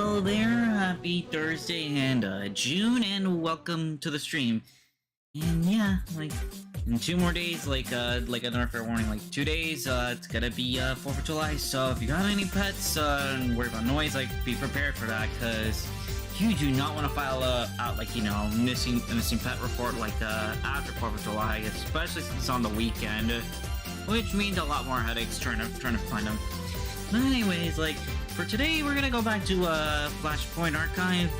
Hello there, happy Thursday and June, and welcome to the stream. And yeah, like in 2 more days, like another fair warning, like 2 days, it's gonna be 4th of July. So if you got any pets and worry about noise, like be prepared for that, because you do not want to file out like missing pet report like after 4th of July, especially since it's on the weekend, which means a lot more headaches trying to find them. But anyways, like for today, we're gonna go back to Flashpoint archive,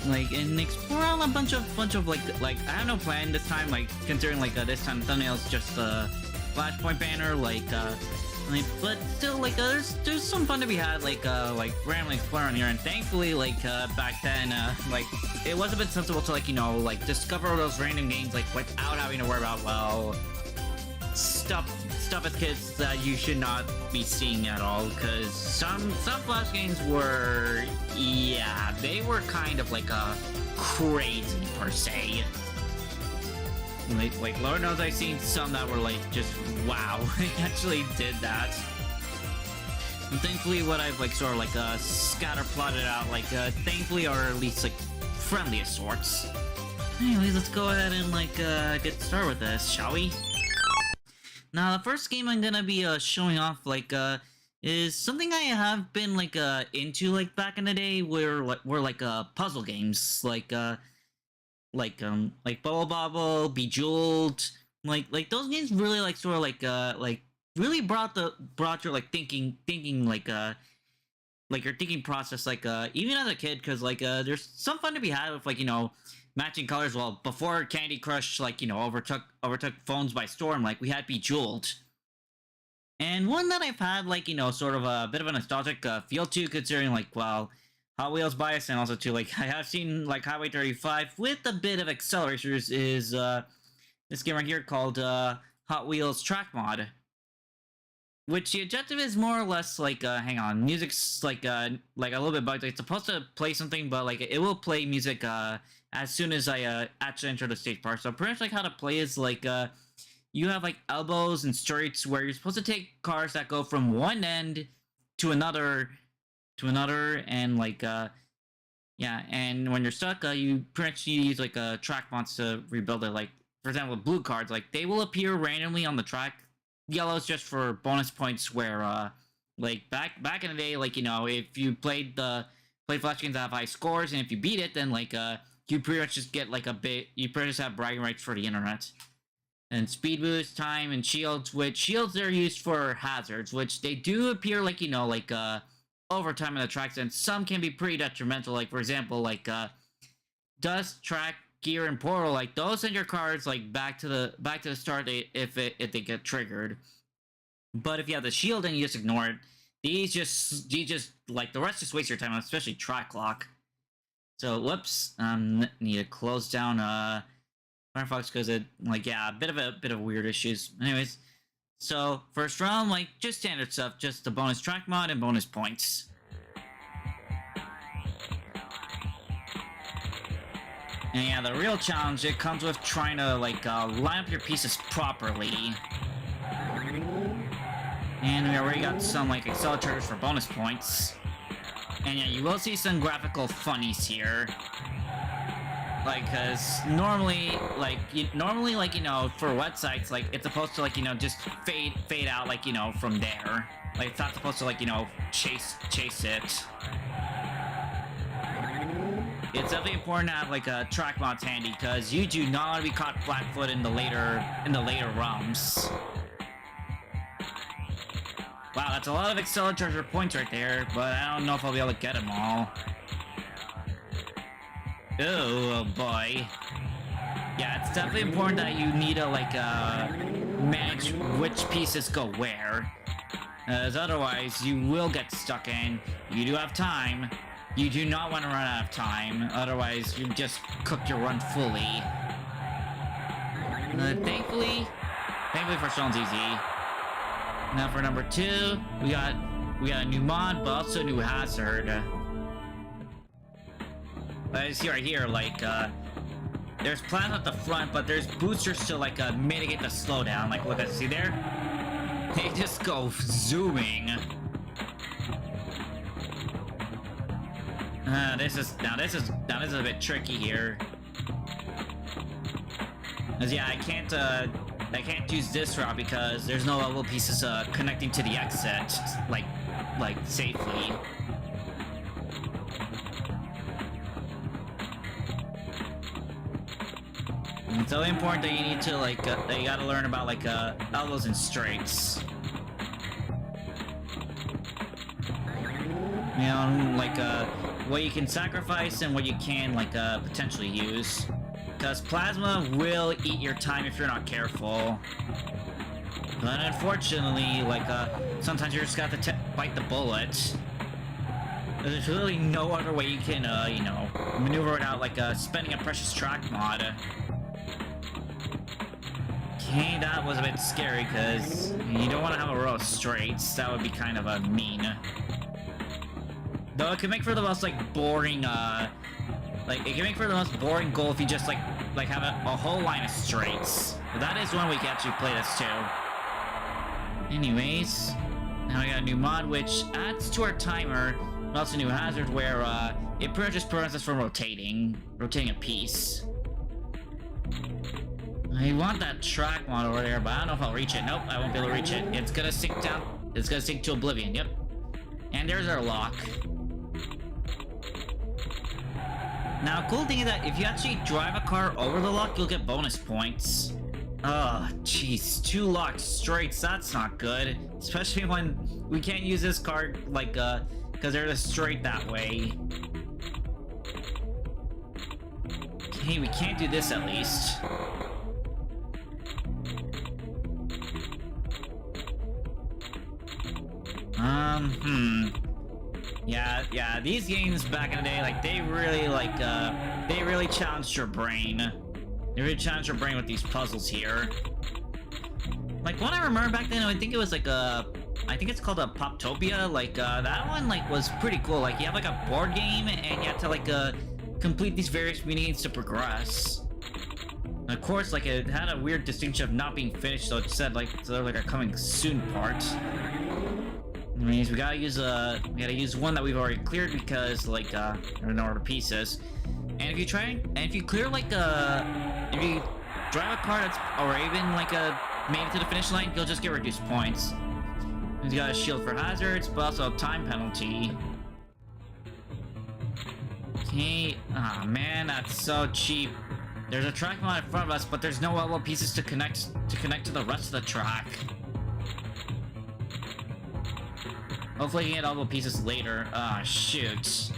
and explore a bunch of like I have no plan this time, like considering like this time the thumbnail's just a Flashpoint banner, but still like there's some fun to be had, like randomly exploring here, and thankfully back then like it was a bit sensible to like discover those random games like without having to worry about stuff as kids that you should not be seeing at all, because some Flash games were, yeah, they were kind of like crazy per se. Like Lord knows I've seen some that were like just wow, they actually did that. And thankfully what I've sort of scatter plotted out thankfully are at least friendly of sorts. Anyways, let's go ahead and get started with this, shall we? Now, the first game I'm gonna be showing off is something I have been into back in the day, were puzzle games like Bubble Bobble, Bejeweled, like those games really really brought your thinking your thinking process even as a kid, because there's some fun to be had with matching colors. Well, before Candy Crush overtook phones by storm, we had Bejeweled, and one that I've had sort of a bit of a nostalgic feel to, considering Hot Wheels bias, and also too I have seen Highway 35 with a bit of accelerators, is this game right here called Hot Wheels Track Mod, which the objective is more or less hang on, music's a little bit bugged. It's supposed to play something, but it will play music as soon as I actually enter the stage part. So pretty much how to play is you have elbows and streets where you're supposed to take cars that go from one end to another, and yeah, and when you're stuck, you pretty much use track mods to rebuild it. For example, blue cards, they will appear randomly on the track. Yellow's just for bonus points, where back in the day, if you played Flash games that have high scores, and if you beat it, then you pretty much just get you pretty much have bragging rights for the internet. And speed boost, time, and shields, which shields are used for hazards, which they do appear over time in the tracks, and some can be pretty detrimental. For example, dust, track, gear, and portal, those send your cars back to the start if they get triggered. But if you have the shield and you just ignore it, these just the rest just waste your time, especially track lock. So whoops, need to close down Firefox, because it yeah, a bit of weird issues. Anyways, so first round, just standard stuff, just the bonus track mod and bonus points. And yeah, the real challenge, it comes with trying to line up your pieces properly. And we already got some accelerators for bonus points. And yeah, you will see some graphical funnies here. Cause normally, for websites, it's supposed to just fade out from there. It's not supposed to chase it. It's definitely important to have track mods handy, because you do not want to be caught flat-footed in the later realms. Wow, that's a lot of accelerator points right there, but I don't know if I'll be able to get them all. Oh boy. Yeah, it's definitely important that you need to manage which pieces go where, as otherwise you will get stuck in. You do have time. You do not want to run out of time, otherwise you just cook your run fully. Thankfully first round's easy. Now for number 2, we got a new mod, but also a new hazard. As you see right here, there's plans at the front, but there's boosters to mitigate the slowdown. Look at, see there? They just go zooming. This is a bit tricky here. Cause yeah, I can't use this route because there's no level pieces connecting to the exit like safely. It's really important that you need to that you gotta learn about elbows and straights. You know, what you can sacrifice and what you can potentially use. Because plasma will eat your time if you're not careful. But unfortunately, sometimes you just got to bite the bullet. There's really no other way you can, you know, maneuver without spending a precious track mod. Okay, that was a bit scary because you don't want to have a row of straights. That would be kind of mean. Though it can make for the most boring it can make for the most boring goal if you just have a whole line of straights. But that is one we can actually play this too. Anyways, now we got a new mod which adds to our timer, but also a new hazard where it pretty much just prevents us from rotating a piece. I want that track mod over there, but I don't know if I'll reach it. Nope, I won't be able to reach it. It's gonna sink down. It's gonna sink to oblivion. Yep. And there's our lock. Now, cool thing is that if you actually drive a car over the lock, you'll get bonus points. Oh, jeez, 2 locked straights. That's not good, especially when we can't use this car because they're just straight that way. Okay, we can't do this at least. Yeah, these games back in the day, they really challenged your brain. They really challenged your brain with these puzzles here. Like, one I remember back then, I think it was I think it's called a Pngtuber. That one, was pretty cool. You have, a board game, and you have to, complete these various minigames to progress. And of course, it had a weird distinction of not being finished, so it said, a coming soon part. Means we gotta use one that we've already cleared because there are no other pieces. And if you clear if you drive a car that's already been made it to the finish line, you'll just get reduced points. And you got a shield for hazards, but also a time penalty. Okay, oh man, that's so cheap. There's a track mod in front of us, but there's no elbow pieces to connect to the rest of the track. Hopefully, you can get elbow pieces later. Ah, shoot.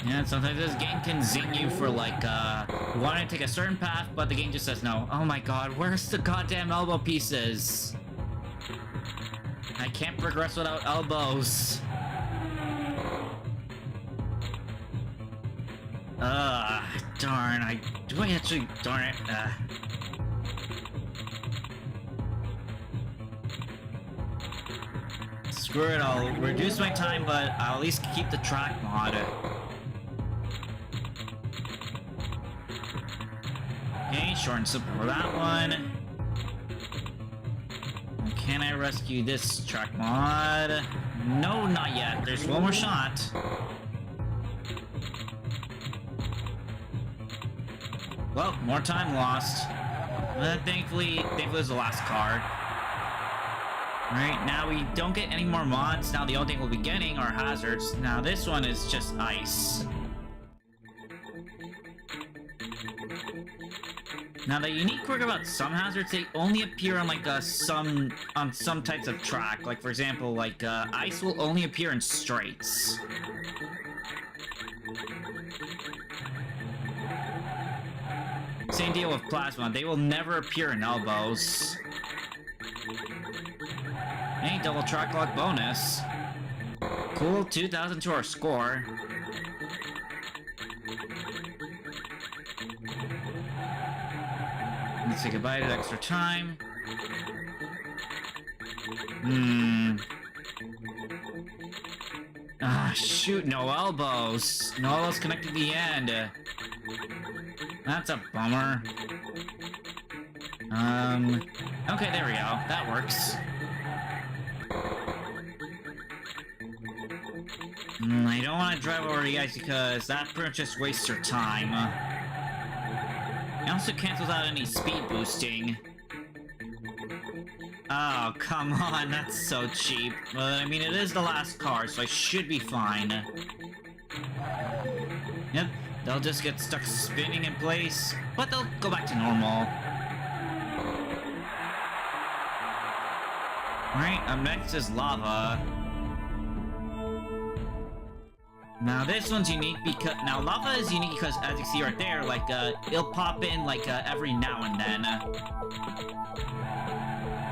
Yeah, sometimes this game can zing you for, wanting to take a certain path, but the game just says no. Oh my god, where's the goddamn elbow pieces? I can't progress without elbows. Darn, darn it. Screw it, I'll reduce my time, but I'll at least keep the track mod. Okay, short and simple for that one. Can I rescue this track mod? No, not yet. There's one more shot. Well, more time lost. Thankfully it's the last card. Right, now we don't get any more mods. Now the only thing we'll be getting are hazards. Now this one is just ice. Now the unique quirk about some hazards, they only appear on some types of track. Like for example, ice will only appear in straights. Same deal with plasma, they will never appear in elbows. Hey, double track lock bonus. Cool, 2,000 to our score. Let's say goodbye to extra time. Ah, shoot, no elbows. No elbows connected to the end. That's a bummer. Okay, there we go. That works. I don't want to drive over the ice because that pretty much just wastes your time. It also cancels out any speed boosting. Oh, come on, that's so cheap. But, I mean, it is the last car, so I should be fine. Yep, they'll just get stuck spinning in place, but they'll go back to normal. Alright, up next is lava. Now this one's unique because now lava is unique because as you see right there, like it'll pop in like every now and then.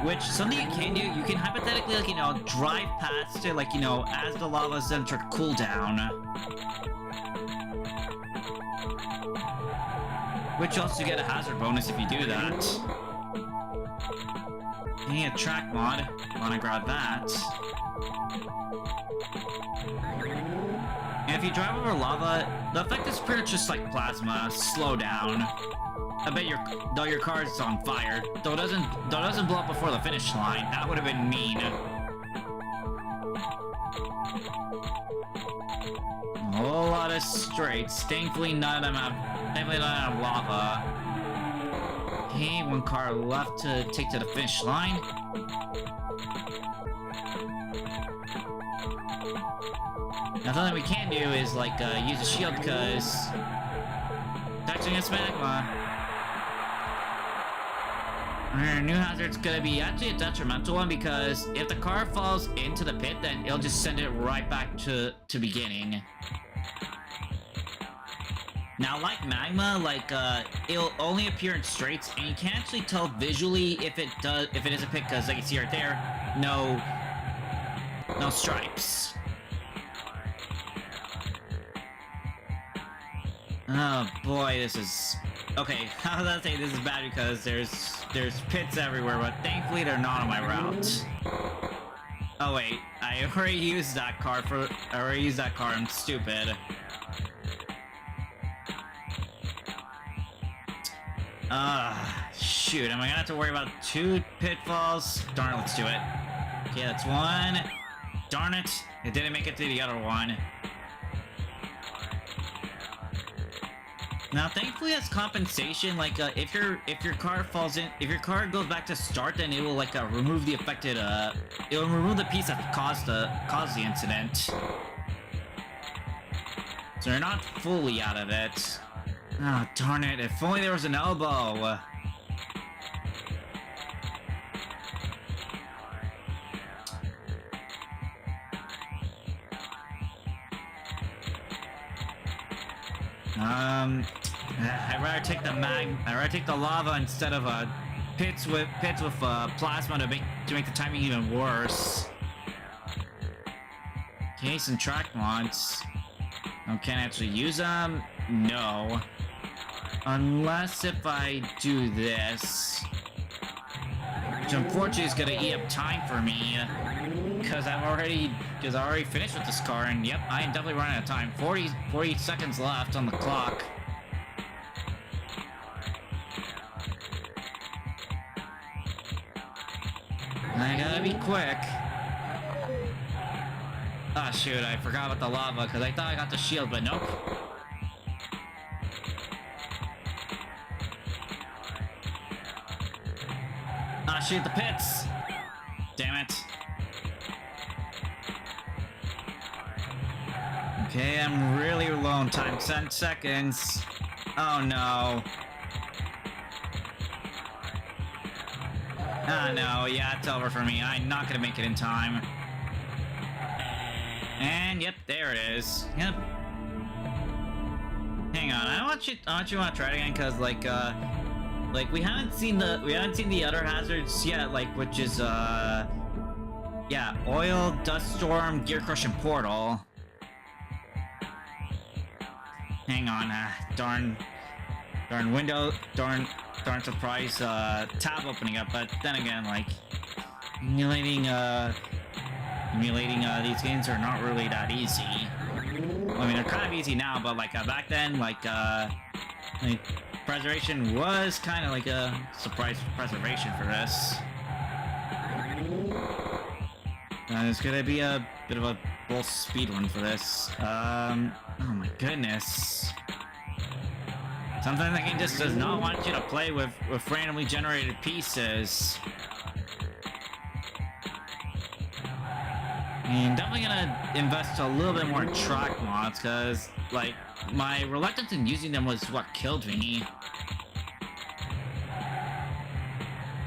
Which something you can do, you can hypothetically like drive past it like as the lava's entered cooldown. Which also get a hazard bonus if you do that. Hey, a track mod. Wanna grab that. And if you drive over lava, the effect is pretty much just like plasma, slow down. I bet though your car is on fire, though it doesn't blow up before the finish line. That would have been mean. A whole lot of straights. Thankfully none of them have lava. Okay, one car left to take to the finish line. Now, something we can do is, like, use a shield, because... Touching against magma. Our new hazard's gonna be actually a detrimental one, because if the car falls into the pit, then it'll just send it right back to beginning. Now, like magma, like, it'll only appear in straights, and you can't actually tell visually if it is a pit, because, like you see right there, no stripes. Oh boy, this is... Okay, I was gonna say this is bad because there's pits everywhere, but thankfully they're not on my route. Oh wait, I already used that car I'm stupid. Shoot, am I gonna have to worry about 2 pitfalls? Darn it, let's do it. Okay, that's 1. Darn it, it didn't make it to the other one. Now, thankfully, as compensation, like if your car falls in, if your car goes back to start, then it will like remove the affected, it will remove the piece that caused the incident. So they're not fully out of it. Oh, darn it! If only there was an elbow. I'd rather take the lava instead of pits with plasma to make the timing even worse. Okay, some track mods. Oh, can't actually use them. No, unless if I do this, which unfortunately is gonna eat up time for me. Because I already finished with this car, and yep, I am definitely running out of time. 40 seconds left on the clock. I gotta be quick. Ah, shoot, I forgot about the lava, because I thought I got the shield, but nope. Ah, shoot, the pits! Damn it. Okay, I'm really low on time. 10 seconds. Oh no. Ah no, yeah, it's over for me. I'm not gonna make it in time. And yep, there it is. Yep. Hang on, I want you to try it again, cause like we haven't seen the other hazards yet, like which is yeah, oil, dust storm, gear crush, and portal. Hang on, darn window, darn surprise tab opening up. But then again, like emulating these games are not really that easy. I mean, they're kind of easy now, but like back then, like preservation was kind of like a surprise preservation for this. It's gonna be a bit of a full speed run for this. Oh my goodness. Sometimes the game just does not want you to play with randomly generated pieces. And definitely gonna invest a little bit more in track mods, because, like, my reluctance in using them was what killed me.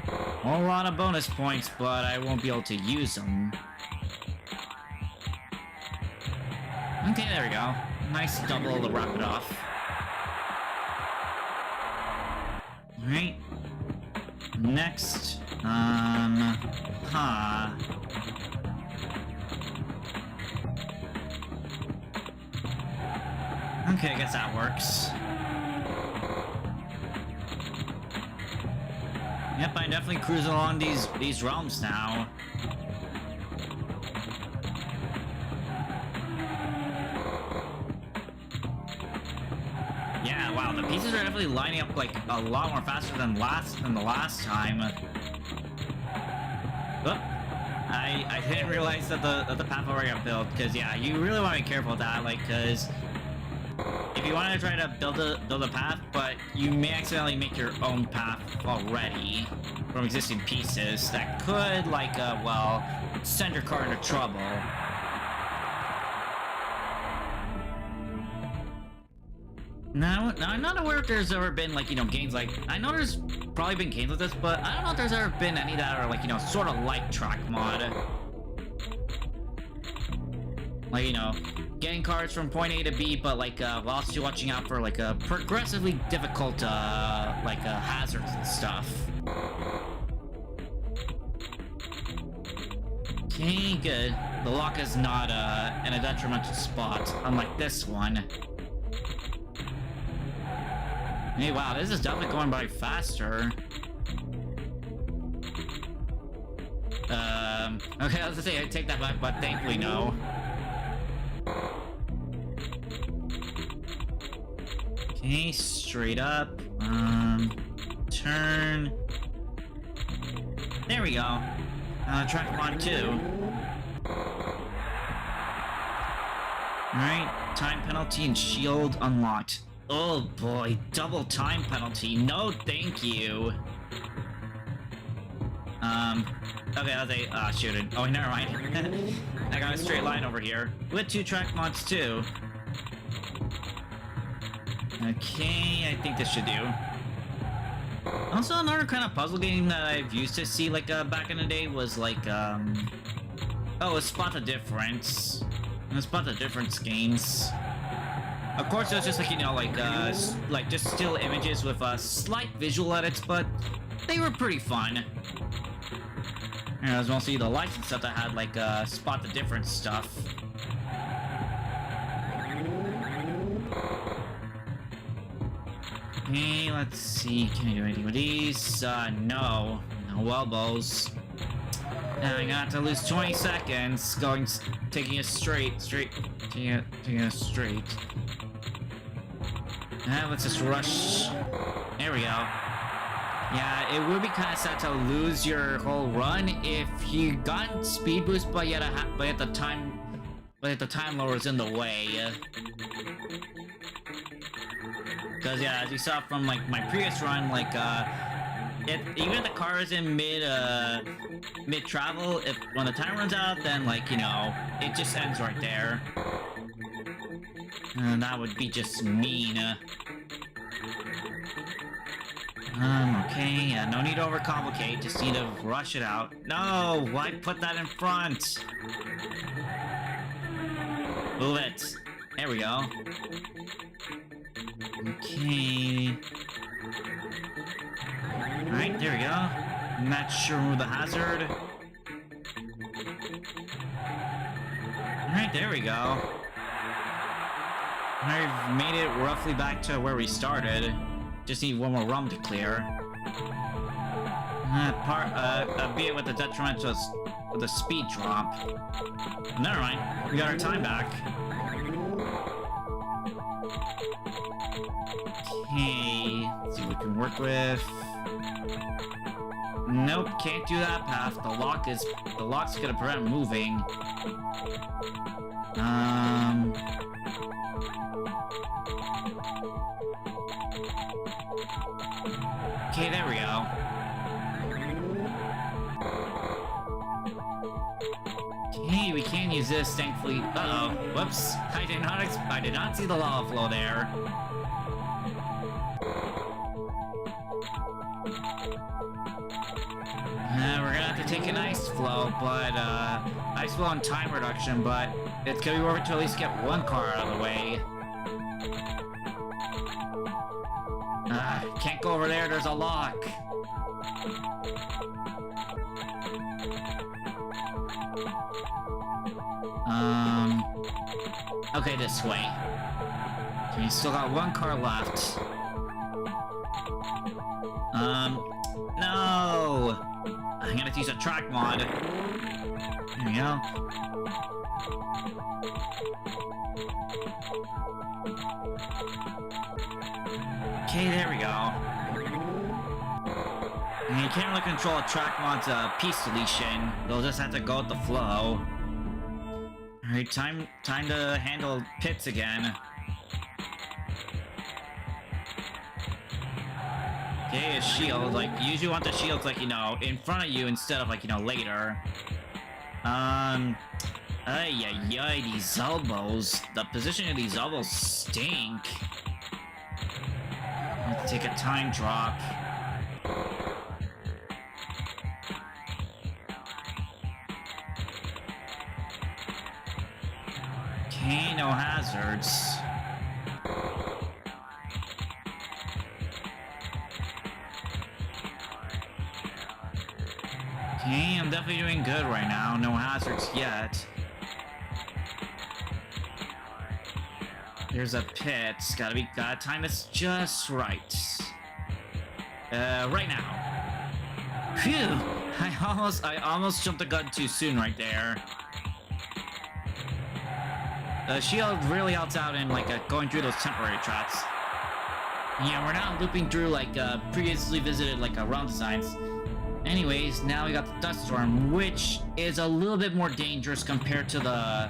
A whole lot of bonus points, but I won't be able to use them. Okay, there we go. Nice double to wrap it off. Alright. Next. Okay, I guess that works. Yep, I'm definitely cruising along these realms now. Yeah, wow, the pieces are definitely lining up like a lot more faster than the last time. Oh, I didn't realize that the path already got built, because yeah, you really want to be careful with that, like, because if you want to try to build a path, but you may accidentally make your own path already from existing pieces, that could, like, well, send your car into trouble. Now, I'm not aware if there's ever been, like, you know, games like... I know there's probably been games like this, but I don't know if there's ever been any that are, like, you know, sort of like track mod. Like, you know, getting cars from point A to B, but, like, while still watching out for, like, progressively difficult, hazards and stuff. Okay, good. The lock is not, in a detrimental spot, unlike this one. Hey, wow, this is definitely going by faster. Okay, I was gonna say I'd take that back, but thankfully no. Okay, straight up. Turn. There we go. Track mod 2. Alright, time penalty and shield unlocked. Oh boy, double time penalty. No, thank you. Okay, I was like, shoot. Oh, never mind. I got a straight line over here. With 2 track mods too. Okay, I think this should do. Also, another kind of puzzle game that I've used to see, like, back in the day was, like, oh, Spot the Difference. Spot the Difference games. Of course, it was just, like, you know, like just still images with, slight visual edits, but they were pretty fun. And it was mostly the license stuff that had, like, Spot the Difference stuff. Okay, let's see. Can I do anything with these? No. No elbows. Now I'm gonna have to lose 20 seconds taking it straight. Taking it straight. Now let's just rush. There we go. Yeah, it would be kind of sad to lose your whole run if you got speed boost, but yet the time lower is in the way. Because yeah, as you saw from like my previous run, like even if the car is in mid travel, when the time runs out, then like, you know, it just ends right there. And that would be just mean. Okay, yeah, no need to overcomplicate, just need to rush it out. No, why put that in front? Move it. There we go. Okay. Alright, there we go. Not sure who the hazard. Alright, there we go. I've made it roughly back to where we started. Just need one more realm to clear. Be it with the detrimental with the speed drop. Never mind, we got our time back. Okay, let's see what we can work with. Nope, can't do that path. The lock's gonna prevent moving. Okay, there we go. Okay, we can use this, thankfully. Uh-oh. Whoops. I did not see the lava flow there. We're gonna have to take an ice flow, but, ice flow and time reduction, but it's gonna be worth it to at least get one car out of the way. Can't go over there, there's a lock. Okay, this way. Okay, still got one car left. No! I'm gonna have to use a track mod. There we go. Okay, there we go. And you can't really control a track mod's piece deletion. They'll just have to go with the flow. Alright, time to handle pits again. Okay, a shield. Like, you usually want the shields, like, you know, in front of you instead of, like, you know, later. These elbows. The position of these elbows stink. Let's take a time drop. Okay, no hazards. Okay, I'm definitely doing good right now. No hazards yet. There's a pit. Gotta time this just right. Right now. Phew! I almost jumped the gun too soon right there. The shield really helps out in, like, going through those temporary traps. Yeah, we're not looping through, like, previously visited, like, realm designs. Anyways, now we got the dust storm, which is a little bit more dangerous compared to the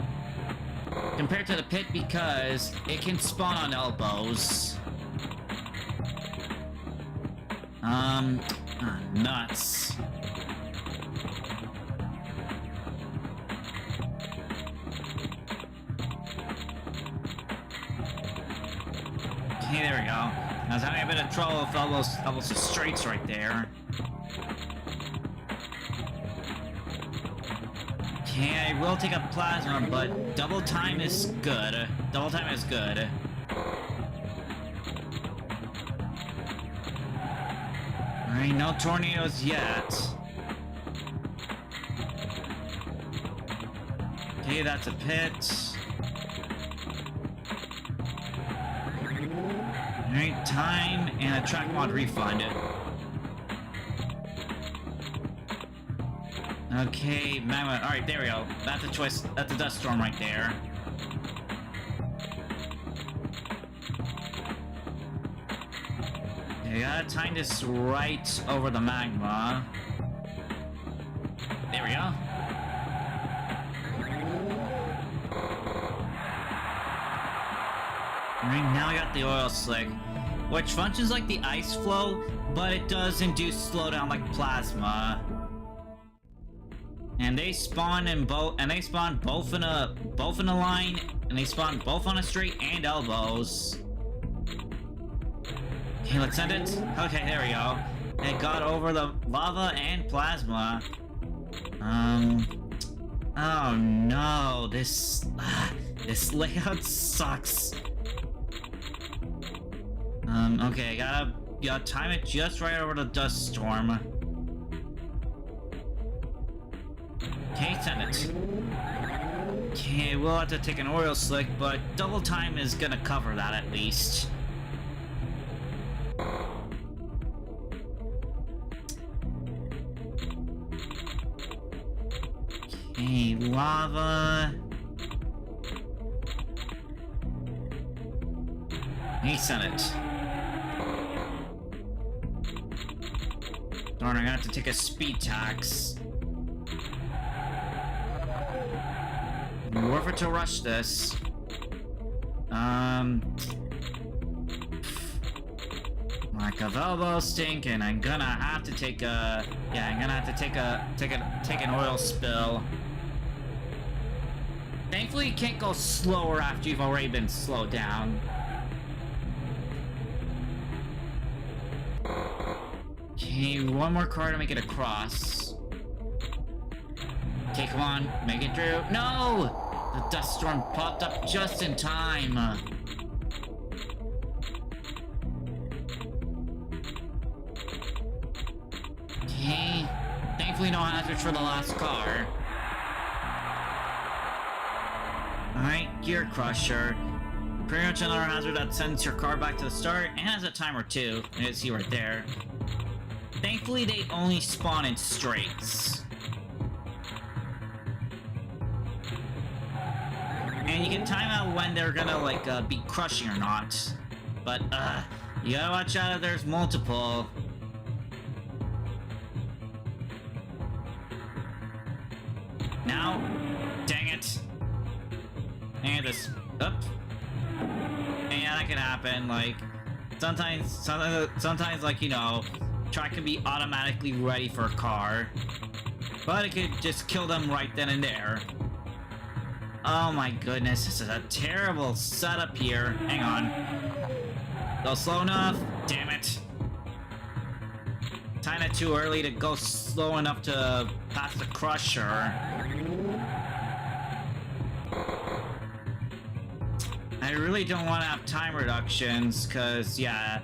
pit because it can spawn on elbows. Nuts. Okay, there we go. I was having a bit of trouble with elbows to straights right there. Okay, I will take a plasma, but double time is good. Double time is good. Alright, no tornadoes yet. Okay, that's a pit. Alright, time and a track mod refund. Okay, magma. Alright, there we go. That's a choice. That's a dust storm right there. Okay, gotta time this right over the magma. There we go. Alright, now I got the oil slick, which functions like the ice flow, but it does induce slowdown like plasma. And they spawn both in a line, and they spawn both on a straight and elbows. Okay, let's send it. Okay, there we go. It got over the lava and plasma. Oh no, this layout sucks. Okay, gotta time it just right over the dust storm. Okay, send it. Okay, we'll have to take an oil slick, but double time is gonna cover that at least. Okay, lava. He sent it. Darn, I'm gonna have to take a speed tax. Worth it to rush this. My Cavalvo stink, and I'm gonna have to take a... Yeah, I'm gonna have to take an oil spill. Thankfully, you can't go slower after you've already been slowed down. Okay, one more car to make it across. Okay, come on, make it through. No! The dust storm popped up just in time. Okay, thankfully no hazards for the last car. Alright, Gear Crusher. Pretty much another hazard that sends your car back to the start and has a timer too. You can see right there. Thankfully, they only spawn in straights. And you can time out when they're gonna, like, be crushing or not. But, you gotta watch out if there's multiple. Now, dang it. And this, up. And yeah, that can happen, like, sometimes, like, you know, track can be automatically ready for a car, but it could just kill them right then and there. Oh my goodness, this is a terrible setup here. Hang on. Go slow enough? Damn it. Kinda too early to go slow enough to pass the crusher. I really don't want to have time reductions, because, yeah,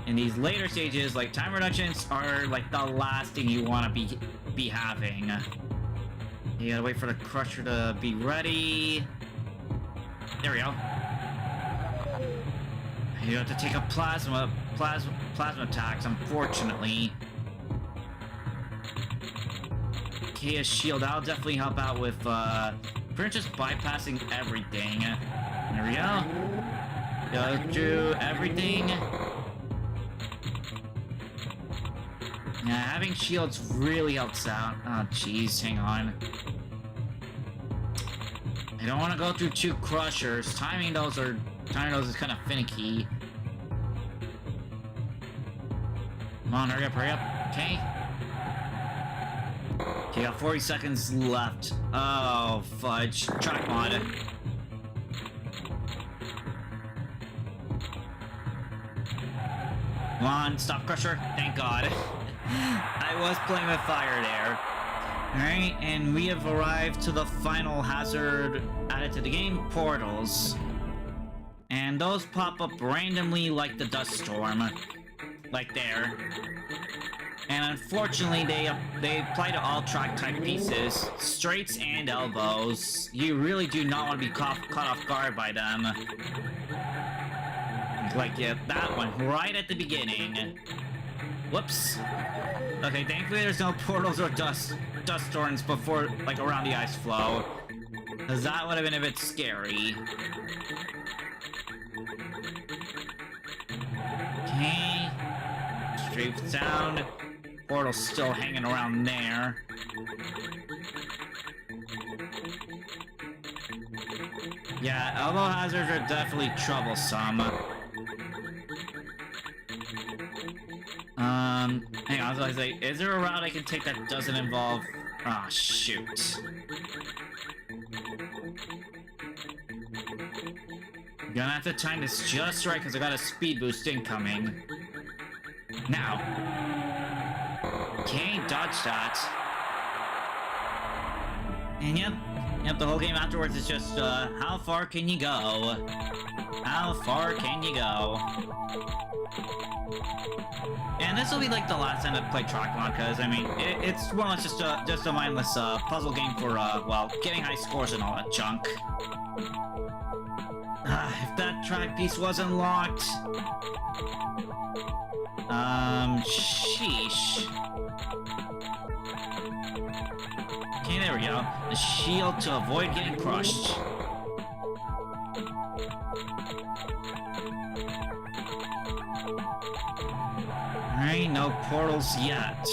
in these later stages, like, time reductions are, like, the last thing you want to be having. You gotta wait for the crusher to be ready. There we go. You have to take a plasma tax, unfortunately. Okay, a shield, that'll definitely help out with, pretty much just bypassing everything. There we go. Go through everything. Yeah, having shields really helps out. Oh, jeez, hang on. I don't want to go through two crushers. Timing those is kind of finicky. Come on, hurry up, hurry up. Okay. Okay, got 40 seconds left. Oh, fudge. Track mod. Come on, stop crusher. Thank God. I was playing with fire there. Alright, and we have arrived to the final hazard added to the game, portals. And those pop up randomly like the dust storm. Like there. And unfortunately, they apply to all track type pieces, straights and elbows. You really do not want to be caught off guard by them. Like, yeah, that one, right at the beginning. Whoops. Okay, thankfully there's no portals or dust storms before, like, around the ice flow. Because that would have been a bit scary. Okay. Straight down. Portal's still hanging around there. Yeah, elbow hazards are definitely troublesome. Hang on, I was gonna say, is there a route I can take that doesn't involve... Ah, oh, shoot. I'm gonna have to time this just right, because I got a speed boost incoming. Now. Okay, dodge that. And yep, the whole game afterwards is just, how far can you go? How far can you go? And this will be like the last time I play Trackmon, because I mean, it's more or less just a mindless puzzle game for well, getting high scores and all that junk. If that track piece was unlocked, sheesh. Okay, there we go. The shield to avoid getting crushed. Alright, no portals yet.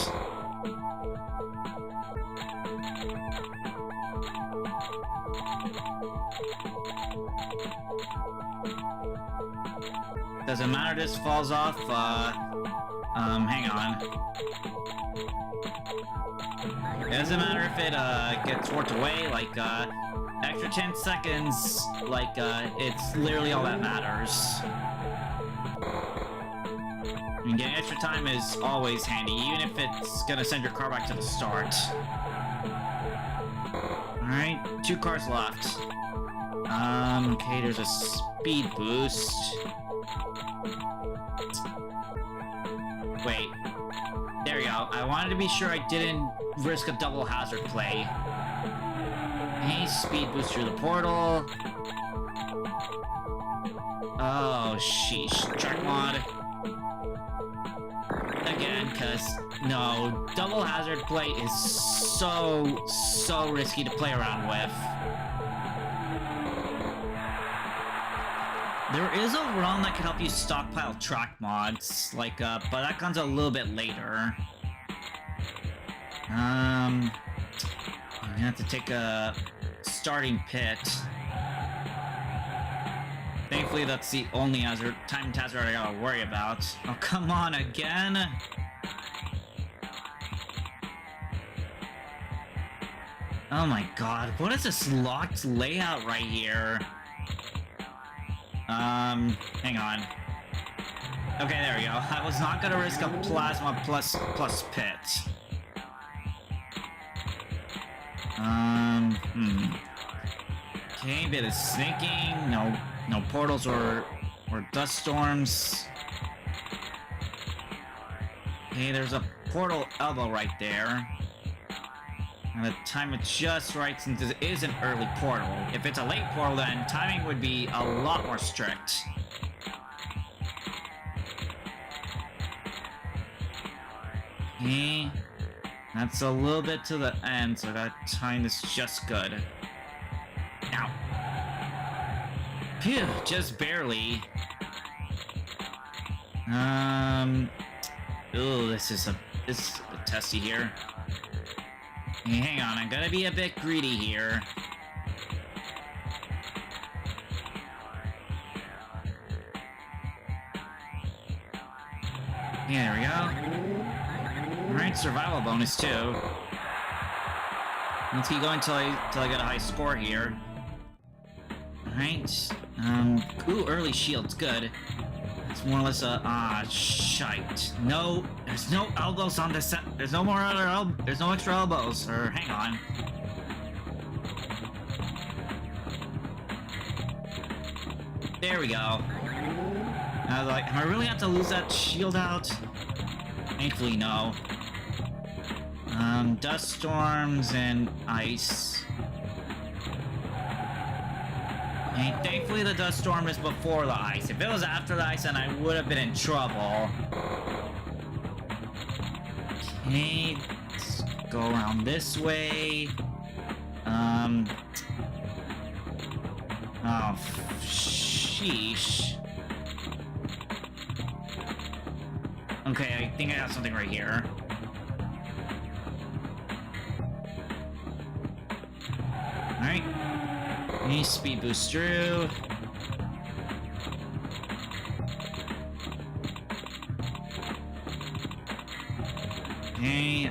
Doesn't matter, this falls off, hang on. It doesn't matter if it, gets worked away, like, extra 10 seconds, like, it's literally all that matters. And getting extra time is always handy, even if it's gonna send your car back to the start. Alright, 2 cars left. Okay, there's a speed boost. Wait. There we go. I wanted to be sure I didn't risk a double hazard play. Hey, speed boost through the portal. Oh, sheesh. Track mod. Again, cause no, double hazard play is so risky to play around with. There is a ROM that can help you stockpile track mods, like, but that comes a little bit later. I'm gonna have to take a starting pit. Thankfully, that's the only time hazard I gotta worry about. Oh, come on, again? Oh my god, what is this locked layout right here? Hang on. Okay, there we go. I was not gonna risk a plasma plus pit. Okay, bit of sneaking. No portals or dust storms. Okay, there's a portal elbow right there. And the time it just right since it is an early portal. If it's a late portal, then timing would be a lot more strict. Okay. That's a little bit to the end, so I gotta time this just good. Ow. Phew, just barely. Ooh, this is a bit testy here. Hey, hang on, I'm gonna be a bit greedy here. Yeah, there we go. Alright, survival bonus too. Let's keep going till I get a high score here. Alright. Ooh, early shield's good. It's more or less a shite. No, there's no elbows on this set. There's no more other there's no extra elbows. Or hang on. There we go. I was like, am I really have to lose that shield out? Thankfully, no. Dust storms and ice. And thankfully the dust storm is before the ice. If it was after the ice, then I would have been in trouble. Okay, let's go around this way. Oh, sheesh. Okay, I think I have something right here. Alright. Any speed boost through. Okay,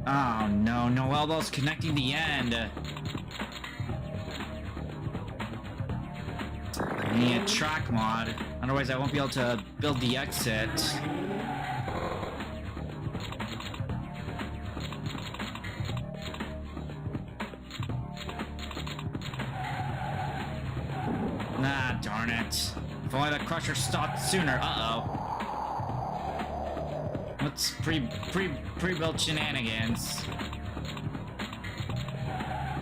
oh no, no elbows connecting the end. I need a track mod, otherwise I won't be able to build the exit. Ah, darn it. If only the crusher stopped sooner. Uh-oh. What's pre-built shenanigans?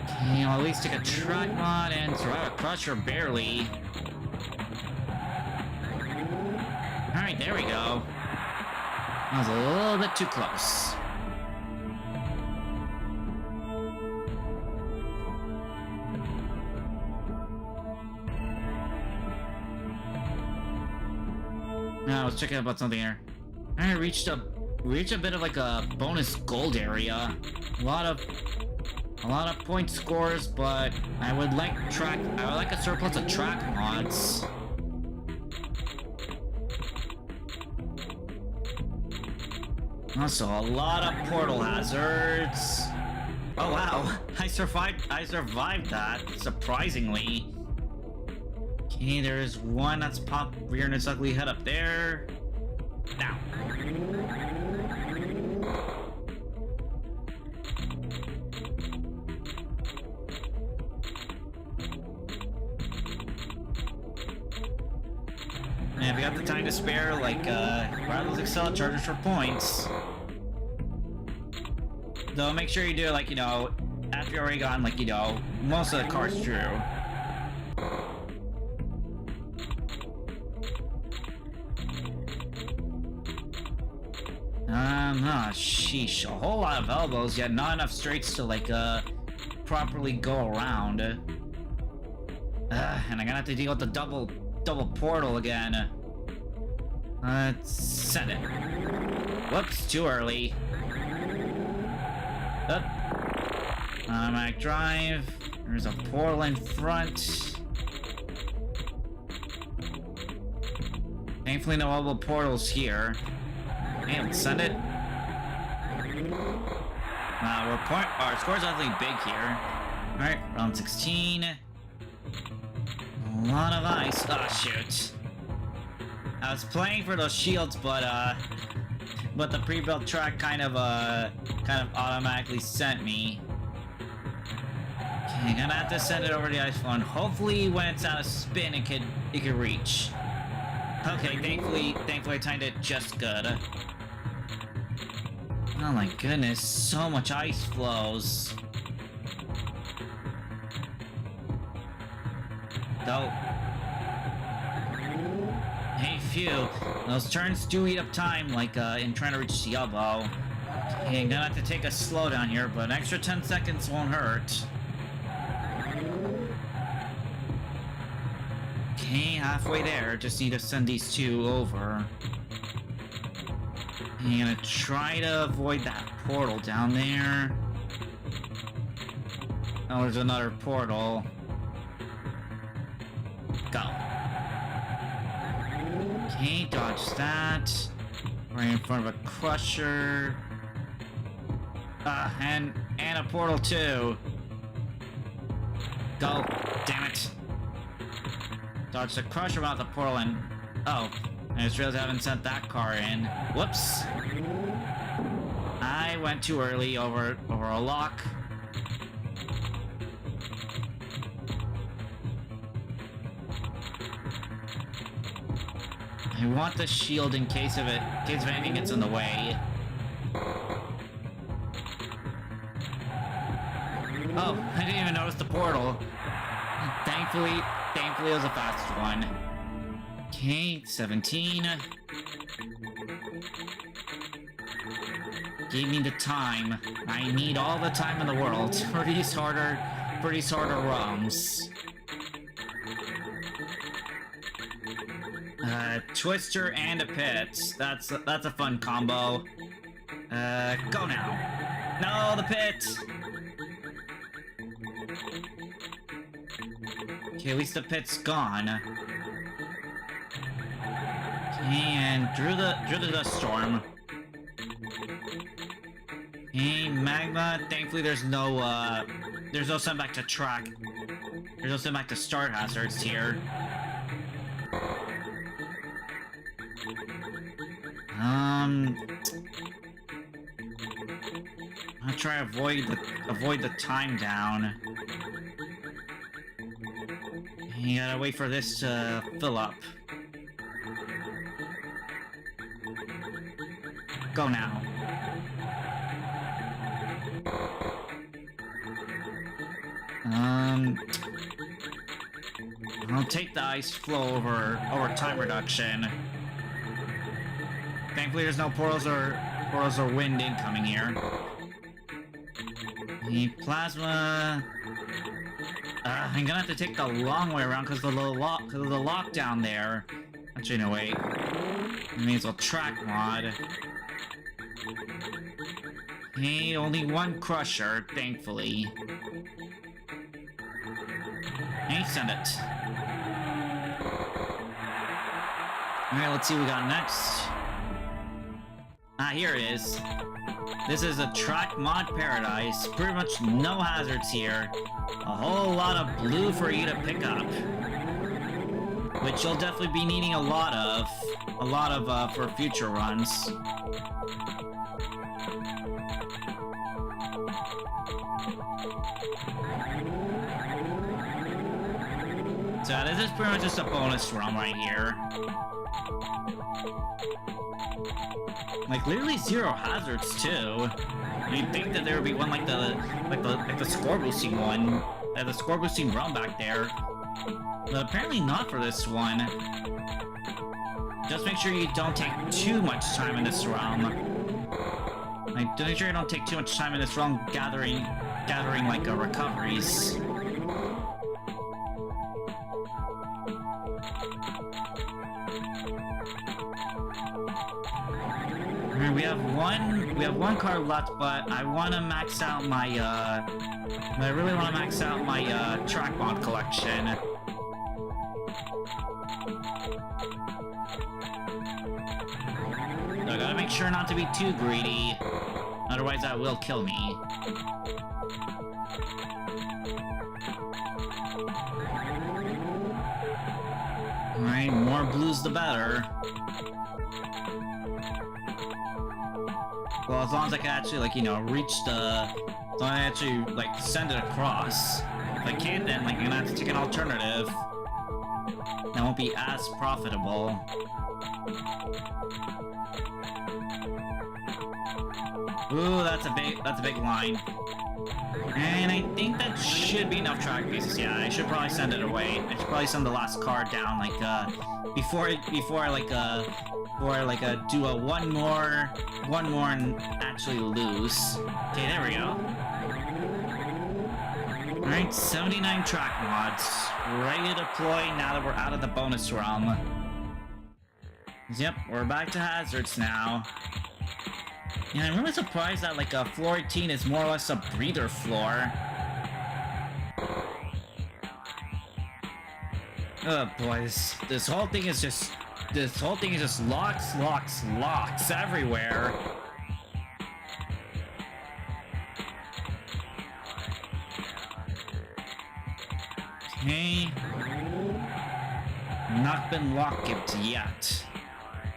Okay, I'll at least take a track mod and survive a crusher barely. Alright, there we go. That was a little bit too close. I was checking about something here. I reached a bit of like a bonus gold area. A lot of A lot of point scores, but I would like a surplus of track mods. Also, a lot of portal hazards. Oh wow, I survived that, surprisingly. Okay, there's one that's rearing its ugly head up there. Now. And if you got the time to spare, like, grab those Excel chargers for points. Though make sure you do, like, you know, after you're already gone, like, you know, most of the cars through. Sheesh, a whole lot of elbows, yet not enough straights to, like, properly go around. And I'm gonna have to deal with the double portal again. Let's send it. Whoops, too early. Up. Automatic drive. There's a portal in front. Thankfully, no elbow portals here. Hey, let's send it. Our score's definitely big here. Alright, round 16. A lot of ice. Oh, shoot. I was playing for those shields, but the pre-built track kind of automatically sent me. Okay, gonna have to send it over the ice one. Hopefully, when it's out of spin, it could reach. Okay, thankfully I timed it just good. Oh my goodness, so much ice flows. Though. Hey, phew. Those turns do eat up time, like, in trying to reach the elbow. Okay, I'm gonna have to take a slowdown here, but an extra 10 seconds won't hurt. Okay, halfway there. Just need to send these two over. I'm gonna try to avoid that portal down there. Oh, there's another portal. Go. Okay, dodge that. Right in front of a crusher. And a portal too. Go. Damn it. Dodge the crusher about the portal and... Oh. I just realized I haven't sent that car in. Whoops. I went too early over a lock. I want the shield in case of anything gets in the way. Oh, I didn't even notice the portal. Thankfully it was a fast one. Okay, 17. Give me the time. I need all the time in the world for these harder ROMs. Twister and a pit. That's a fun combo. Go now. No, the pit. Okay, at least the pit's gone. And through the dust storm. Hey, magma. Thankfully, there's no send back to track. There's no send back to start hazards here. I'll try to avoid the time down. You gotta wait for this to fill up. Go now. I'll take the ice flow over time reduction. Thankfully, there's no portals or wind incoming here. The plasma. I'm gonna have to take the long way around because of the lockdown there. Actually, no wait. It means we'll track mod. Hey, only one crusher, thankfully. Hey, send it. Alright, let's see what we got next. Ah, here it is. This is a track mod paradise. Pretty much no hazards here. A whole lot of blue for you to pick up. Which you'll definitely be needing a lot of. For future runs. So this is pretty much just a bonus run right here. Like literally zero hazards too. You'd think that there would be one like the score boosting one, the score boosting run back there, but apparently not for this one. Just make sure you don't take too much time in this realm. Like, make sure you don't take too much time in this realm gathering like recoveries. We have one card left, but I want to max out my I really want to max out my track mod collection. So I gotta make sure not to be too greedy, otherwise that will kill me. Alright, more blues the better. Well, as long as I can actually, like, you know, reach the... As long as I actually, like, send it across. If I can't, then, like, I'm gonna have to take an alternative. That won't be as profitable. Ooh, that's a big line. And I think that should be enough track pieces. Yeah, I should probably send it away. I should probably send the last card down, like, before I do a one more and actually lose. Okay, there we go. Alright, 79 track mods. Ready to deploy now that we're out of the bonus realm. Yep, we're back to hazards now. And I'm really surprised that, like, floor 18 is more or less a breather floor. Oh boy, this whole thing is just locks everywhere. Okay. Not been lock gimped yet.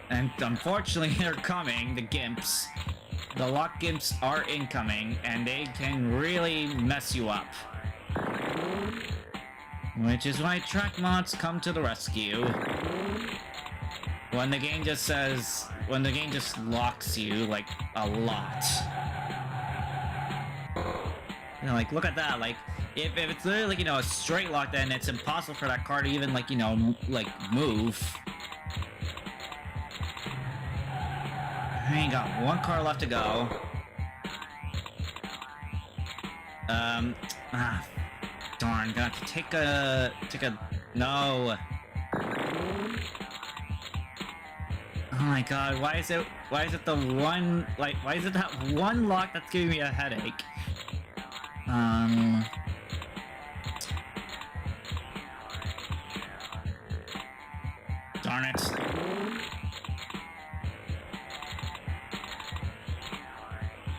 And unfortunately they're coming, the gimps. The lock gimps are incoming, and they can really mess you up. Which is why track mods come to the rescue. When the game just locks you, like, a lot. You know, like, look at that, like, if it's literally, like, you know, a straight lock, then it's impossible for that car to even, like, you know, like, move. I ain't got one car left to go. Darn, got to take a, no. Oh my god, why is it the one, like, why is it that one lock that's giving me a headache? Darn it.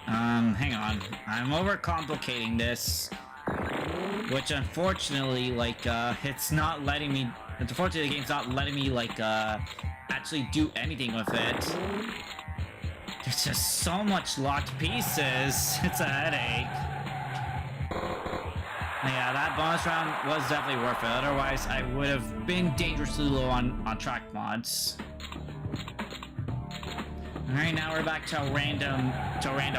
Hang on. I'm overcomplicating this. Which, unfortunately, like, it's not letting me... Unfortunately, the game's not letting me, like, actually do anything with it. There's just so much locked pieces. It's a headache. Yeah, that bonus round was definitely worth it. Otherwise, I would have been dangerously low on track mods. Alright, now we're back to random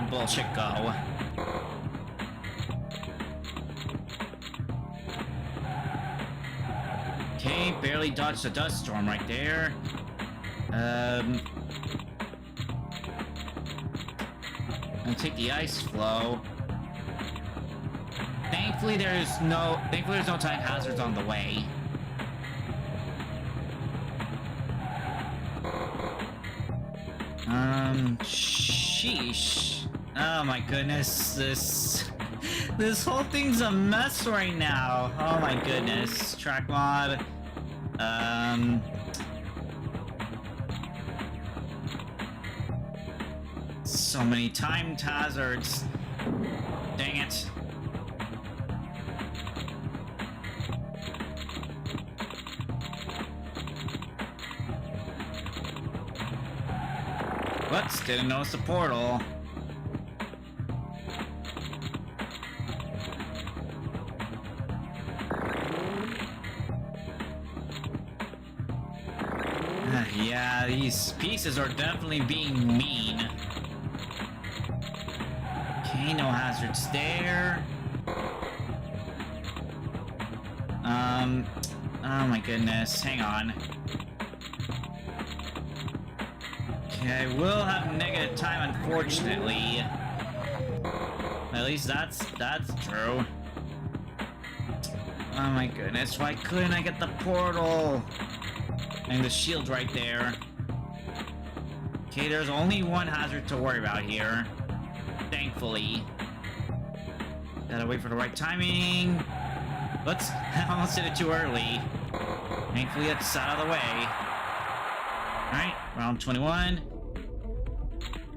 bullshit go. Okay, barely dodged the dust storm right there. Gonna take the ice flow. Thankfully there's no time hazards on the way. Sheesh. Oh my goodness, this whole thing's a mess right now. Oh my goodness. Track mod. So many timed hazards. Dang it. Whoops, didn't notice the portal. Yeah, these pieces are definitely being mean. Okay, no hazards there. Oh my goodness, hang on. Okay, I will have negative time, unfortunately. At least that's true. Oh my goodness, why couldn't I get the portal? And the shield right there. Okay, there's only one hazard to worry about here. Thankfully. Gotta wait for the right timing. Whoops, I almost did it too early. Thankfully it's out of the way. Alright, round 21.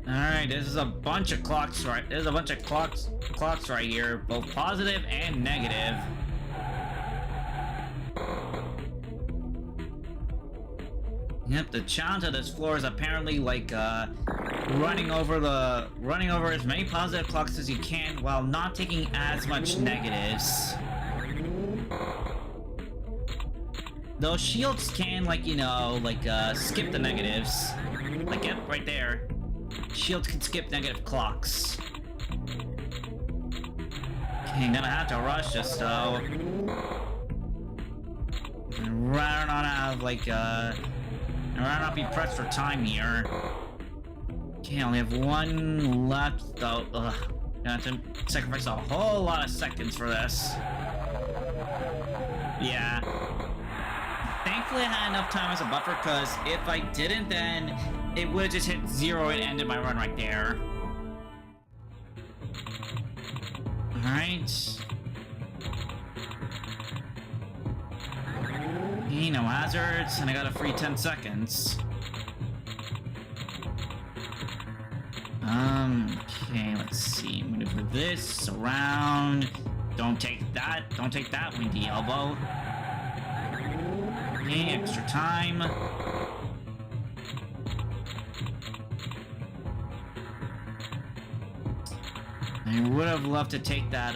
Alright, this is a bunch of clocks right. There's a bunch of clocks right here, both positive and negative. Yep, the challenge of this floor is apparently like running over as many positive clocks as you can while not taking as much negatives. Those shields can, like, you know, like skip the negatives. Like, yep, right there. Shields can skip negative clocks. Okay, I'm gonna have to rush this though. I'd rather not have like I'd rather not be pressed for time here. Okay, I only have one left though. Ugh. Gonna have to sacrifice a whole lot of seconds for this. Yeah. Thankfully I had enough time as a buffer, because if I didn't, then it would have just hit 0 and ended my run right there. Alright. Okay, no hazards, and I got a free 10 seconds. Okay, let's see. Maneuver this around. Don't take that, windy elbow. Okay, extra time. I would have loved to take that,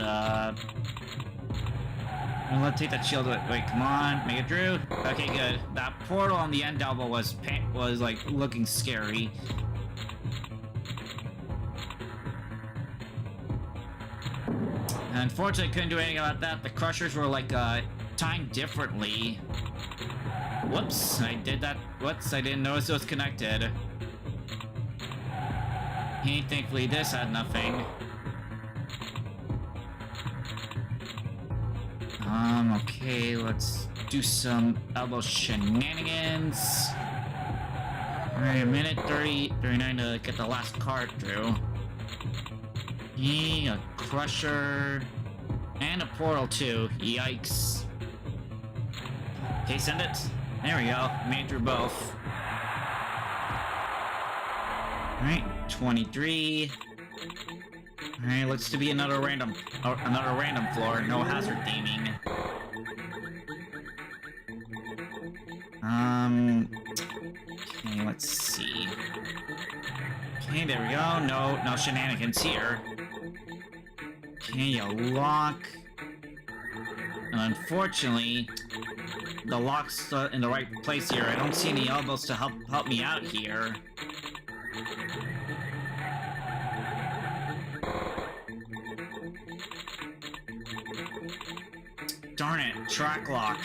let's take that shield. Wait, come on, make it through. Okay, good. That portal on the end elbow was like looking scary. Unfortunately, couldn't do anything about that. The crushers were like timed differently. Whoops, I did that. Whoops, I didn't notice it was connected. Hey, thankfully this had nothing. Okay, let's do some elbow shenanigans. Alright, a minute 39 to get the last card through. Yeah, a crusher. And a portal too. Yikes. Okay, send it. There we go. Made it through both. Alright, 23. Alright, looks to be another random floor. No hazard theming. Okay, let's see. Okay, there we go. No shenanigans here. Okay, a lock. And unfortunately, the lock's in the right place here. I don't see any elbows to help me out here. Darn it, track lock.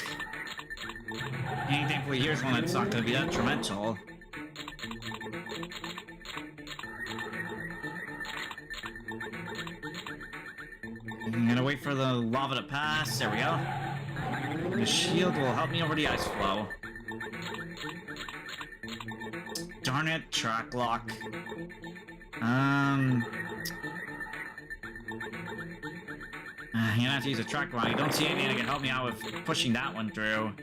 And thankfully here's one that's not going to be detrimental. I'm gonna wait for the lava to pass. There we go. The shield will help me over the ice flow. Darn it, track lock. You're gonna have to use a track line. You don't see anything that can help me out with pushing that one through.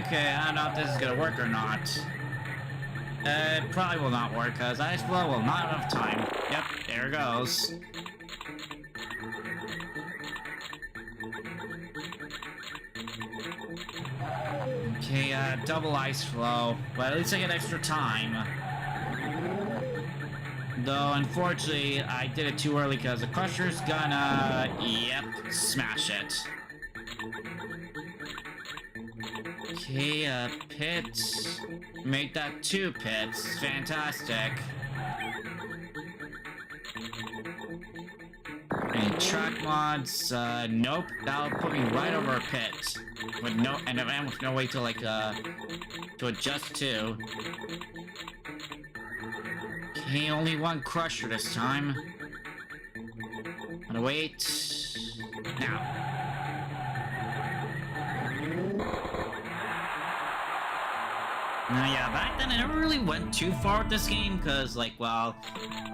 Okay, I don't know if this is gonna work or not. It probably will not work, because Ice Blow will not have enough time. Yep, there it goes. Okay, double Ice Flow, but at least I get extra time. Though, unfortunately, I did it too early because the Crusher's gonna... Yep, smash it. Okay, pit. Make that 2 pits. Fantastic. Any track mods? Nope. That'll put me right over a pit. With no, and with no way to, like, to adjust to. Okay, only 1 Crusher this time. Gotta wait. Now. Yeah, back then I never really went too far with this game, because, like, well,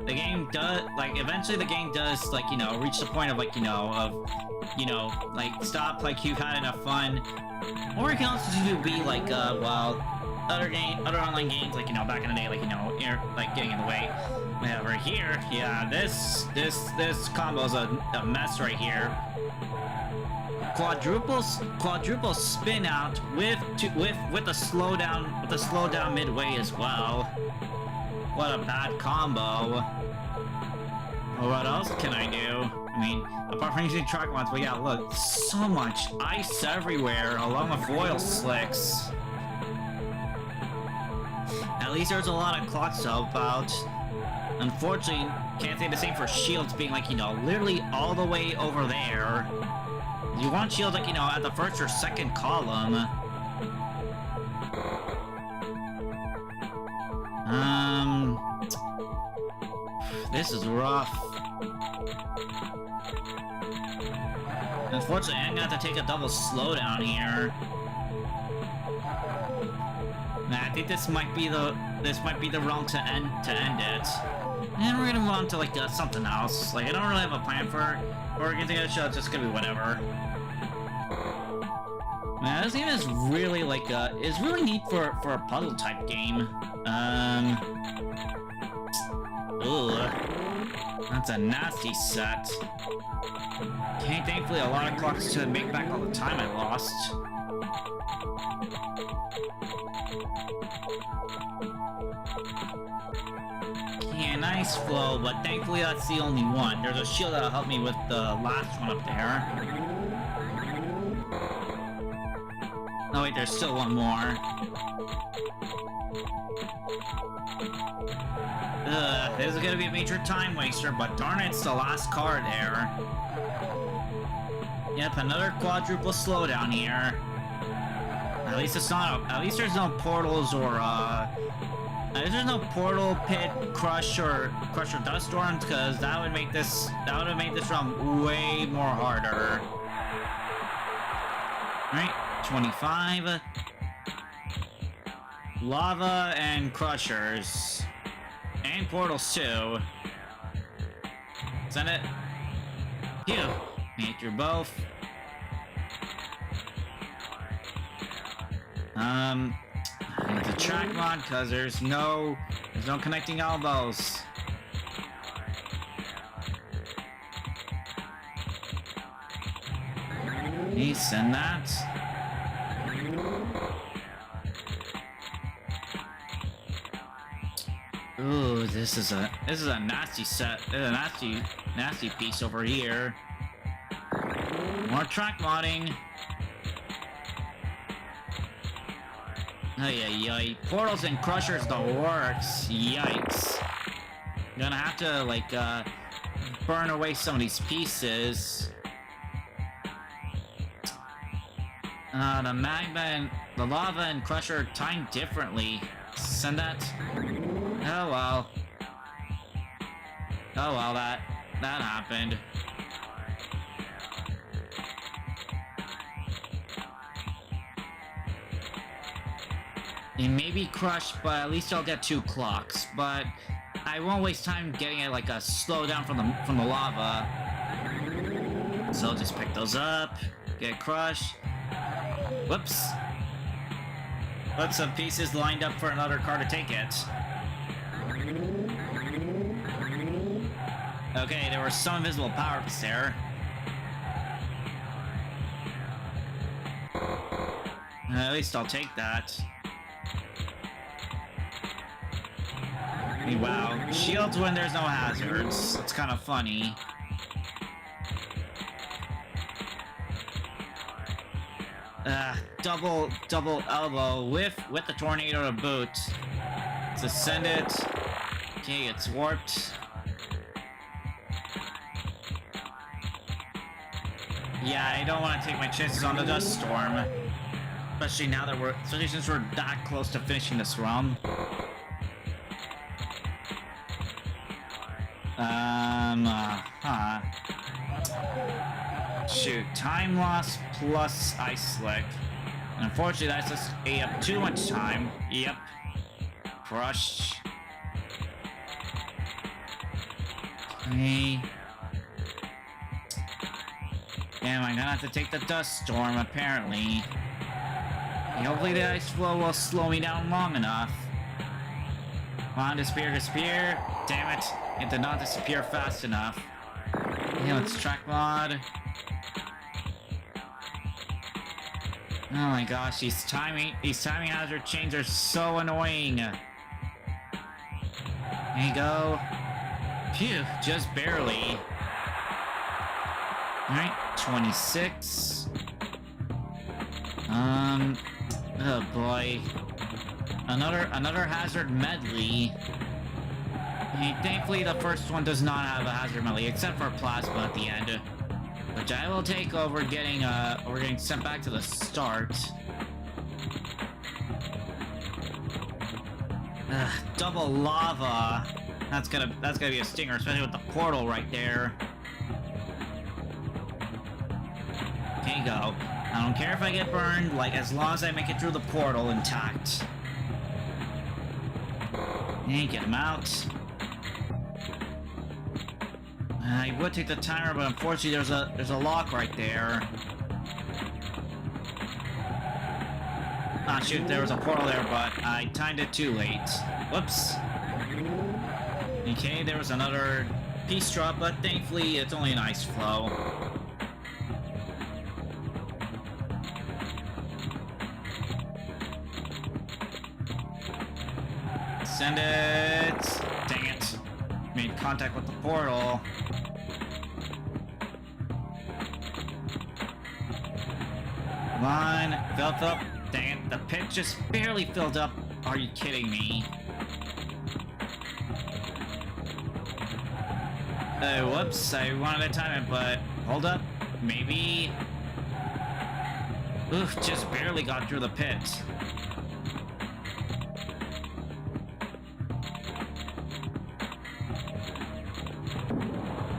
the game does, like, eventually the game does, like, you know, reach the point of, like, you know, like, stop, like, you've had enough fun. Or it can also be, like, well, other online games, like, you know, back in the day, like, you know, like, getting in the way. Whatever, here, yeah, this combo's a mess right here. Quadruple spin out with a slowdown midway as well. What a bad combo. Well, what else can I do? I mean, apart from using track mods, but yeah, look, so much ice everywhere, along with oil slicks. At least there's a lot of clocks to help out. Unfortunately, can't say the same for shields being, like, you know, literally all the way over there. You want shields, like, you know, at the first or second column. This is rough. Unfortunately, I'm gonna have to take a double slowdown here. Nah, I think this might be the round to end it. And we're gonna move on to, like, something else. Like, I don't really have a plan for getting a show. It's just gonna be whatever. Man, this game is really, like, is really neat for a puzzle type game. Ugh. That's a nasty set. Okay, thankfully a lot of clocks to make back all the time I lost. Yeah, nice flow, but thankfully that's the only one. There's a shield that'll help me with the last one up there. Oh wait, there's still one more. This is gonna be a major time waster, but darn it, it's the last card there. Yep, another quadruple slowdown here. At least it's not. At least there's no portals or there's no portal, pit, crush or dust storms, because that would make this run way more harder. All right, 25. Lava and crushers. And portals too. Send it. Phew. Make through both. It's a track mod because there's no connecting elbows. Okay, send that. Ooh, this is a nasty set. This is a nasty piece over here. More track modding. Ay. Portals and crushers the works. Yikes. Gonna have to, like, burn away some of these pieces. The magma and the lava and crusher timed differently. Send that. Oh well. Oh well, that happened. It may be crushed, but at least I'll get 2 clocks. But I won't waste time getting it like a slowdown from the lava. So I'll just pick those up, get crushed. Whoops. Put some pieces lined up for another car to take it. Okay, there were some invisible power-ups there. At least I'll take that. Hey, wow. Shields when there's no hazards. It's kind of funny. Double elbow with the tornado to boot. Let's ascend it. Okay, it's warped. Yeah, I don't want to take my chances on the dust storm. Especially since we're that close to finishing this run. Shoot, time loss plus ice slick. And unfortunately, that's just ate up too much time. Yep. Crushed. Okay. Damn, I'm gonna have to take the dust storm, apparently. Hopefully the ice flow will slow me down long enough. Come on, disappear. Damn it. It did not disappear fast enough. Okay, let's track mod. Oh my gosh, these timing hazard chains are so annoying. There you go. Phew, just barely. Alright, 26. Oh boy. Another hazard medley. Hey, thankfully the first one does not have a hazard medley, except for plasma at the end. Which I will take over we're getting sent back to the start. Double lava. That's gonna be a stinger, especially with the portal right there. Okay, go. I don't care if I get burned, like, as long as I make it through the portal intact. Okay, get him out. I would take the timer, but unfortunately there's a lock right there. Ah, shoot, there was a portal there, but I timed it too late. Whoops. Okay, there was another piece drop, but thankfully it's only an ice flow. Send it! Dang it. Made contact with the portal. Come on, filled up. Dang it, the pit just barely filled up. Are you kidding me? Whoops, I wanted to time it, but hold up. Maybe. Oof, just barely got through the pit.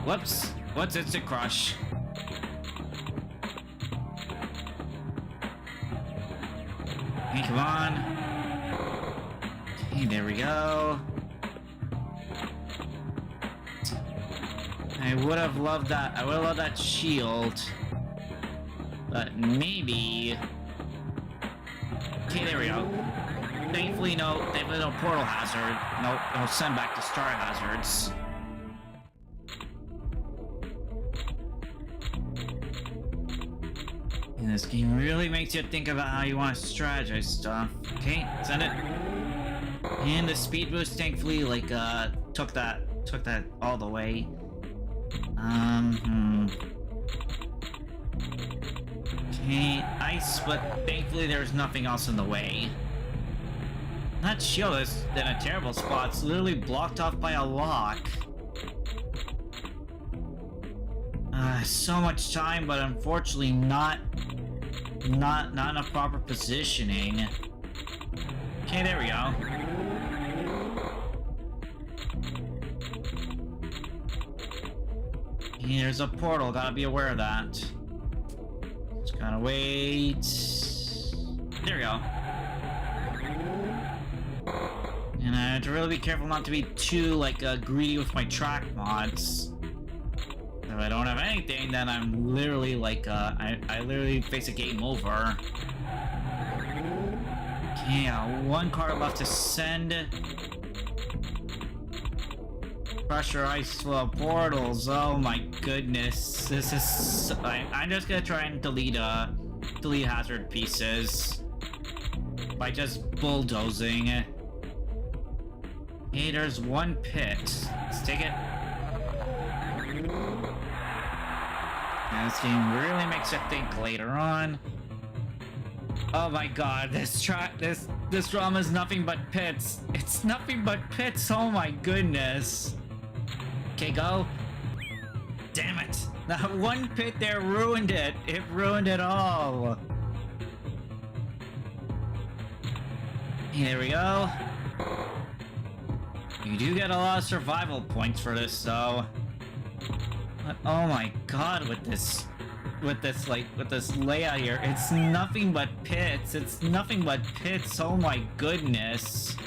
Whoops, what's instant crush? Hey, come on. Okay, there we go. I would have loved that. I would have loved that shield. But maybe. Okay, there we go. Thankfully, no portal hazard. No send back to star hazards. And this game really makes you think about how you want to strategize stuff. Okay, send it. And the speed boost, thankfully, like, took that all the way. Okay, ice, but thankfully there's nothing else in the way. That shield is in a terrible spot. It's literally blocked off by a lock. So much time, but unfortunately not enough proper positioning. Okay, there we go. Here's a portal, gotta be aware of that. Just gotta wait. There we go. And to really be careful not to be too, like, greedy with my track mods. If I don't have anything, then I'm literally, like, I literally face a game over. Okay, one car left to send. Pressure ice flow portals. Oh my goodness. This is... I'm just gonna try and delete hazard pieces. By just bulldozing. Hey, there's one pit. Let's take it. And this game really makes you think later on. Oh my god, this drama is nothing but pits. It's nothing but pits, oh my goodness. Okay, go. Damn it. That one pit there ruined it. It ruined it all. Here we go. You do get a lot of survival points for this, though. But oh my god, with this layout here, it's nothing but pits. It's nothing but pits. Oh my goodness.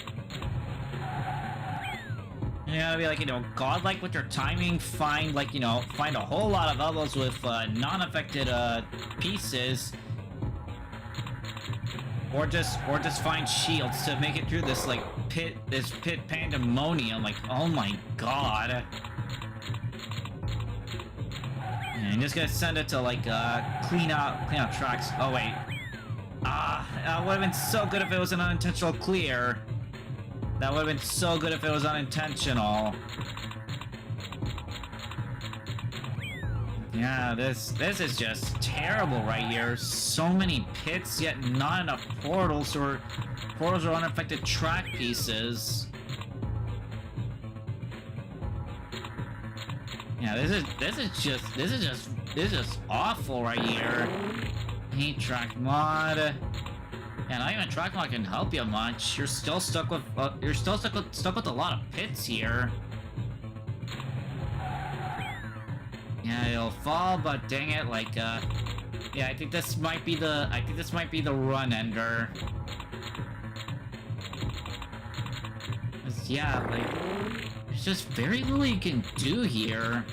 You gotta be like, you know, godlike with your timing. Find like, you know, find a whole lot of levels with non-affected pieces. Or just find shields to make it through this like pit pandemonium. Like, oh my god. And I'm just gonna send it to like clean out tracks. Oh wait. That would have been so good if it was an unintentional clear. That would have been so good if it was unintentional. Yeah, this is just terrible right here. So many pits, yet not enough portals, or portals are unaffected track pieces. Yeah, this is just awful right here. Hate track mod. Yeah, not even track mod can help you much. You're still stuck with a lot of pits here. Yeah, it'll fall, but dang it, like, yeah, I think this might be the run ender. 'Cause, yeah, like, there's just very little you can do here.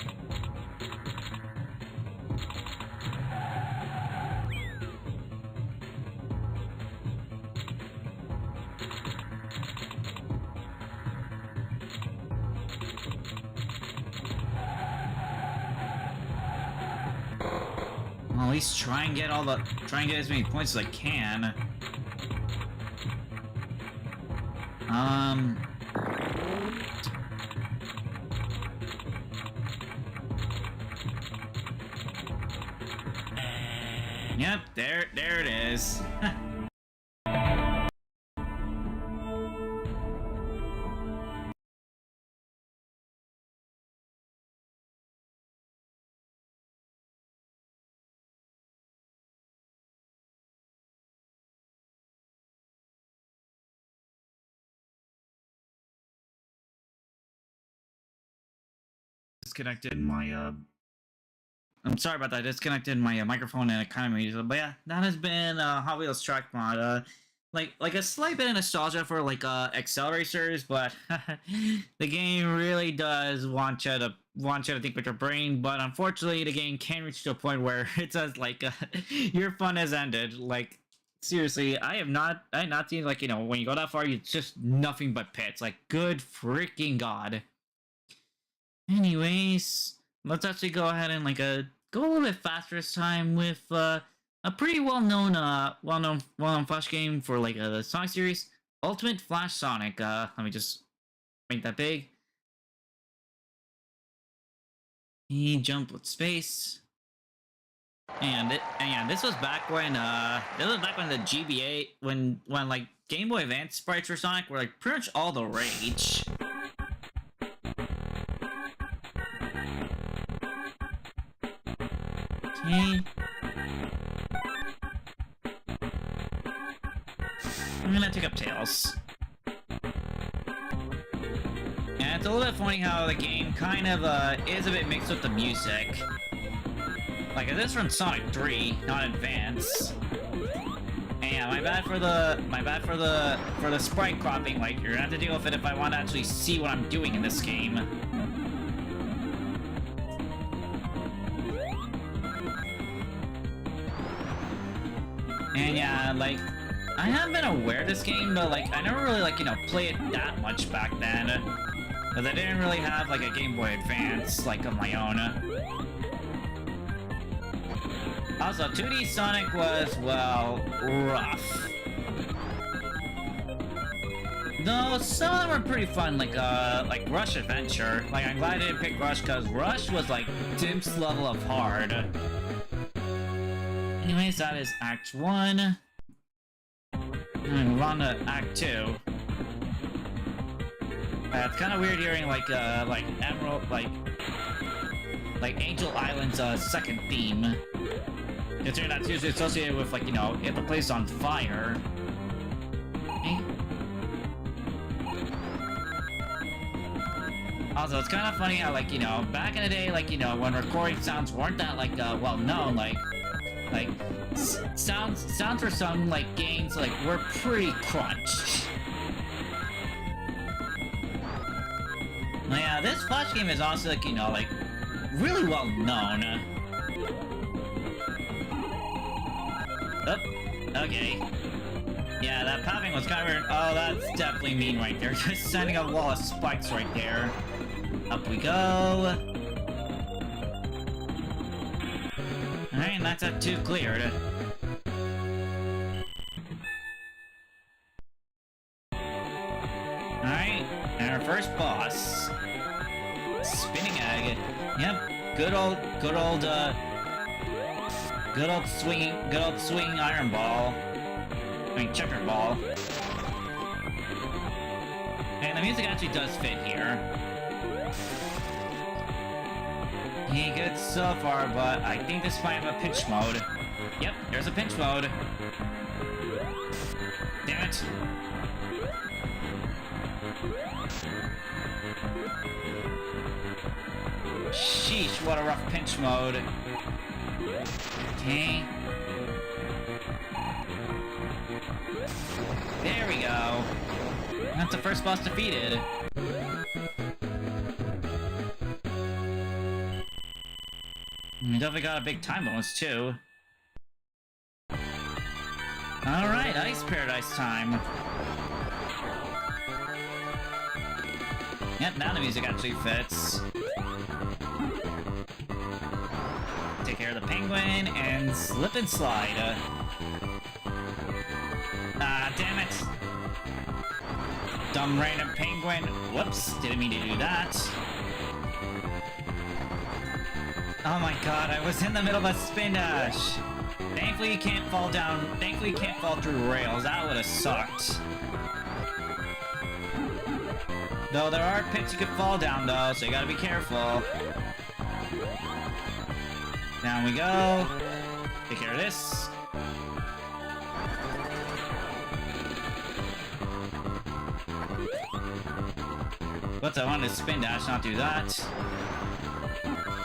Well, at least try and get as many points as I can. Yep, there it is. Disconnected my I'm sorry about that. I disconnected my microphone and it kind of made it. But yeah, that has been Hot Wheels track mod. Like a slight bit of nostalgia for like Excel racers, but the game really does want you to think with your brain. But unfortunately, the game can reach to a point where it says like your fun has ended. Like seriously, I have not seen, like, you know, when you go that far, it's just nothing but pits. Like, good freaking god. Anyways, let's actually go ahead and like go a little bit faster this time with a pretty well-known Flash game for like the Sonic series, Ultimate Flash Sonic. Let me just make that big. Jump with space. And yeah, this was back when the GBA when like Game Boy Advance sprites for Sonic were like pretty much all the rage. Okay. I'm gonna take up Tails. And it's a little bit funny how the game kind of is a bit mixed with the music. Like, this is from Sonic 3, not Advance. Yeah, my bad for the sprite cropping. Like, you're gonna have to deal with it if I want to actually see what I'm doing in this game. And yeah, like, I have been aware of this game, but like, I never really like, you know, play it that much back then. Because I didn't really have like a Game Boy Advance, like, of my own. Also, 2D Sonic was, well, rough. Though some of them were pretty fun, like Rush Adventure. Like, I'm glad I didn't pick Rush, because Rush was like Dimp's level of hard. Anyways, that is Act 1. And move on to Act 2. It's kind of weird hearing like Emerald, like Angel Island's second theme. Considering that's usually associated with, like, you know, if the place on fire. Okay. Also, it's kind of funny how, like, you know, back in the day, like, you know, when recording sounds weren't that, like, well known, like sounds for some, like, games, like, were pretty crunched. Now, yeah, this Flash game is also, like, you know, like, really well known. Oh, okay. Yeah, that popping was kind of weird. Oh, that's definitely mean right there. Just sending a wall of spikes right there. Up we go. Alright, and that's Act 2 cleared. Alright, and our first boss. Spinning egg. Yep, good old swinging iron ball. I mean, checker ball. And the music actually does fit here. He gets so far, but I think this might have a pinch mode. Yep, there's a pinch mode. Damn it. Sheesh, what a rough pinch mode. Okay. There we go. That's the first boss defeated. We definitely got a big time bonus too. Alright, Ice Paradise time. Yep, now the music actually fits. Take care of the penguin and slip and slide. Ah, damn it! Dumb random penguin. Whoops, didn't mean to do that. Oh my god, I was in the middle of a spin dash. Thankfully you can't fall down. Thankfully you can't fall through rails. That would have sucked. Though there are pits you can fall down though, so you gotta be careful. Down we go. Take care of this. But I wanted to spin dash, not do that.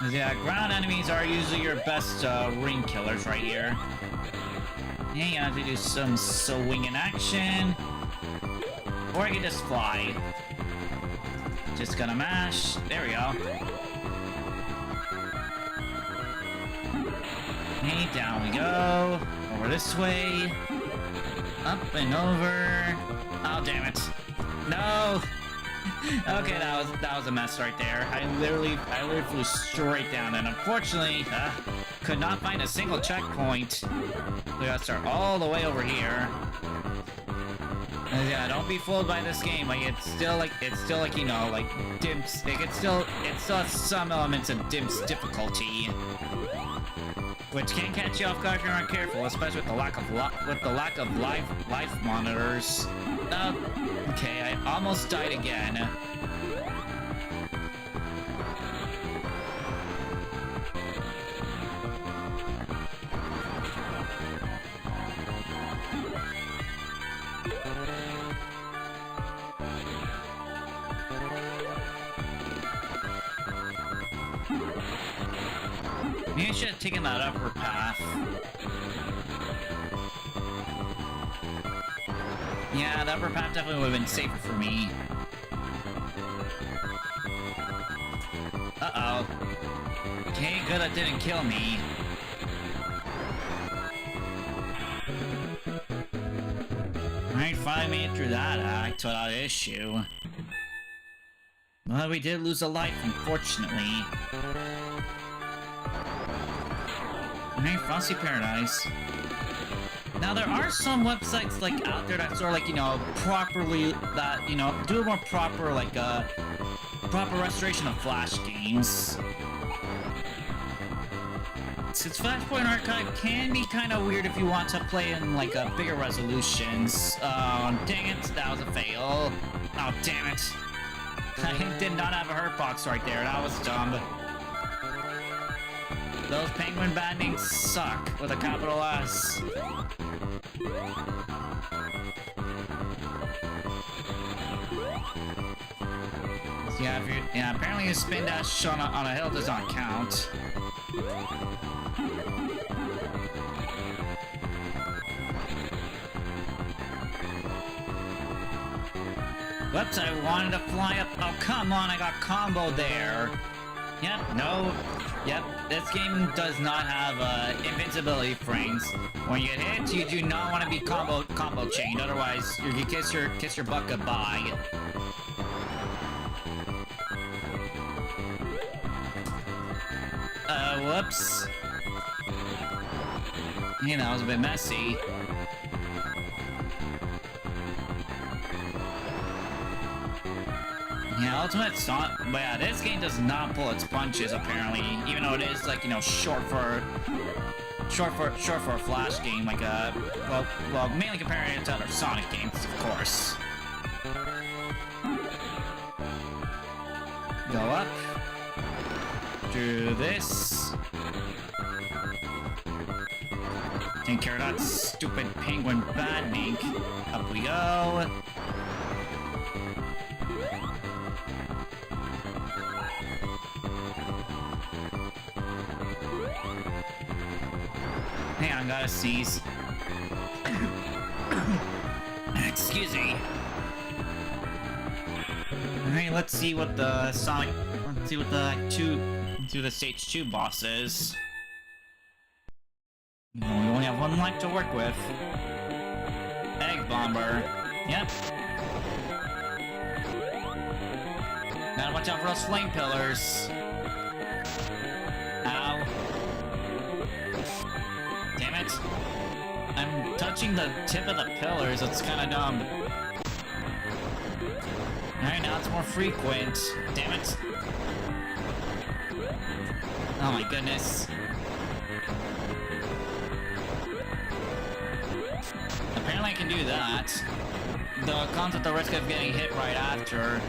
Yeah, ground enemies are usually your best ring killers right here. And you have to do some swinging action. Or I can just fly. Just gonna mash. There we go. Hey, down we go. Over this way. Up and over. Oh, damn it. No! Okay, that was a mess right there. I literally flew straight down, and unfortunately, could not find a single checkpoint. We gotta start all the way over here. And yeah, don't be fooled by this game. Like it's still like you know, like Dimp's. Like it still has some elements of Dimp's difficulty, which can catch you off guard if you're not careful, especially with the lack of life monitors. Okay, I almost died again. Maybe I should have taken that upper path. Yeah, the upper path definitely would have been safer for me. Uh-oh. Okay, good, that didn't kill me. Alright, finally made it through that act without issue. Well, we did lose a life, unfortunately. Alright, Frosty Paradise. Now, there are some websites, like, out there that sort of, like, you know, properly, that, you know, do a more proper, like, proper restoration of Flash games. Since Flashpoint Archive can be kind of weird if you want to play in, like, bigger resolutions. Dang it, that was a fail. Oh, damn it. I did not have a hurt box right there, that was dumb. Those penguin bandings suck, with a capital S. Yeah, apparently a spin dash on a hill does not count. Whoops, I wanted to fly up. Oh, come on, I got comboed there. Yep, no. Yep, this game does not have invincibility frames. When you get hit, you do not want to be combo chained, otherwise you can kiss your butt goodbye. Whoops. Yeah, that was a bit messy. Yeah, Ultimate Sonic, but yeah, this game does not pull its punches apparently, even though it is, like, you know, short for a Flash game, like well, mainly comparing it to other Sonic games, of course. Go up. Do this. Take care of that stupid penguin bad mink. Up we go. Hang on, gotta sneeze. Excuse me. Alright, let's see what the Sonic... Let's see what the stage 2 boss is. We only have one life to work with. Egg Bomber. Yep. Gotta watch out for those flame pillars. Ow. Damn it. I'm touching the tip of the pillars, it's kinda dumb. Alright, now it's more frequent. Damn it. Oh my goodness. Apparently I can do that. Though it comes at the risk of getting hit right after.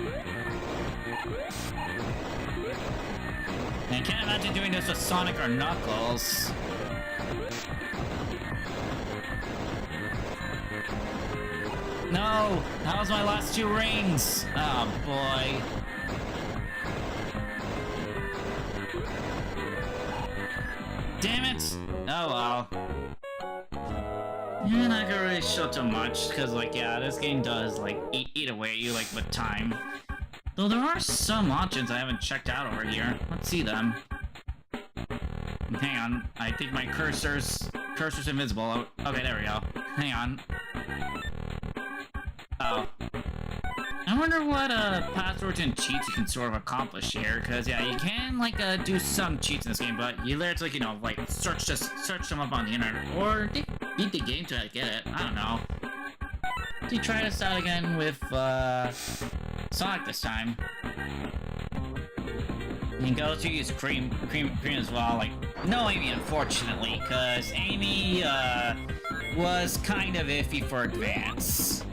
I can't imagine doing this with Sonic or Knuckles. No! That was my last 2 rings! Oh boy. Damn it! Oh well. Yeah, not gonna really show too much, because, like, yeah, this game does, like, eat away at you, like, with time. Though there are some options I haven't checked out over here. Let's see them. Hang on, I think my cursor's invisible. Okay, there we go. Hang on. Oh. I wonder what passwords and cheats you can sort of accomplish here, because yeah, you can like do some cheats in this game, but you learn to, like, you know, like search them up on the internet, or beat the game to get it. I don't know. Let's try this out again with Sonic this time. And go to use Cream as well. Like, no Amy, unfortunately, because Amy was kind of iffy for Advance.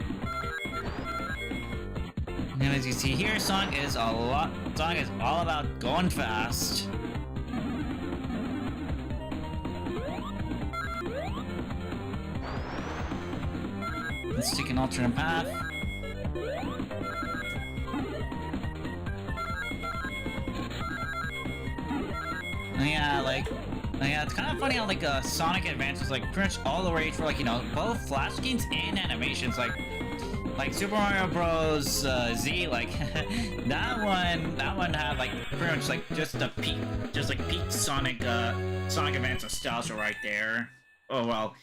And as you see here, Sonic is all about going fast. Let's take an alternate path. Yeah, it's kind of funny how, like, Sonic Advance is, like, pretty much all the rage for, like, you know, both Flash games and animations. Like, like Super Mario Bros. Z, like that one had like pretty much like just peak Sonic Advance nostalgia right there. Oh well,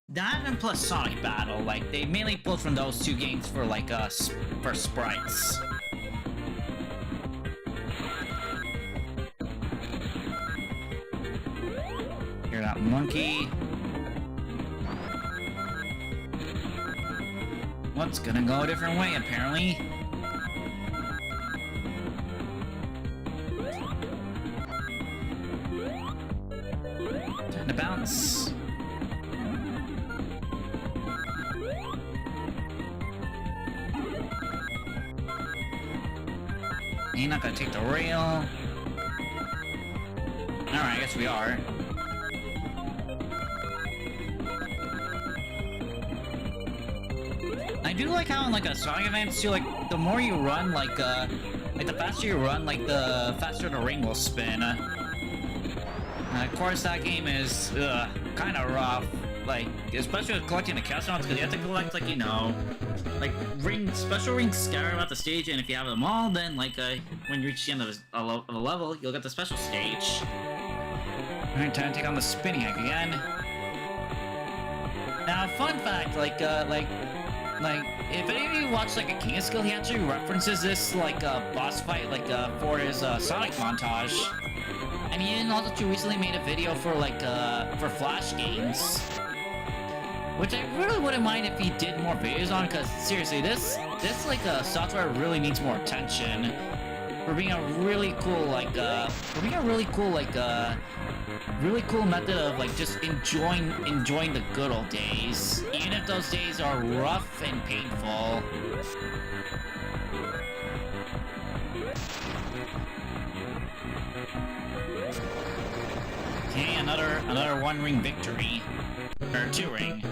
that and plus Sonic Battle, like they mainly pulled from those two games for like for sprites. Hear that monkey? What's gonna go a different way, apparently? Time to bounce. You're not gonna take the rail. Alright, I guess we are. I do like how in like a Sonic Advance too, like the more you run, like the faster you run, like the faster the ring will spin. Of course, that game is kind of rough, like especially with collecting the castles, because you have to collect like like special rings scattered about the stage, and if you have them all, then like when you reach the end of a level, you'll get the special stage. Alright, time to take on the spinning hack again. Now, fun fact, like if any of you watch like a King of Skill, he actually references this like boss fight like for his Sonic montage. And he also recently made a video for like for Flash games, which I really wouldn't mind if he did more videos on, because seriously, this like software really needs more attention for being a really cool really cool method of like just enjoying the good old days, even if those days are rough and painful. Okay, another one ring victory, or two ring.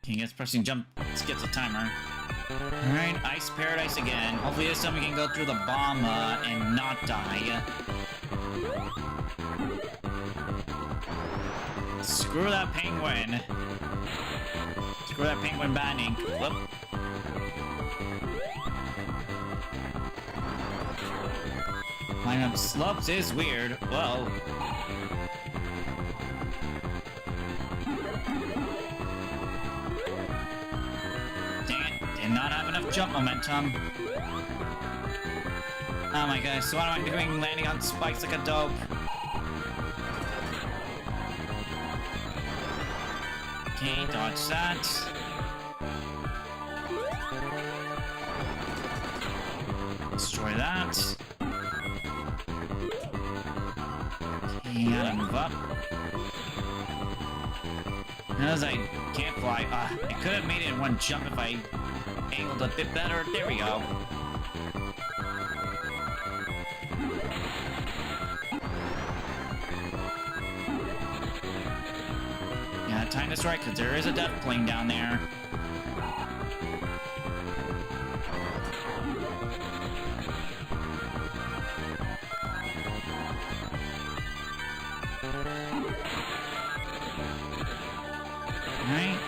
Okay, I guess pressing jump skips a timer. Alright, Ice Paradise again. Hopefully this time we can go through the bomb and not die. Screw that penguin. Screw that penguin banning. Whoop. Climb up slopes is weird. Well. Not have enough jump momentum. Oh my gosh, so what am I doing landing on spikes like a dope? Okay, dodge that. Destroy that. Okay, gotta move up. As I can't fly. I could have made it in one jump if I angled a bit better. There we go. Yeah, time this right, because there is a death plane down there. Alright.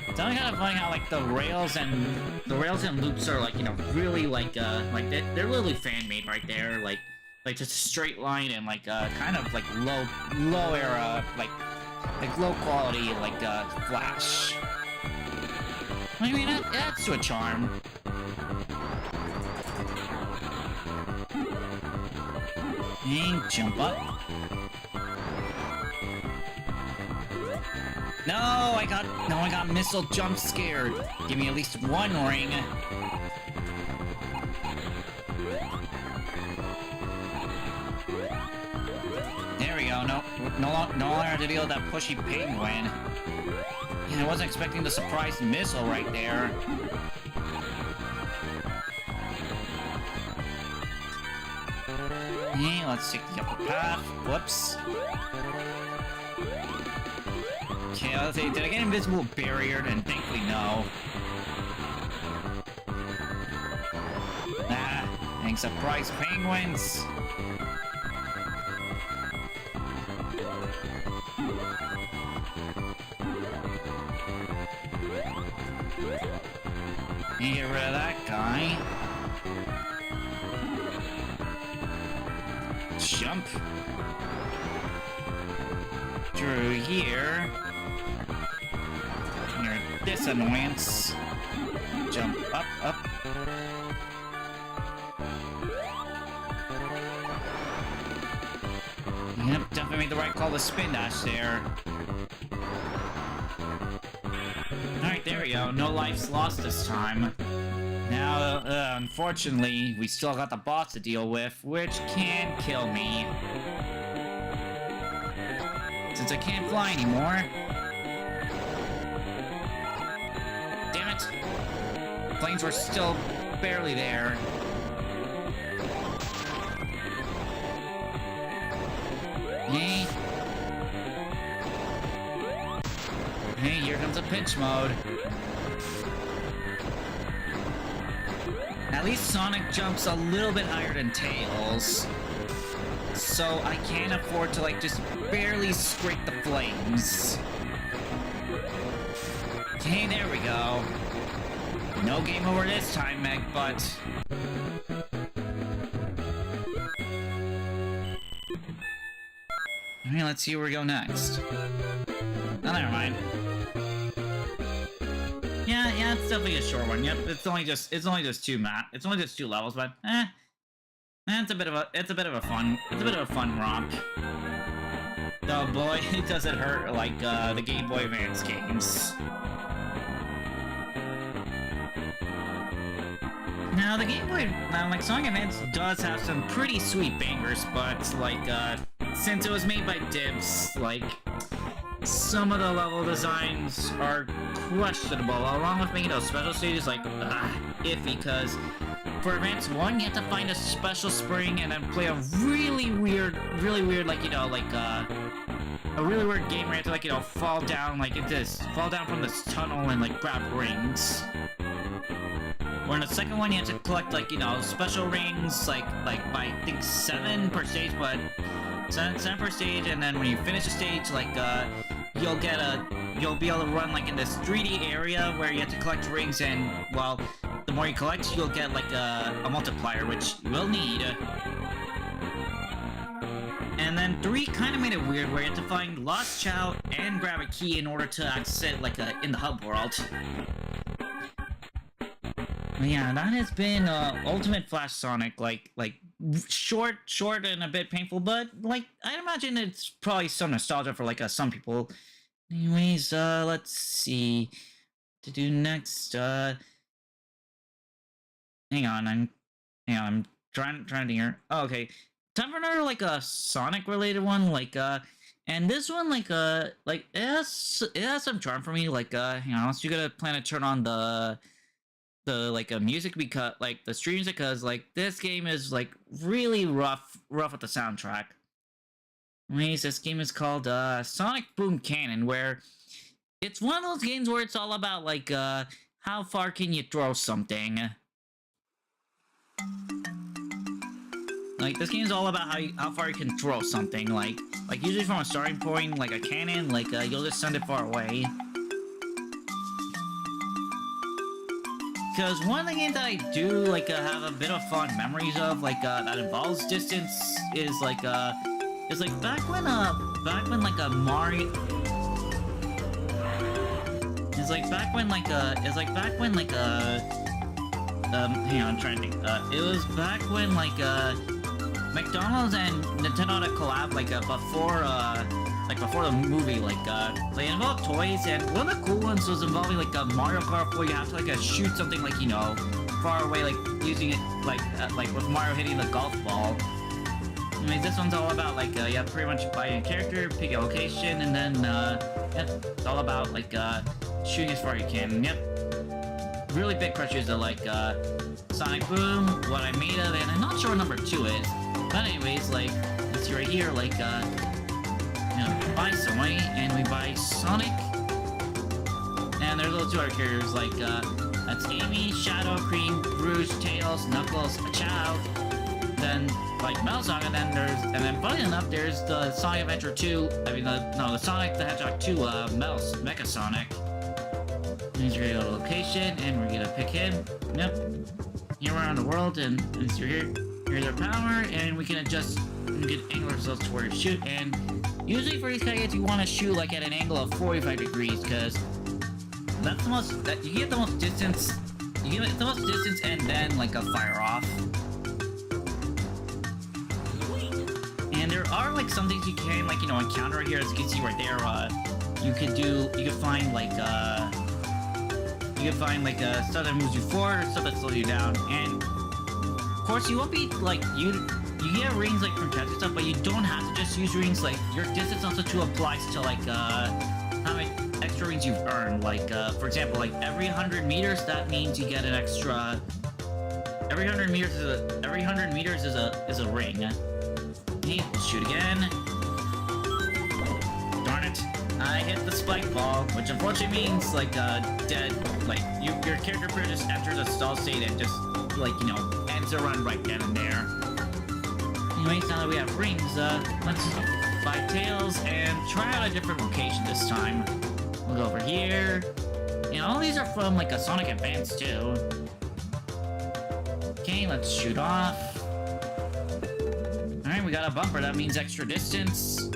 It's only kind of funny how like the rails and loops are like, really like they're literally fan made right there, like just a straight line and like kind of like low era like low quality like Flash. I mean it adds to a charm. And jump up. No, I got missile jump scared. Give me at least one ring. There we go. No longer have to deal with that pushy penguin. I wasn't expecting the surprise missile right there. Okay, let's take the upper path. Whoops. Okay, let's see. Did I get invisible barriered? And thankfully, no. Thanks, surprise penguins. Get rid of that guy. Jump. Through here. Near this annoyance. Jump up, up. Yep, definitely made the right call to spin dash there. Alright, there we go. No lives lost this time. Now, unfortunately, we still got the boss to deal with, which can kill me. Since I can't fly anymore. Damn it! Planes were still barely there. Hey. Hey, here comes a pinch mode. At least Sonic jumps a little bit higher than Tails. So I can't afford to, like, just barely scrape the flames. Okay, there we go. No game over this time, Meg, but... Alright, let's see where we go next. Oh, never mind. Yeah, it's definitely a short one. Yep, it's only just two levels, but it's a bit of a fun romp. Oh boy, it doesn't hurt like the Game Boy Advance games. Now the Game Boy, like Sonic Advance does have some pretty sweet bangers, but like since it was made by Dibs, like some of the level designs are questionable, along with making those special stages like iffy, because for Advance 1 you have to find a special spring and then play a really weird like, you know, like a really weird game where you have to, like, you know, fall down from this tunnel and like grab rings. Or in the second one, you have to collect, like, you know, special rings, like by, I think, 7 per stage, but 7 per stage, and then when you finish a stage, like, you'll be able to run, like, in this 3D area where you have to collect rings, and, well, the more you collect, you'll get, like, a multiplier, which you will need. And then 3 kind of made it weird, where you have to find Lost Chow and grab a key in order to access it, like, in the hub world. Yeah, that has been Ultimate Flash Sonic, like short and a bit painful, but like I'd imagine it's probably some nostalgia for like some people. Anyways, let's see to do next. Hang on, I'm trying to hear. Oh, okay, time for another like a Sonic related one, like and this one like it has some charm for me. Like hang on, you gotta plan to turn on the like a music, because like the streams, because like this game is like really rough with the soundtrack. Anyways, this game is called Sonic Boom Cannon, where it's one of those games where it's all about like how far can you throw something. Like this game is all about how far you can throw something, like usually from a starting point, like a cannon, like you'll just send it far away. Because one of the games that I do like have a bit of fond memories of, like that involves distance, is like back when like a Mario. Hang on, I'm trying to think. It was back when like McDonald's and Nintendo had a collab before the movie, like they involved toys, and one of the cool ones was involving like a Mario Kart where you have to like shoot something like, you know, far away, like using it like with Mario hitting the golf ball. Anyways, this one's all about like you have to pretty much buy a character, pick a location, and then it's all about like shooting as far as you can. Yep, really big crushes of like Sonic Boom, What I Made Of, and I'm not sure what number 2 is. But anyways, like you see right here, like buy somebody, and we buy Sonic, and there's those 2 other characters, like that's Amy, Shadow, Cream, Rouge, Tails, Knuckles, Chow, then like Metal Sonic, and then funny enough, there's the Sonic Adventure 2. I mean, the Sonic the Hedgehog 2 Mecha Sonic. Here's your location, and we're gonna pick him. Yep. Here we're on the world, and as you're here, here's our power, and we can adjust. We can angle ourselves to where to shoot, and usually for these kind of games, you want to shoot like at an angle of 45 degrees, because that's the most. You get the most distance. You get the most distance, and then like a fire off. And there are like some things you can like encounter here, as you can see right there. You can find like stuff that moves you forward, or stuff that slows you down, and of course you won't be like you get rings like from Tetris stuff, but you don't have to just use rings. Like your distance also too applies to like how many extra rings you've earned. Like for example, like every 100 meters, that means you get an extra. Every 100 meters is a ring. Okay, let's shoot again. Darn it! I hit the spike ball, which unfortunately means like dead. Like your character pretty just enters a stall state and just like ends the run right then and there. Anyways, now that we have rings, let's buy tails and try out a different location this time. We'll go over here. All these are from like a Sonic Advance too. Okay, let's shoot off. Alright, we got a bumper, that means extra distance.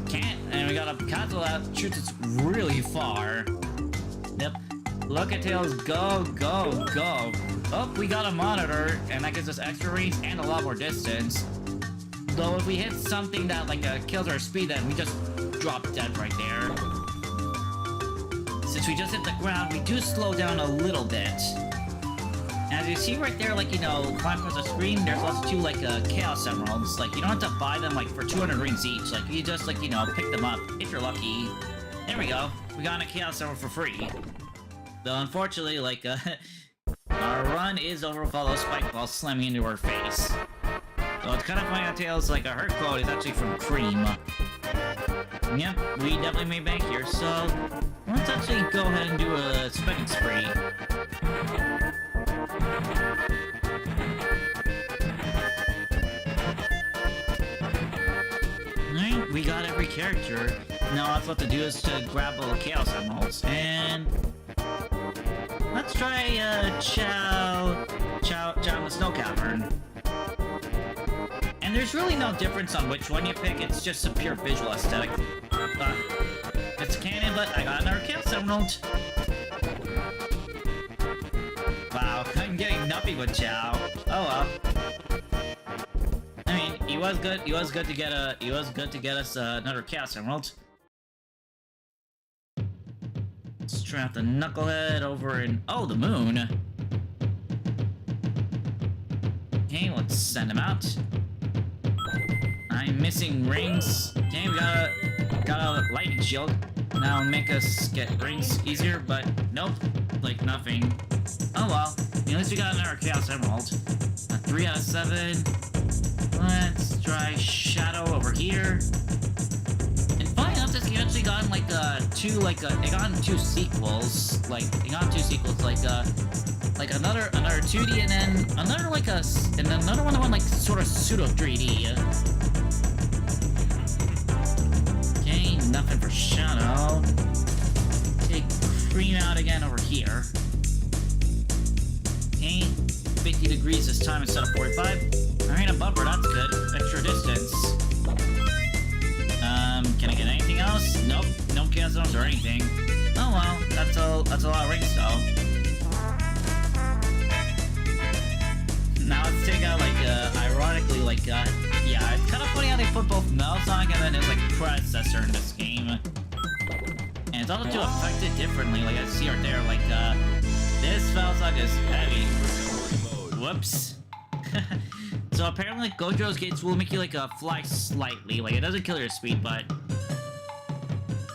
Can't, and we got a Picasso that shoots us really far. Yep. Look at Tails, go, go, go. Oh, we got a monitor, and that gives us extra range and a lot more distance. Though if we hit something that like kills our speed, then we just drop dead right there. Since we just hit the ground, we do slow down a little bit. As you see right there, like, climb across the screen, there's also two, like, Chaos Emeralds. Like, you don't have to buy them, like, for 200 rings each. Like, you just, like, pick them up, if you're lucky. There we go. We got a Chaos Emerald for free. Though, unfortunately, like, our run is over with all those spike balls slamming into our face. So it's kind of funny how Tails, like, her quote is actually from Cream. Yep, we definitely made bank here, so let's actually go ahead and do a spending spree. Alright, we got every character. Now all that's left to do is to grab all the Chaos Emeralds, and let's try Chow in the Snow Cavern. And there's really no difference on which one you pick, it's just a pure visual aesthetic. It's canon, but I got another Chaos Emerald. Wow, I'm getting nothing with Chow. Oh well. I mean, he was good to get us another Chaos Emerald. Let's try out the Knucklehead over in the moon. Okay, let's send him out. I'm missing rings. Okay, we got a lightning shield. Now make us get rings easier, but nope, like nothing. Oh well, at least we got another Chaos Emerald. 3 out of 7. Let's try Shadow over here. And funny enough, this game actually got like it got two sequels. Like another 2D and then another another one that went like sort of pseudo 3D. Okay, nothing for Shadow. Take Cream out again over here. Okay, 50 degrees this time instead of 45. Alright, a bumper, that's good. Extra distance. Can I get anything else? Nope, no Chaos Emeralds or anything. Oh well, that's a lot of rings though. Now let's take out ironically yeah, it's kind of funny how they put both Metal Sonic and then his predecessor in this game. And it's also to affect it differently, like I see right there, this Metal Sonic is heavy. Whoops. So apparently Gojo's gates will make you fly slightly, it doesn't kill your speed, but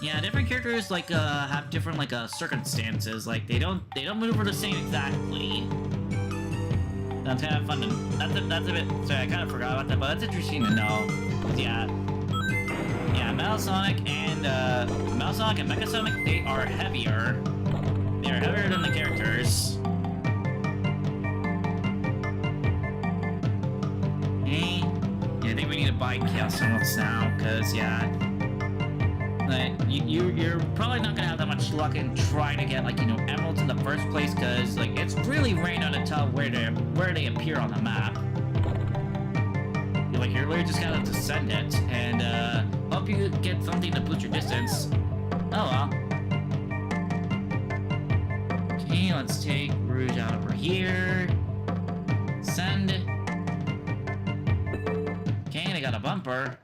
yeah, different characters have different circumstances, they don't maneuver the same exactly. That's kind of fun to, that's a bit, sorry, I kind of forgot about that, but that's interesting to know. Yeah, Metal Sonic and Mecha Sonic, they are heavier. They are heavier than the characters. buy Chaos Emeralds now, because, yeah, like, you're probably not gonna have that much luck in trying to get, like, you know, emeralds in the first place, because, like, it's really random to tell where they appear on the map. Like, you're literally just gotta descend it, and, hope you get something to boost your distance. Oh well. Okay, let's take Rouge out over here. Send. Okay, they got a bumper.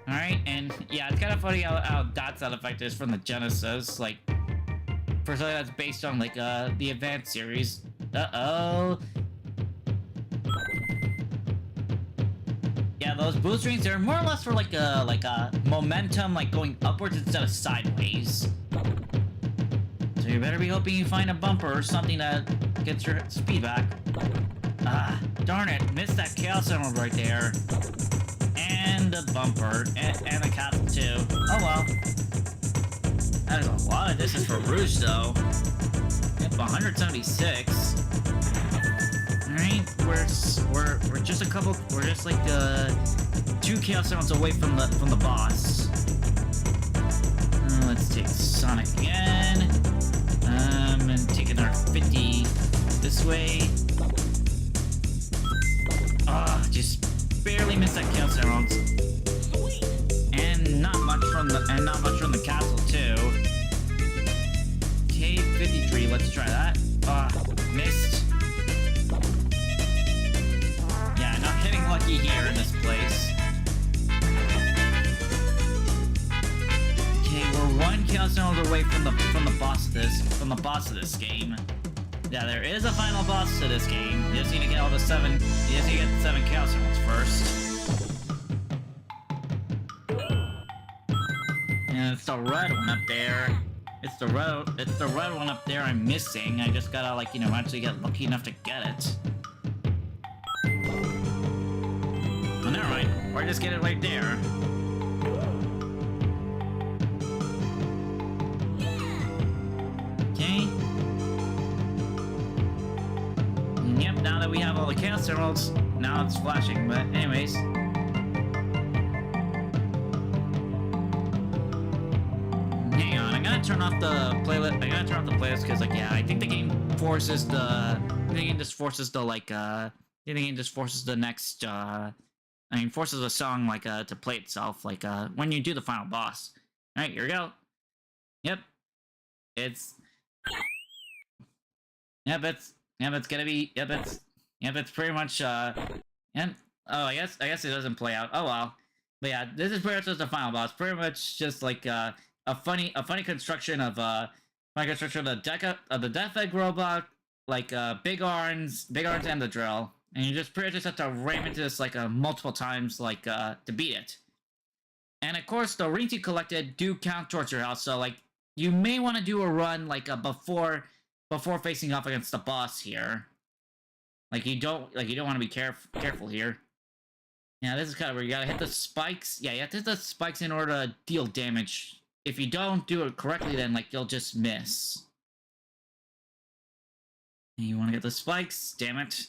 Alright, and yeah, it's kind of funny how that sound effect is from the Genesis. Like, for something that's based on, like, the Advanced series. Uh-oh. Yeah, those boost rings, they're more or less for, like a momentum, like, going upwards instead of sideways. So you better be hoping you find a bumper or something that gets your speed back. Ah, darn it, missed that Chaos Emerald right there. And the bumper, and the castle too. Oh well. That is a lot of distance for Rouge though. Yep, 176. Alright, we're just we're just like 2 Chaos Emeralds away from the boss. Let's take Sonic again. And take another 50 this way. Ah, just barely missed that Chaos Emeralds. And not much from the castle too. Okay, 53, let's try that. Ah, missed. Yeah, not getting lucky here in this place. Okay, we're 1 Chaos Emerald away from the boss of this game. Yeah, there is a final boss to this game. You just need to get all the 7. You just need to get the 7 Chaos Emeralds first. And it's the red one up there. It's the red one up there I'm missing. I just gotta, like, you know, actually get lucky enough to get it. Oh, never mind. Or just get it right there. Okay. Yep, now that we have all the Chaos Emeralds, now it's flashing, but anyways. Hang on, I'm gonna turn off the playlist. Because, like, yeah, I think the game forces the next, forces the song, like, to play itself, like, when you do the final boss. Alright, here we go. Yep. It's pretty much, and, oh, I guess it doesn't play out. Oh, well. But yeah, this is pretty much just the final boss. Pretty much just, like, a funny construction of, the Death Egg robot, like, big arms and the drill. And you just pretty much just have to ram into this, like, multiple times, like, to beat it. And, of course, the rings you collected do count towards your health, so, like, you may want to do a run, like, before facing off against the boss here. Like, you don't want to be careful here. Yeah, this is kind of where you gotta hit the spikes. Yeah, you have to hit the spikes in order to deal damage. If you don't do it correctly, then, like, you'll just miss. And you want to get the spikes. Damn it.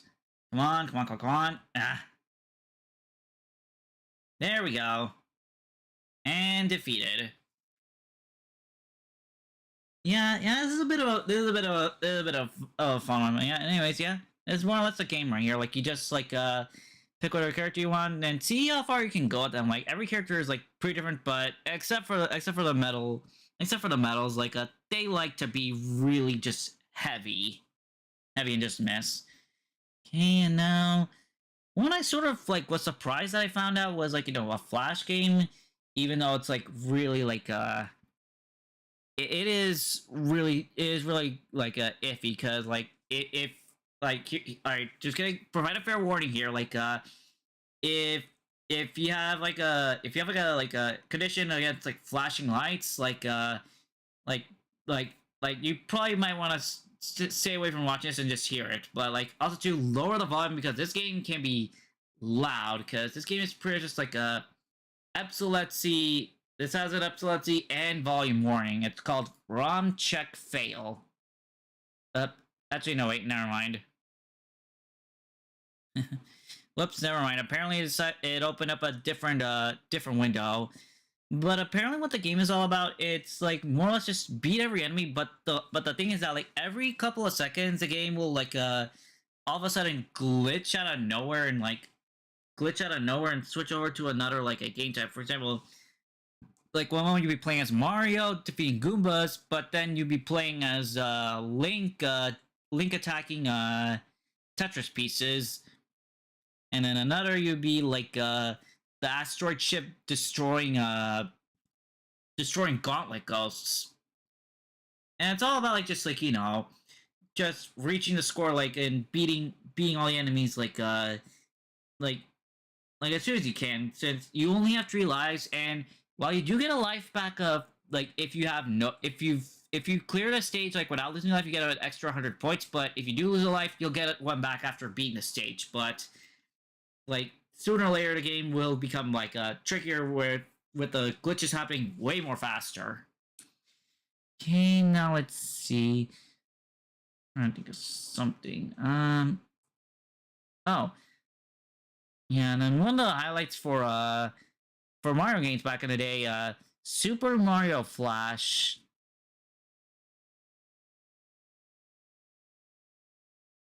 Come on. Ah. There we go. And defeated. Yeah, this is a bit of a fun one. Yeah, anyways, yeah. It's more or less a game right here. Like, you just, like, pick whatever character you want and see how far you can go with them. Like, every character is, like, pretty different, but except for the medals, like, they like to be really just heavy and just miss. Okay, and now one I sort of, like, was surprised that I found out was, like, you know, a Flash game, even though it's, like, really, like, it is really like iffy, because, like, if like, alright, just gonna provide a fair warning here, like, if you have like a condition against, like, flashing lights, like you probably might want to stay away from watching this and just hear it. But, like, also to lower the volume, because this game can be loud, because this game is pretty just like a epilepsy. This has an epilepsy and volume warning. It's called ROM check fail. Actually, no, wait, never mind. Whoops, never mind. Apparently it opened up a different window. But apparently what the game is all about, it's like more or less just beat every enemy, but the thing is that like every couple of seconds the game will like all of a sudden glitch out of nowhere and switch over to another like a game type. For example, like one moment you'd be playing as Mario defeating Goombas, but then you'd be playing as Link attacking Tetris pieces, and then another you'd be like the asteroid ship destroying gauntlet ghosts. And it's all about like just like, you know, just reaching the score like and beating all the enemies like as soon as you can, since you only have 3 lives. And while you do get a life back of like if you clear the stage like without losing a life, you get an extra 100 points, but if you do lose a life, you'll get one back after beating the stage. But like sooner or later the game will become like trickier with the glitches happening way more faster. Okay, now let's see. I'm trying to think of something. Oh. Yeah, and then one of the highlights for Mario games back in the day, Super Mario Flash.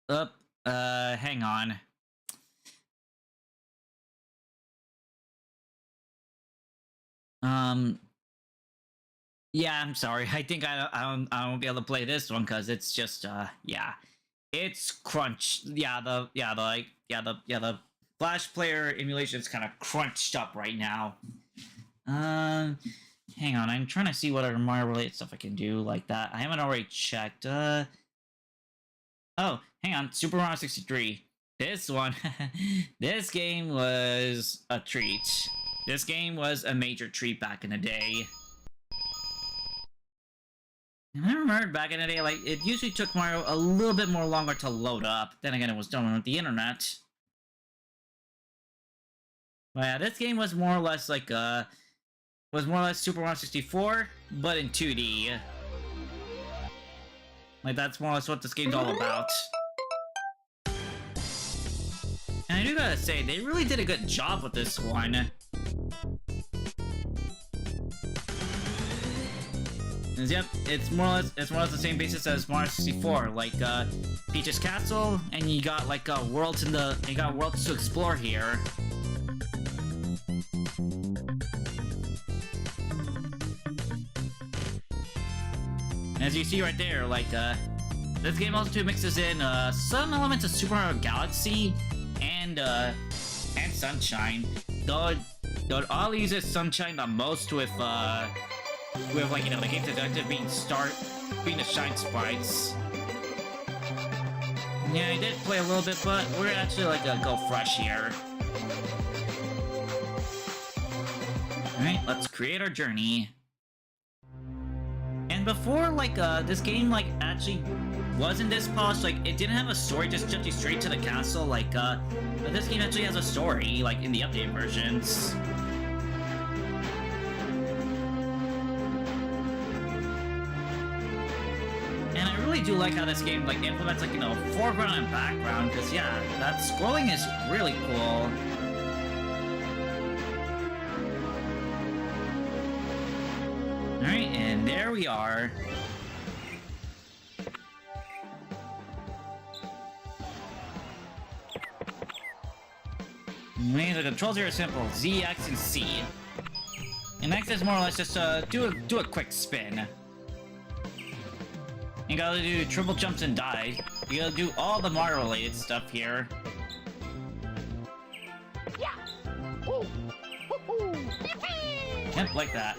Hang on. Yeah, I'm sorry. I think I won't be able to play this one because it's just yeah, it's crunch. The Flash player emulation is kind of crunched up right now. Hang on. I'm trying to see what other Mario related stuff I can do like that. I haven't already checked. Oh, hang on. Super Mario 63. This one. This game was a treat. This game was a major treat back in the day. And I remember back in the day, like, it usually took Mario a little bit more longer to load up. Then again, it was done with the internet. But yeah, this game was more or less like, Super Mario 64, but in 2D. Like, that's more or less what this game's all about. And I do gotta say, they really did a good job with this one. Yep, it's more or less the same basis as Mario 64. Like Peach's Castle, and you got like worlds to explore here. As you see right there, like this game also mixes in some elements of Super Mario Galaxy and Sunshine. Though it all uses Sunshine the most with like, you know, the game's objective being the shine sprites. Yeah, I did play a little bit, but we're actually like go fresh here. Alright, let's create our journey. And before, like, this game, like, actually wasn't this polished, like, it didn't have a story, just jumped you straight to the castle, like, but this game actually has a story, like, in the updated versions. And I really do like how this game, like, implements, like, you know, foreground and background, because, yeah, that scrolling is really cool. Alright, and there we are. The controls here are simple: Z, X, and C. And X is more or less just do a quick spin. You gotta do triple jumps and dive. You gotta do all the Mario related stuff here. Yep, like that.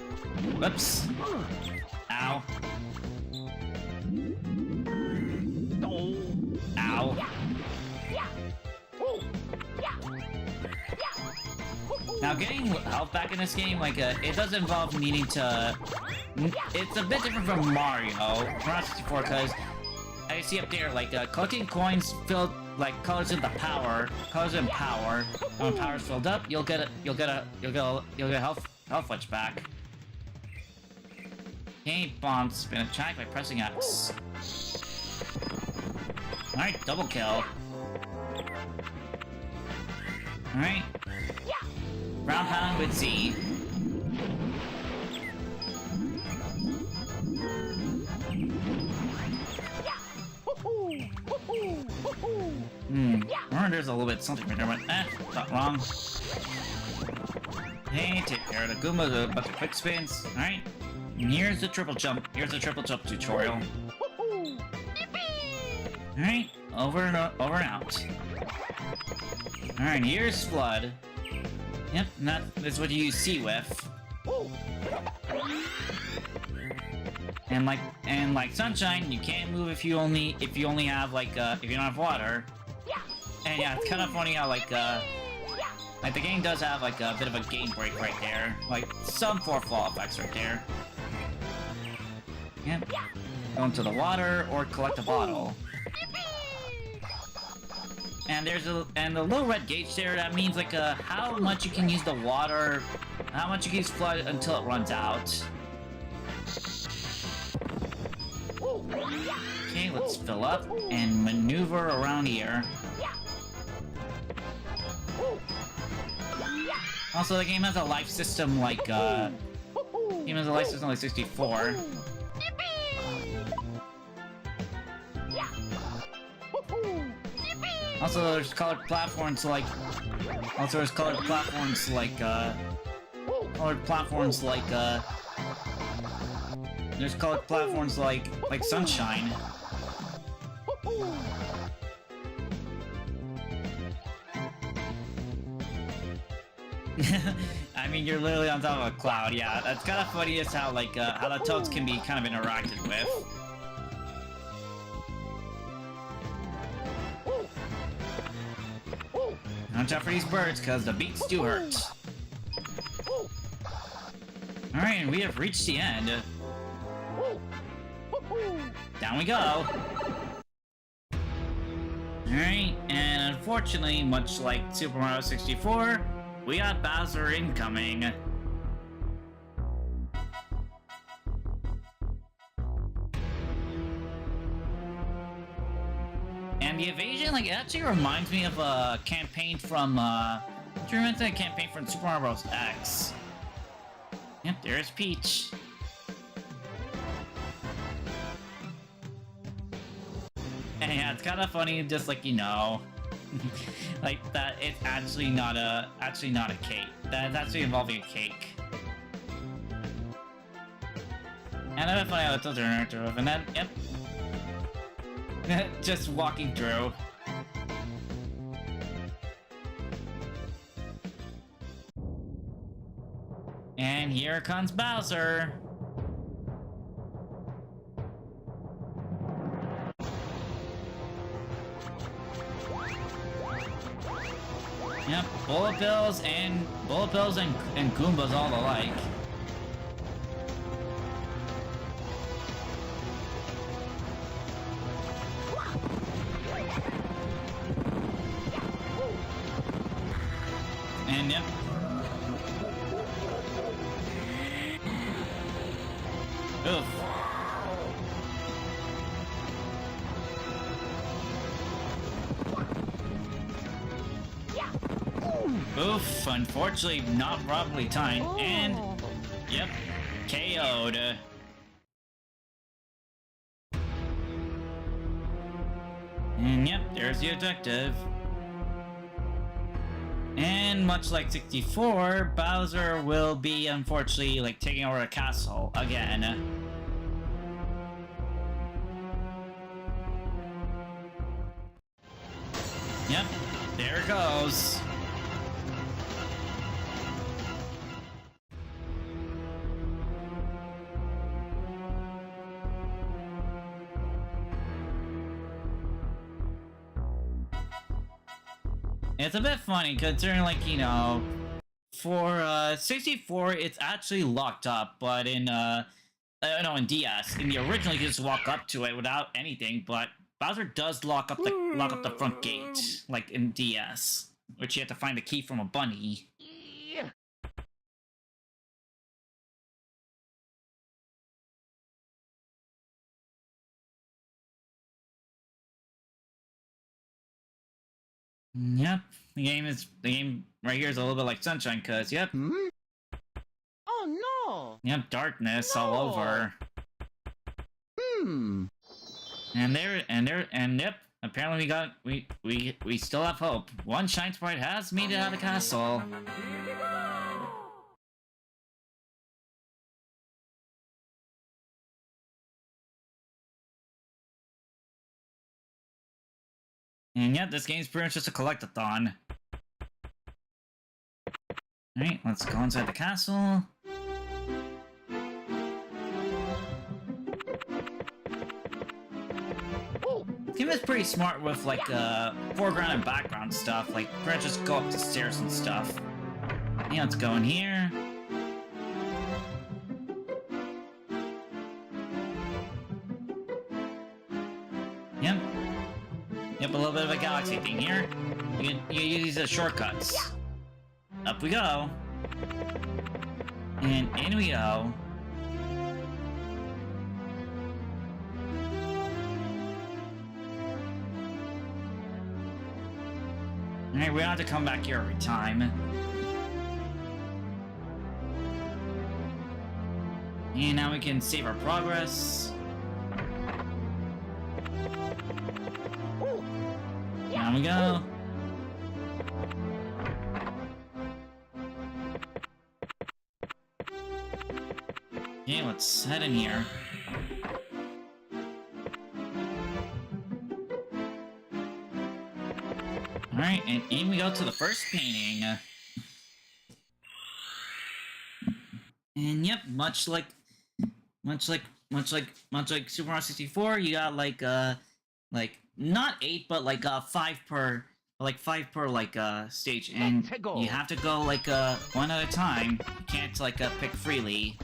Whoops. Ow. Ow. Now, getting health back in this game, like, it does involve needing to... It's a bit different from Mario 64, because, as you see up there, like, collecting coins filled, like, colors in power. When power's filled up, you'll get health fletch back. Okay, bomb spin attack by pressing X. Alright, double kill. Alright. Ground pound with Z. Remember there's a little bit something right there, but not wrong. Hey, take care of the Goombas with a bunch of quick spins. Alright. And here's the triple jump. Here's the triple jump tutorial. Alright, over and out. Alright, here's Flood. Yep, that's what you use C with. And like Sunshine, you can't move if you only have like if you don't have water. And yeah, it's kind of funny how like the game does have like a bit of a game break right there, like some forefall effects right there. Yep. Go into the water or collect a bottle. And there's the little red gauge there. That means like how much you can use the water, how much you can use Flood until it runs out. Okay, let's fill up and maneuver around here. Also, the game has a life system like the game has a life system like 64. Also, there's colored platforms like there's colored platforms like Sunshine. I mean, you're literally on top of a cloud. Yeah, that's kind of funny. Is how how the toads can be kind of interacted with. Watch out for these birds, cause the beats do hurt. All right, and we have reached the end. Down we go. Alright, and unfortunately, much like Super Mario 64, we got Bowser incoming. And the evasion, like, it actually reminds me of a campaign from, do you remember that campaign from Super Mario Bros. X? Yep, there's Peach. And yeah, it's kind of funny, just like, you know, like that it's actually not a cake. That's actually involving a cake. And then funny how it does and then yep. Just walking through. And here comes Bowser. Yep, bullet bills and Goombas all alike. And yep. Oof. Oof, unfortunately not properly timed, and yep, KO'd. And yep, there's the objective. And much like 64, Bowser will be unfortunately like taking over a castle again. Yep, there it goes. It's a bit funny considering, like, you know, for 64 it's actually locked up, but in no, in DS, in the original you just walk up to it without anything, but Bowser does lock up the front gate, like in DS, which you have to find the key from a bunny. Yep, the game right here is a little bit like Sunshine, cause yep. Oh no! Yep, darkness all over. And yep. Apparently we still have hope. One Shine Sprite has made it out of the castle. And yep, this game's pretty much just a collect-a-thon. Alright, let's go inside the castle. This game is pretty smart with like foreground and background stuff. Like, pretty much just go up the stairs and stuff. Yeah, let's go in here. Yep. Yep, a little bit of a galaxy thing here. You use the shortcuts. Up we go. And in we go. Alright, we don't have to come back here every time. And now we can save our progress. Down we go. Okay, let's head in here. Alright, and in we go to the first painting. And yep, much like Super Mario 64, you got like not 8 but like 5 per stage, and you have to go like one at a time. You can't like pick freely.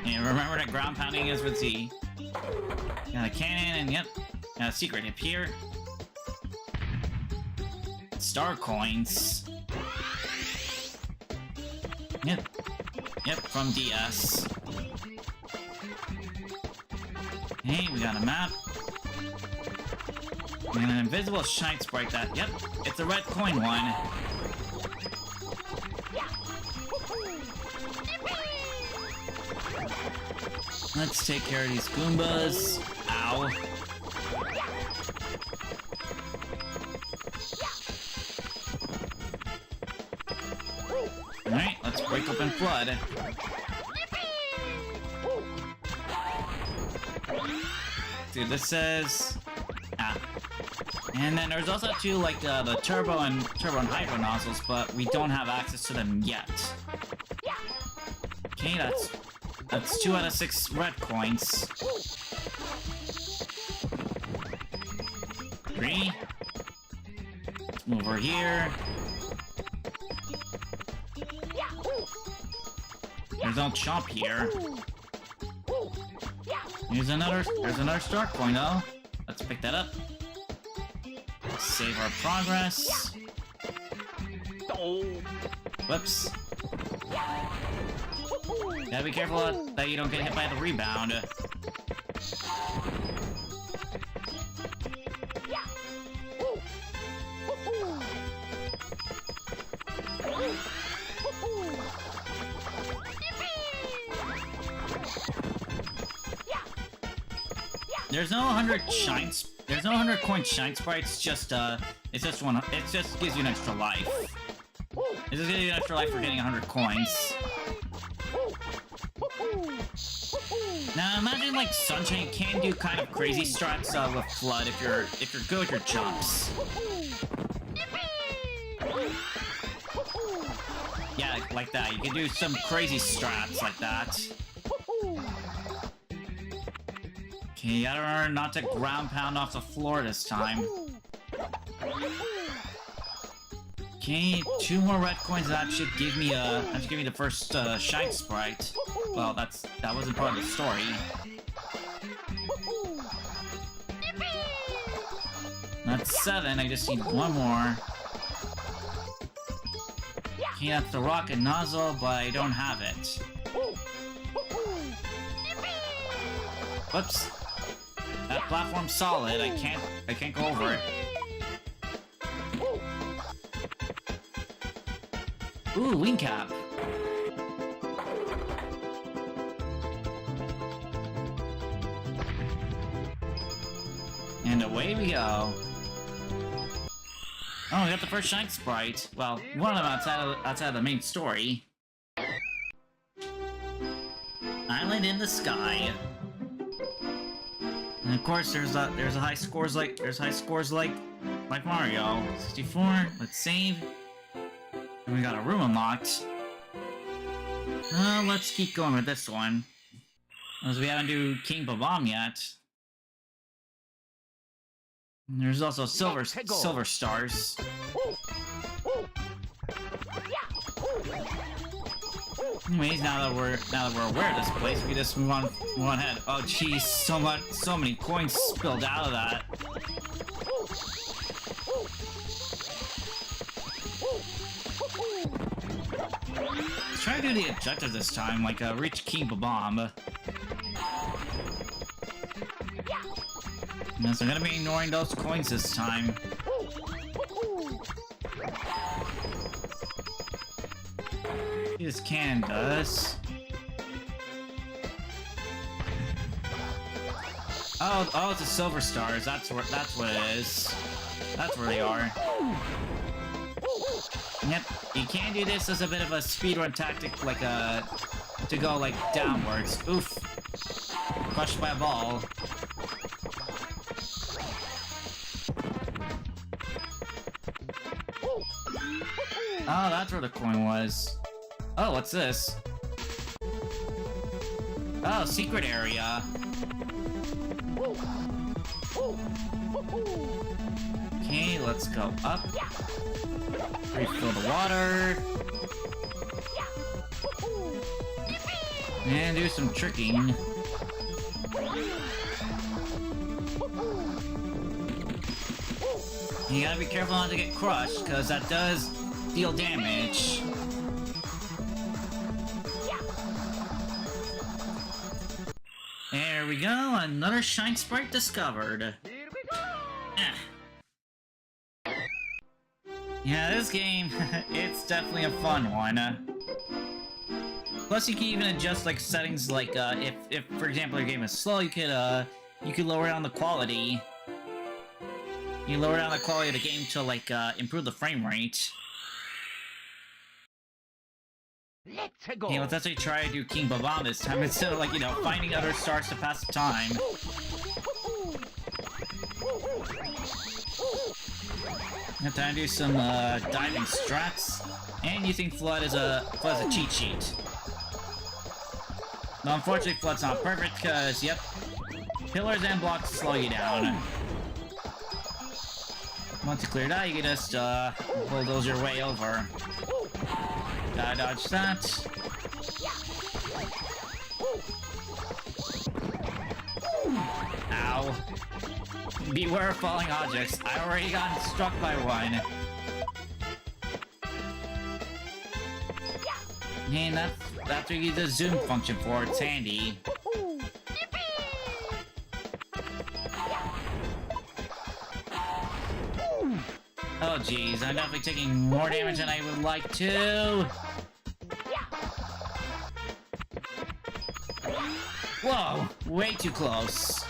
And remember that ground pounding is with Z. Got a cannon, and yep, got a secret up here. Star coins. Yep, from DS. Hey, we got a map. And an invisible Shine Sprite that, yep, it's a red coin one. Let's take care of these Goombas. Ow. Alright, let's break open Flood. Dude, this says... Ah. And then there's also two, like, the Turbo and Hydro nozzles, but we don't have access to them yet. Okay, that's 2 out of 6 red coins. 3. Let's move over here. There's no chomp here. There's another star coin though. Let's pick that up. Save our progress. Whoops. Gotta be careful that you don't get hit by the rebound. There's no 100 coin Shine Sprites, it's just one, it just gives you an extra life. It just gives you an extra life for getting 100 coins. Now imagine like Sunshine can do kind of crazy strats with Flood if you're good with your jumps. Yeah, like that. You can do some crazy strats like that. Okay, you gotta remember not to ground pound off the floor this time. Okay, 2 more red coins. That should give me the first Shine Sprite. Well, that wasn't part of the story. That's 7. I just need 1 more. Okay, that's the rocket nozzle, but I don't have it. Whoops. platform's solid. I can't go over it. Ooh, wing cap. And away we go. Oh, we got the first Shine Sprite. Well, one of them outside of the main story. Island in the sky. And of course, there's high scores like Mario. 64. Let's save. And we got a room unlocked. Let's keep going with this one, as we haven't do King Babam yet. And there's also silver stars. Anyways, now that we're aware of this place, we can just move on ahead. Oh jeez, so many coins spilled out of that. Let's try to do the objective this time, like reach King Babam. Yes, I'm gonna be ignoring those coins this time. This can does. Oh, it's the silver stars. That's what it is. That's where they are. Yep, you can do this as a bit of a speedrun tactic, like to go like downwards. Oof. Crushed by a ball. Oh, that's where the coin was. Oh, what's this? Oh, secret area. Okay, let's go up. Refill the water. And do some tricking. You gotta be careful not to get crushed, because that does deal damage. There we go, another Shine Sprite discovered. Yeah, this game, it's definitely a fun one. Plus, you can even adjust like settings, like if for example your game is slow, you could lower down the quality. You lower down the quality of the game to like improve the frame rate. Let's go. Okay, let's actually try to do King Babam this time instead of like, you know, finding other stars to pass the time. Have time to do some diving strats, and using Flood as a cheat sheet. No, unfortunately, Flood's not perfect because, yep, pillars and blocks slow you down. Once you clear that, you can just bulldoze your way over. Gotta dodge that. Ow. Beware of falling objects. I already got struck by one. And that's what you use the zoom function for. It's handy. Oh jeez, I'm definitely taking more damage than I would like to. Whoa, way too close.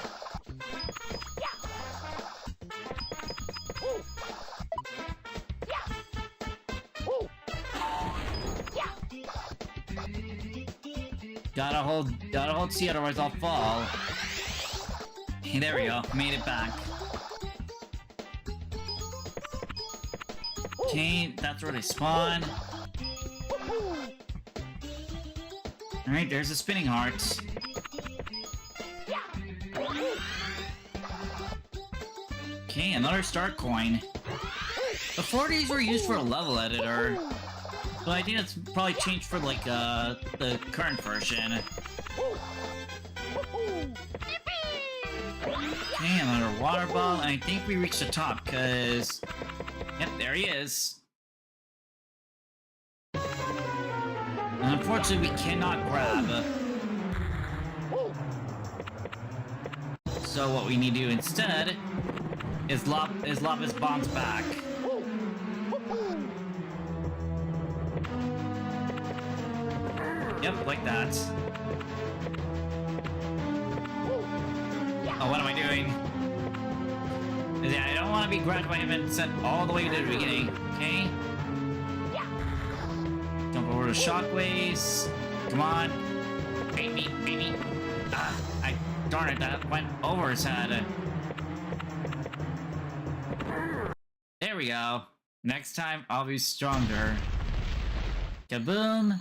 Gotta hold C, otherwise I'll fall. Hey, there we go, made it back. Okay, that's where they spawn. Alright, there's a spinning heart. Okay, another star coin. Before these were used for a level editor, but I think it's probably changed for like the current version. Okay, another water ball, and I think we reached the top, cause yep, there he is. And unfortunately, we cannot grab. So what we need to do instead is lob his bombs back. Yep, like that. Oh, what am I doing? Yeah, I don't want to be grabbed by him and sent all the way to the beginning. Okay. Jump over to shockwaves. Come on. Bait me, bait me. Ah, darn it, that went over his head. There we go. Next time, I'll be stronger. Kaboom.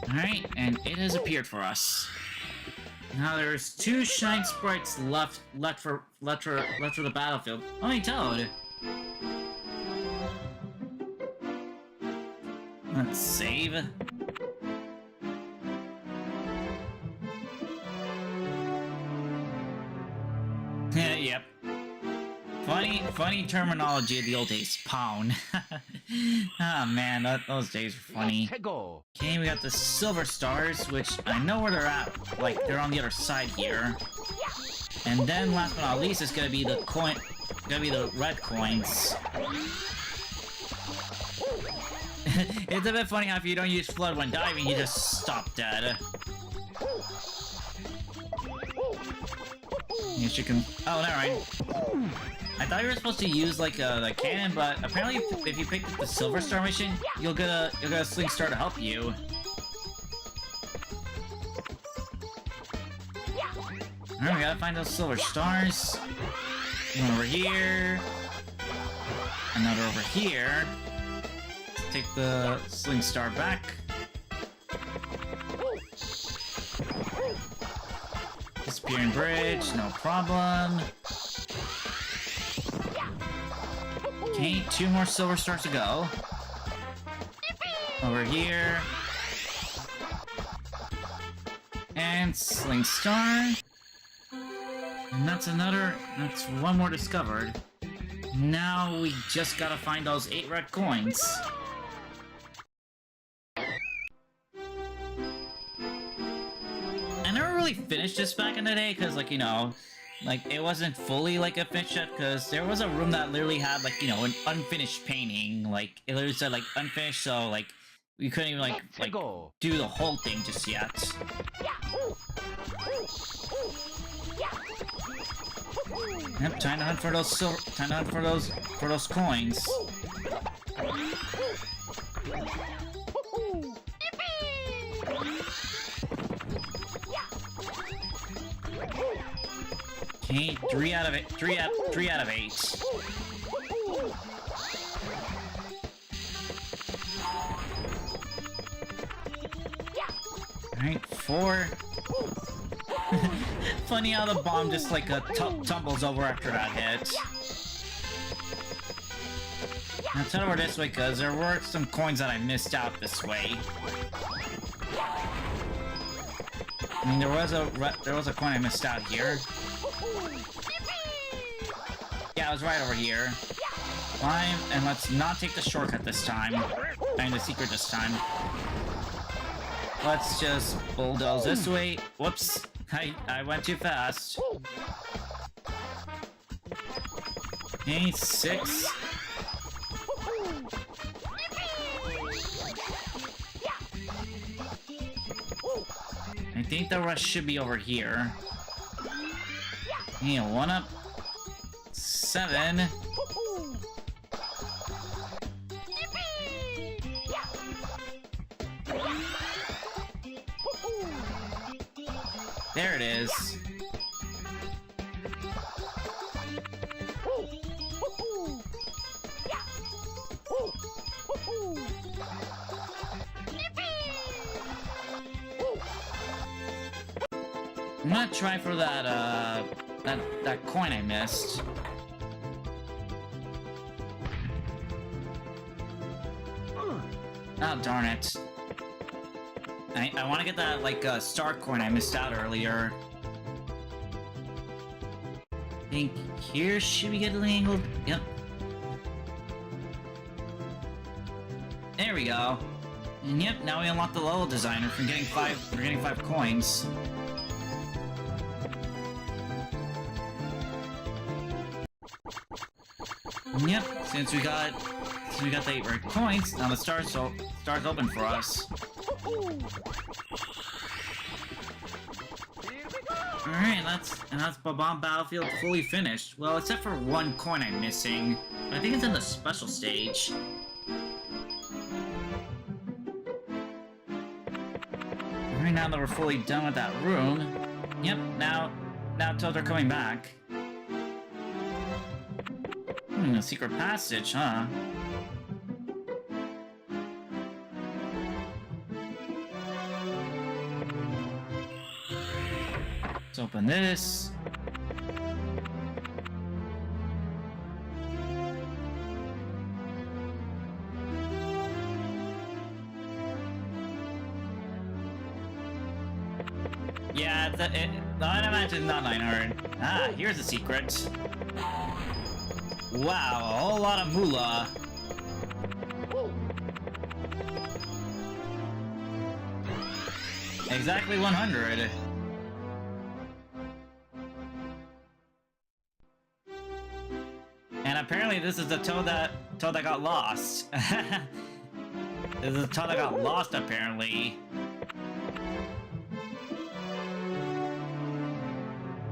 Alright, and it has appeared for us. Now there's 2 shine sprites left for the battlefield. Only Toad. Let's save. Yep. Funny terminology of the old days. Pound. Ah, man, those days were funny. Okay, we got the silver stars, which I know where they're at. Like, they're on the other side here. And then, last but not least, is gonna be the red coins. It's a bit funny how if you don't use flood when diving, you just stop dead. Yes, you can. Oh, never mind. I thought you were supposed to use like the cannon, but apparently if you pick up the silver star mission, you'll get a sling star to help you. Alright, we gotta find those silver stars. One over here. Another over here. Let's take the sling star back. Disappearing bridge, no problem. Okay, 2 more silver stars to go. Over here. And sling star. And that's 1 more discovered. Now we just gotta find those 8 red coins. I never really finished this back in the day, because, like, you know, like, it wasn't fully, like, a finish yet, because there was a room that literally had, like, you know, an unfinished painting. Like, it literally said, like, unfinished, so, like, we couldn't even, like do the whole thing just yet. Yep, time to hunt for those for those coins. Okay, 3 out of 8. 3 out of 8. Alright, 4. Funny how the bomb just like tumbles over after that hit. Let's head over this way, because there were some coins that I missed out this way. I mean, there was a coin I missed out here. Yeah, it was right over here. Climb, and let's not take the shortcut this time. And the secret this time. Let's just bulldoze this way. Whoops. I went too fast. Okay, 6. I think the rush should be over here. Yeah, 1 up. 7. There it is. I'm gonna try for that coin I missed. Oh, darn it. I want to get that, like, star coin I missed out earlier. I think here should we get an angle? Yep. There we go. And yep, now we unlock the level designer from getting 5 coins. Yep, since we got the 8 red coins, now the star's open for us. Alright, that's Bob-omb Battlefield fully finished. Well, except for one coin I'm missing. I think it's in the special stage. Alright, now that we're fully done with that room. Yep, now Toads are coming back. A secret passage, huh? Let's open this. Yeah, I'd imagine not 900. Ah, here's a secret. Wow, a whole lot of moolah. Exactly 100. And apparently this is the toad that got lost. This is the toad that got lost, apparently.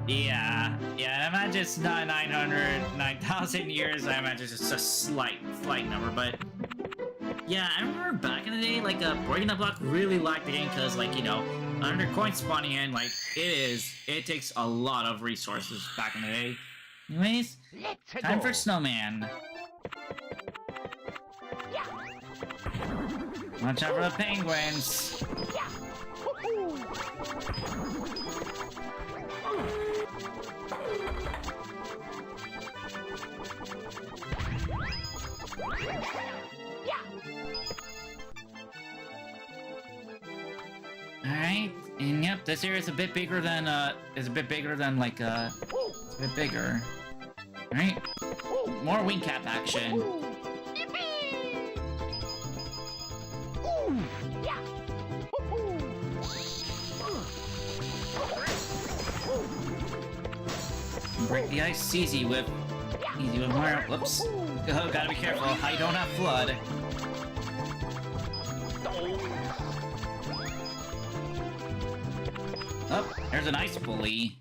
Yeah, I imagine it's not 900, 9,000 years. I imagine it's just a slight number, but yeah, I remember back in the day, like, breaking the block really liked the game because, like, you know, under coin spawning in, like, it takes a lot of resources back in the day. Anyways, time for Snowman. Watch out for the penguins. Alright, and yep, this area is a bit bigger than, it's a bit bigger. Alright, more wing cap action. Break the ice easy with more. Whoops. Oh, gotta be careful. I don't have flood. Oh, there's an ice bully.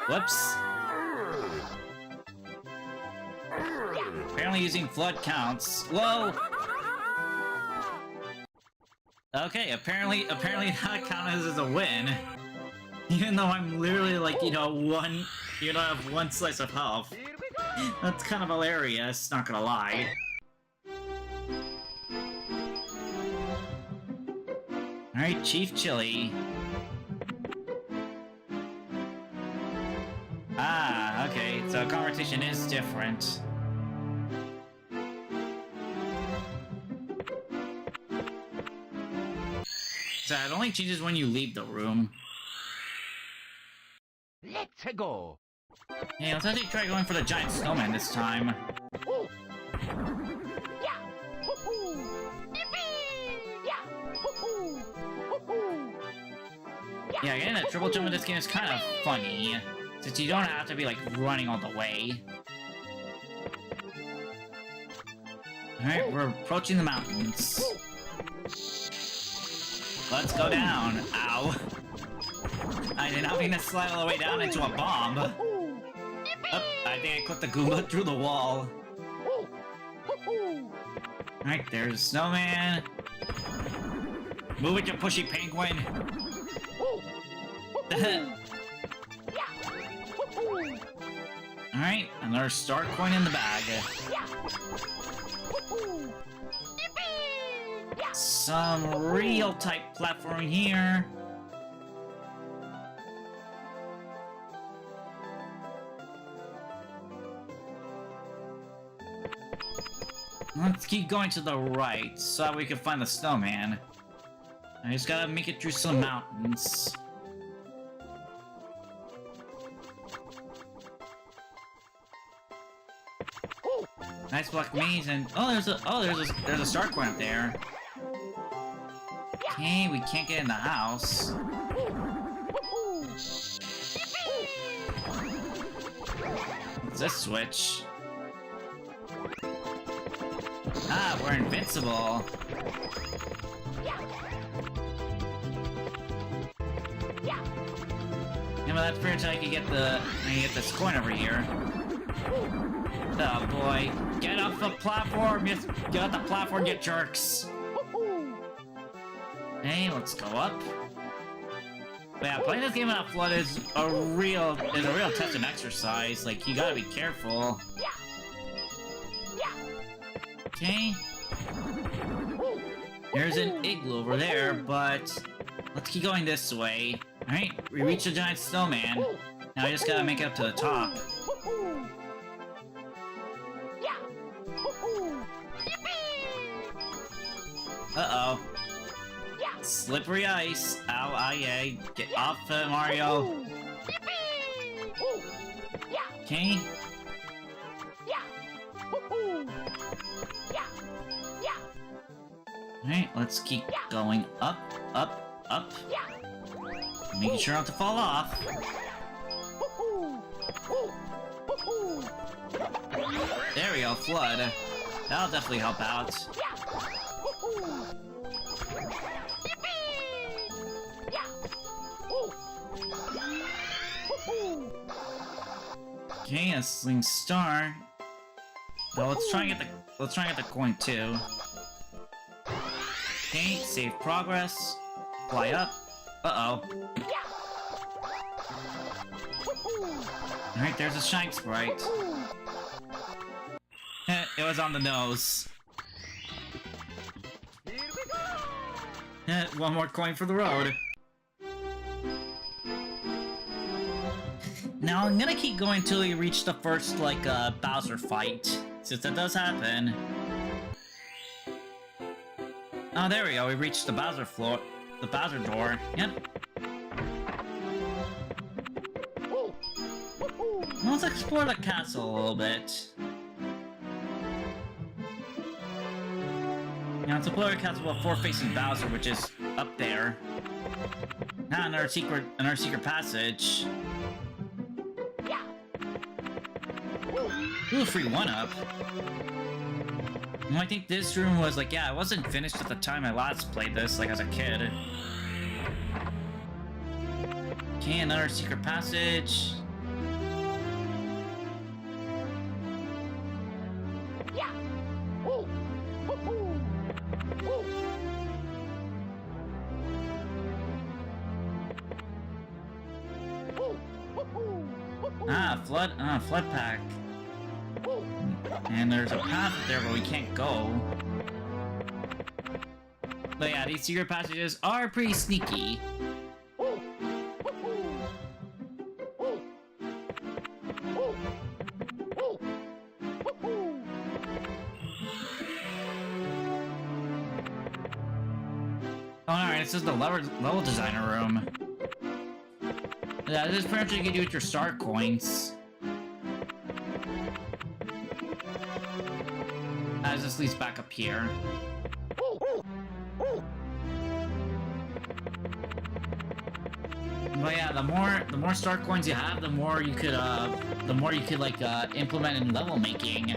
Whoops. Apparently using flood counts. Whoa! Okay, apparently that counts as a win. Even though I'm literally like, you know, I have one slice of health. That's kind of hilarious, not gonna lie. Alright, Chief Chili. Ah, okay, so conversation is different. So it only changes when you leave the room. Let's go. Hey, let's actually try going for the giant snowman this time. Yeah, getting a triple jump in this game is kind of funny, since you don't have to be, like, running all the way. Alright, we're approaching the mountains. Let's go down. Ow. I did not mean to slide all the way down into a bomb. Oh, I think I clipped the Goomba through the wall. Alright, there's a snowman. Move it, you pushy penguin. Alright, another star coin in the bag. Some real type platforming here. Let's keep going to the right so that we can find the snowman. I just gotta make it through some mountains. Nice black maze, and there's a star coin up there. Okay, we can't get in the house. this switch? Ah, we're invincible. Yeah, but that's pretty much how I can get this coin over here. Oh boy. Get off the platform! Get off the platform, you jerks! Hey, let's go up. But yeah, playing this game without FLUDD is a real test and exercise. Like, you gotta be careful. Okay. There's an igloo over there, but let's keep going this way. Alright, we reached a giant snowman. Now we just gotta make it up to the top. Uh-oh. Slippery ice. Ow, aye, get off it, Mario. Okay. Alright, let's keep going up, up, up. Making sure not to fall off. There we go, FLUDD. That'll definitely help out. Okay, a Sling Star. Well, let's try and get the coin too. Okay, save progress. Fly up. Uh-oh. Alright, there's a Shine Sprite. It was on the nose. One more coin for the road. Now I'm gonna keep going until we reach the first, like, Bowser fight. Since that does happen. Oh, there we go. We reached the Bowser floor. The Bowser door. Yep. Well, let's explore the castle a little bit. Now, let's explore the castle before facing Bowser, which is up there. Ah, another secret passage. Ooh, free 1-up. Well, I think this room was like, yeah, it wasn't finished at the time I last played this, like as a kid. Okay, another secret passage. Ah, flood pack. And there's a path there, but we can't go. But yeah, these secret passages are pretty sneaky. Alright, this is the level designer room. Yeah, this is pretty much what you can do with your star coins. As this leads back up here. But yeah, the more star coins you have, the more you could like implement in level making.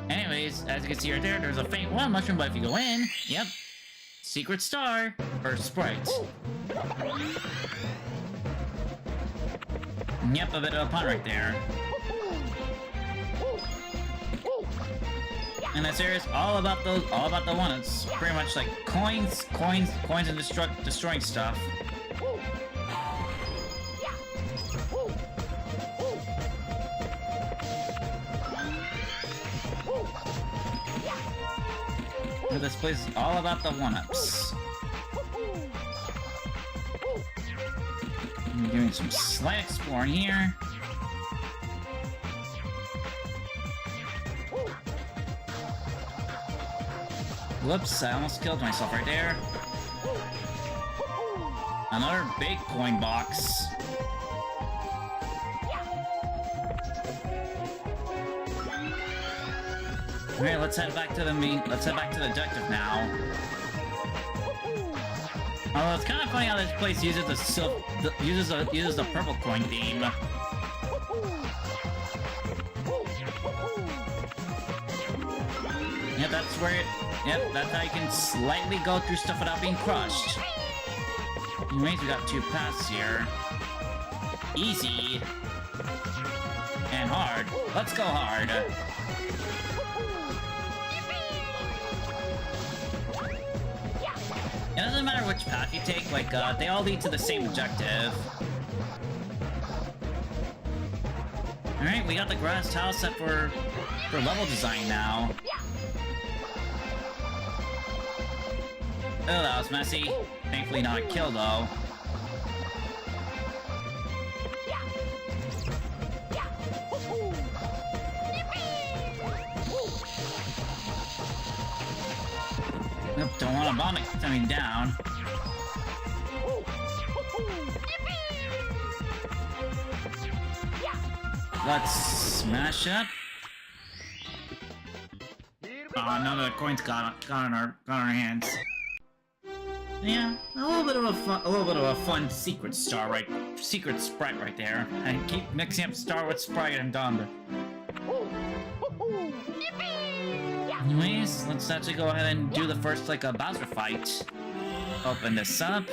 Anyways, as you can see right there, there's a faint one mushroom, but if you go in, yep, secret star or sprite. Yep, a bit of a pun right there. And this area is all about the one. It's pretty much like coins, and destroying stuff. And this place is all about the 1-ups. I'm doing some slight exploring here. Whoops, I almost killed myself right there. Another big coin box. Okay, let's head back to the objective now. Although it's kind of funny how this place uses uses the purple coin theme. Yeah, that's where it. Yep, that's how you can slightly go through stuff without being crushed. Anyways, we got 2 paths here. Easy. And hard. Let's go hard. It doesn't matter which path you take, like, they all lead to the same objective. Alright, we got the grass tile set for level design now. Oh, that was messy. Thankfully not a kill, though. Nope, don't want a bomb coming down. Let's smash up. Oh, none of the coins got on our hands. Yeah, a little bit of a fun secret sprite right there. I keep mixing up star with sprite and dumb. Anyways, let's actually go ahead and do the first like a Bowser fight. Open this up,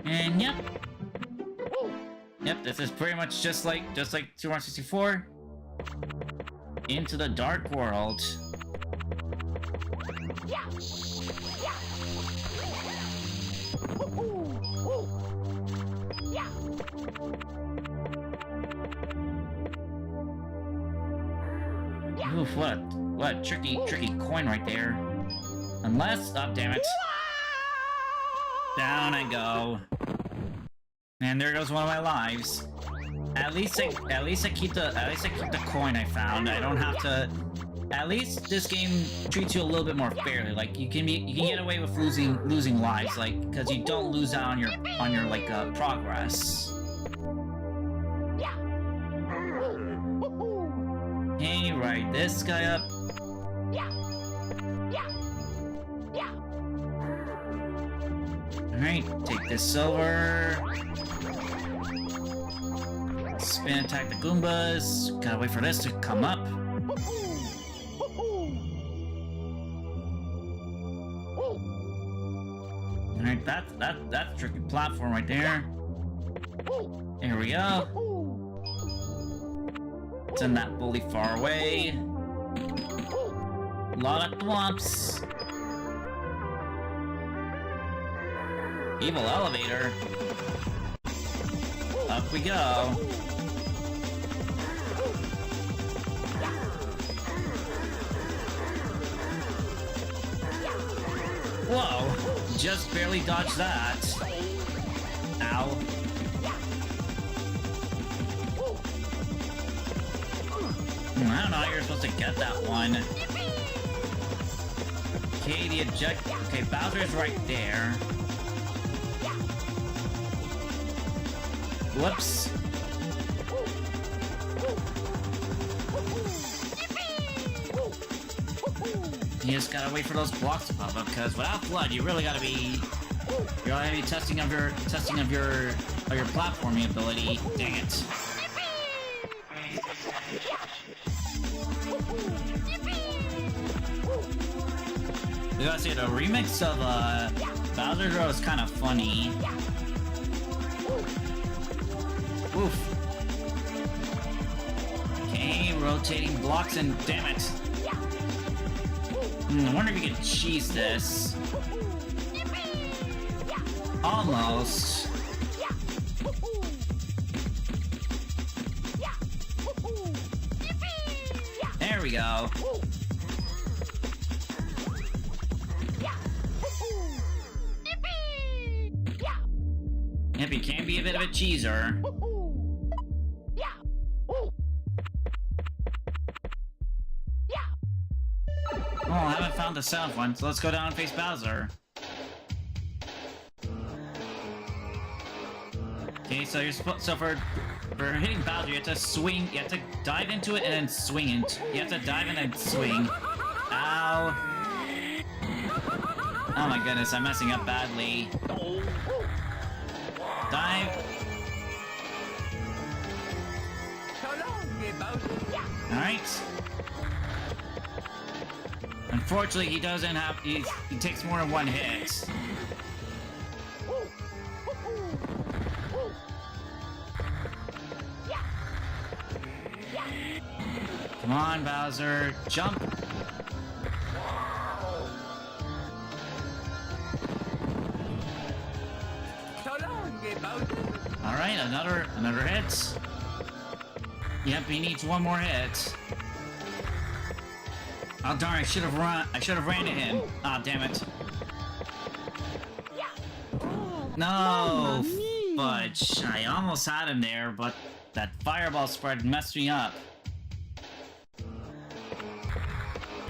and yep, this is pretty much just like Super Mario 64. Into the dark world. Oof, what a tricky coin right there. Unless, oh damn it. Down I go. And there goes one of my lives. At least I keep the coin I found. I don't have to. At least this game treats you a little bit more fairly. Like you can get away with losing lives, like because you don't lose out on your like progress. Hey, right, this guy up. Alright, take this silver. Spin attack the Goombas. Gotta wait for this to come up. Alright, that's a tricky platform right there. Here we go. Send that bully far away. A lot of thwomps. Evil elevator. Up we go. Whoa! Just barely dodged that. Ow. I don't know how you're supposed to get that one. Okay, the eject. Okay, Bowser's right there. Whoops. You just gotta wait for those blocks to pop up, because without blood, you really gotta be. You're gonna be testing of your platforming ability. Dang it. I gotta say, the remix of Bowser's Row is kind of funny. Oof. Okay, rotating blocks and damn it. I wonder if you can cheese this. Almost. There we go. Yep, you can be a bit of a cheeser. Oh, I haven't found the south one, so let's go down and face Bowser. Okay, so you're for hitting Bowser, you have to swing. You have to dive into it and then swing it. You have to dive and then swing. Ow. Oh my goodness, I'm messing up badly. Dive. Alright. Unfortunately, he doesn't have... He takes more than one hit. Come on, Bowser. Jump. Alright, another hit. Yep, he needs one more hit. Oh darn, I should have ran at him. Ah, damn it. No, fudge. I almost had him there, but that fireball spread messed me up.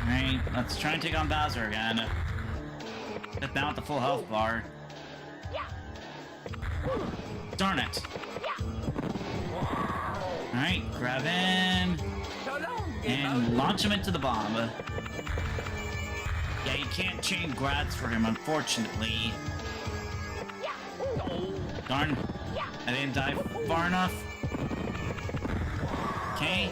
Alright, let's try and take on Bowser again. Get down with the full health bar. Darn it. Alright, grab him. And launch him into the bomb. Yeah, you can't chain grabs for him, unfortunately. Darn. I didn't dive far enough. Okay.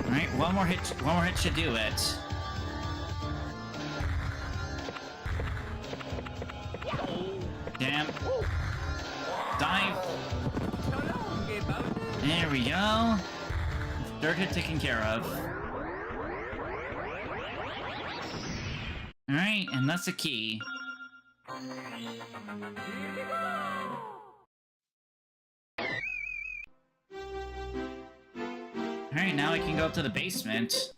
Alright, one more hit should do it. Damn. Dive. There we go. Third hit taken care of. Alright, and that's the key. Alright, now we can go up to the basement.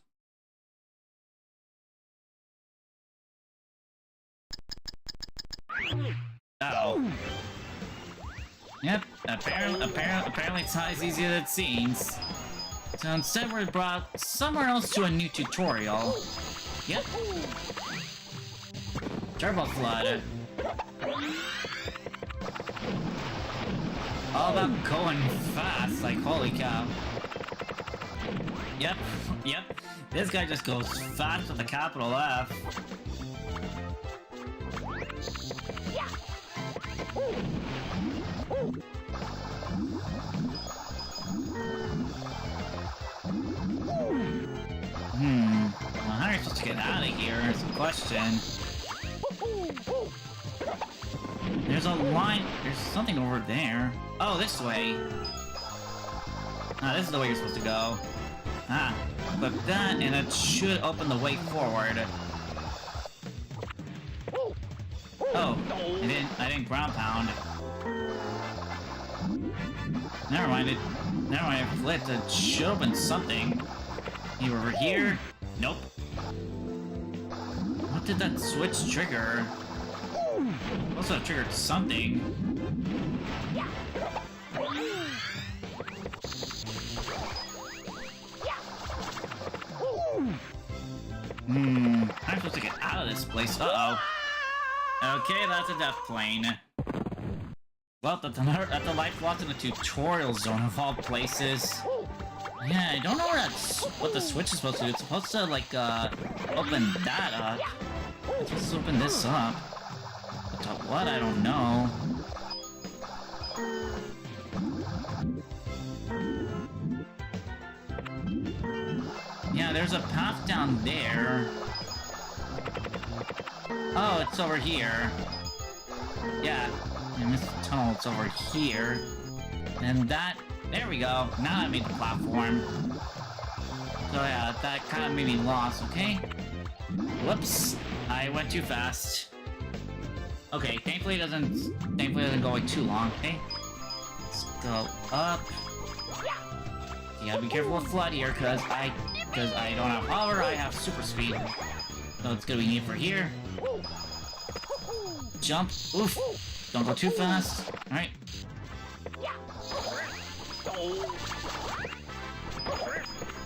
Uh-oh. Yep, apparently it's not as easy as it seems. So instead we're brought somewhere else to a new tutorial. Yep. Turbo Flood. All about going fast, like holy cow. Yep. This guy just goes fast with a capital F. Well, how are you supposed to get out of here is the question. There's a line. There's something over there. Oh, this way. Ah, this is the way you're supposed to go. Ah, click that, and it should open the way forward. Oh, I didn't ground pound. Never mind, I flipped. It should open something. You over here? Nope. What did that switch trigger? Also triggered something. I'm supposed to get out of this place. Uh-oh. Okay, that's a death plane. Well, that's the life lost in the tutorial zone of all places. Yeah, I don't know what the switch is supposed to do. It's supposed to, like, open that up. It's supposed to open this up. But to what? I don't know. Yeah, there's a path down there. Oh, it's over here. Yeah, in this tunnel, it's over here. And that... There we go. Now I made the platform. So yeah, that kind of made me lost, okay? Whoops. I went too fast. Okay, thankfully it doesn't go like too long, okay? Let's go up. You gotta be careful with Flood here, because I don't have power, I have super speed. So it's gonna be neat for here. Jump. Oof. Don't go too fast. Alright.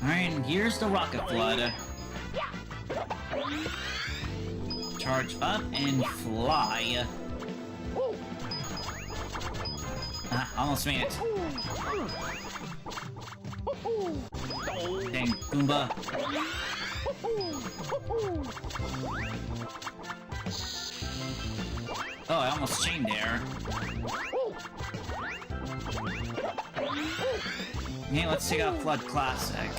Alright, and here's the Rocket Flood. Charge up and fly. Ah, almost made it. Dang, Goomba. almost chained there. Okay, let's check out Flood Classic.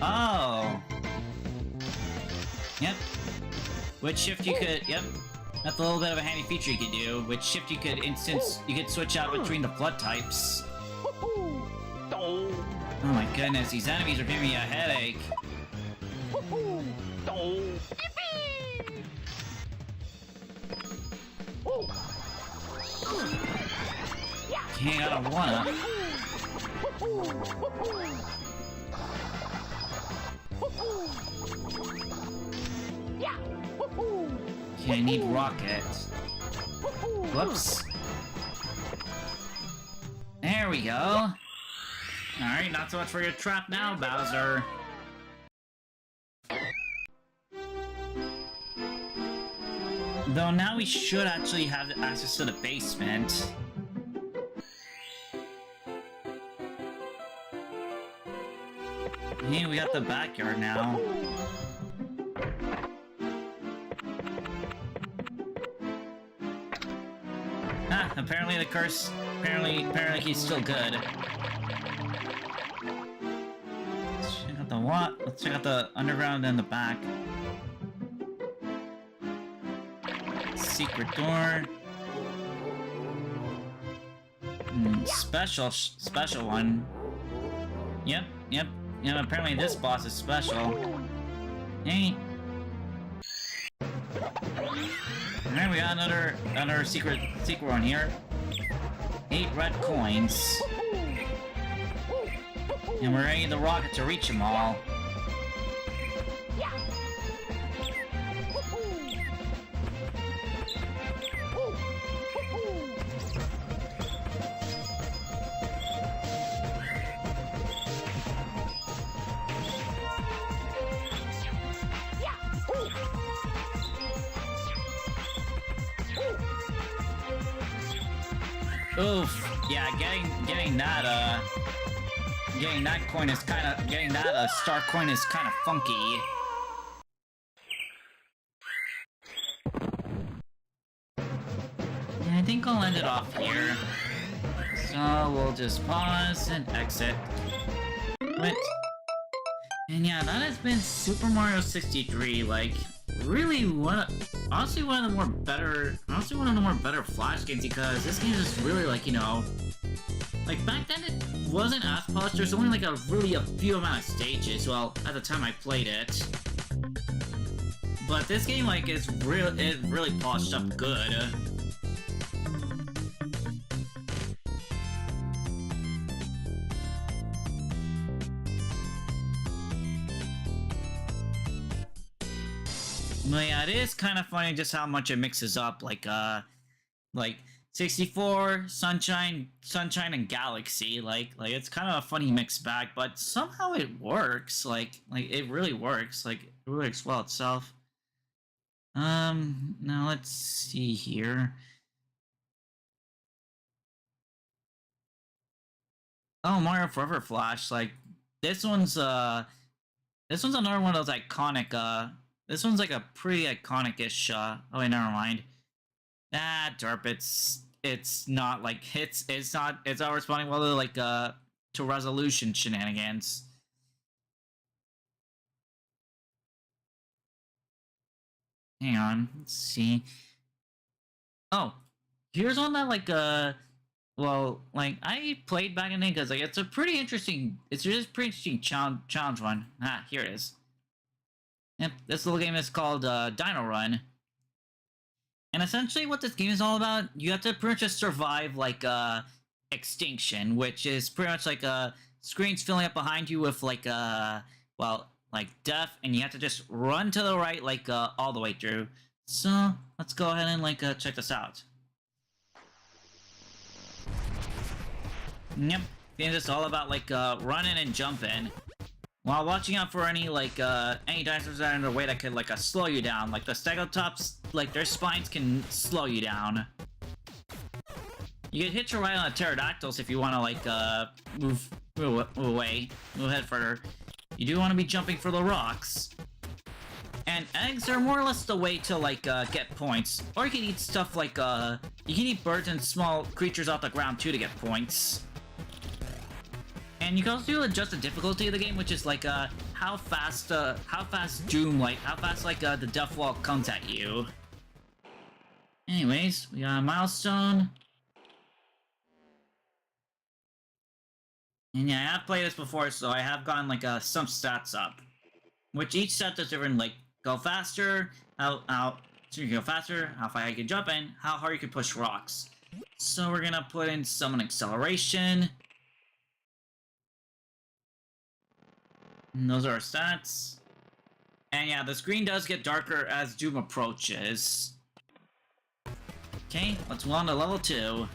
Oh. Yep. Which shift you could, yep. That's a little bit of a handy feature you could do. Which shift you could you could switch out between the flood types. Oh my goodness, these enemies are giving me a headache. Okay, I don't wanna. Okay, I need rocket. Whoops. There we go. Alright, not so much for your trap now, Bowser. Though now we should actually have access to the basement. Hey, we got the backyard now. Ah, apparently the curse... Apparently he's still good. Let's check out the what? Let's check out the underground and the back. Secret door. Special one. Yep. Apparently this boss is special. Hey. Alright, we got another secret one here. 8 red coins. And we're ready the rocket to reach them all. Oof, yeah, getting that coin is getting that star coin is kind of funky. Yeah, I think I'll end it off here. So we'll just pause and exit. But, and yeah, that has been Super Mario 63. Like, really honestly one of the more better Flash games, because this game is really like, you know, like back then it wasn't as polished. There's only like a few amount of stages, well, at the time I played it. But this game like it really polished up good. But yeah, it is kind of funny just how much it mixes up, like 64, Sunshine, and Galaxy. Like it's kind of a funny mixed bag, but somehow it works. Like it really works. Like it works well itself. Now let's see here. Oh, Mario Forever Flash. Like this one's another one of those iconic. This one's like a pretty iconic-ish, oh wait, never mind. Ah, derp, it's not like, it's not responding well to like, to resolution shenanigans. Hang on, let's see. Oh, here's one that like, well, like, I played back in the day, because like, it's just pretty interesting challenge one. Ah, here it is. Yep, this little game is called Dino Run. And essentially what this game is all about, you have to pretty much just survive like extinction, which is pretty much like screens filling up behind you with like well, like death, and you have to just run to the right like all the way through. So let's go ahead and like check this out. Yep, game's just all about like running and jumping, while watching out for any like any dinosaurs that are in the way that could like slow you down. Like the Stegotops, like their spines can slow you down. You can hitch your ride on the pterodactyls if you want to, like, move away, move ahead further. You do want to be jumping for the rocks. And eggs are more or less the way to, like, get points. Or you can eat stuff like, you can eat birds and small creatures off the ground, too, to get points. And you can also adjust the difficulty of the game, which is, like, how fast Doom, like, how fast, like, the death wall comes at you. Anyways, we got a milestone. And yeah, I have played this before, so I have gotten, like, some stats up. Which each stat does different, like, go faster, so you can go faster, how far you can jump, and how hard you can push rocks. So we're gonna put in summon acceleration. And those are our stats. And yeah, the screen does get darker as Doom approaches. Okay, let's move on to level 2.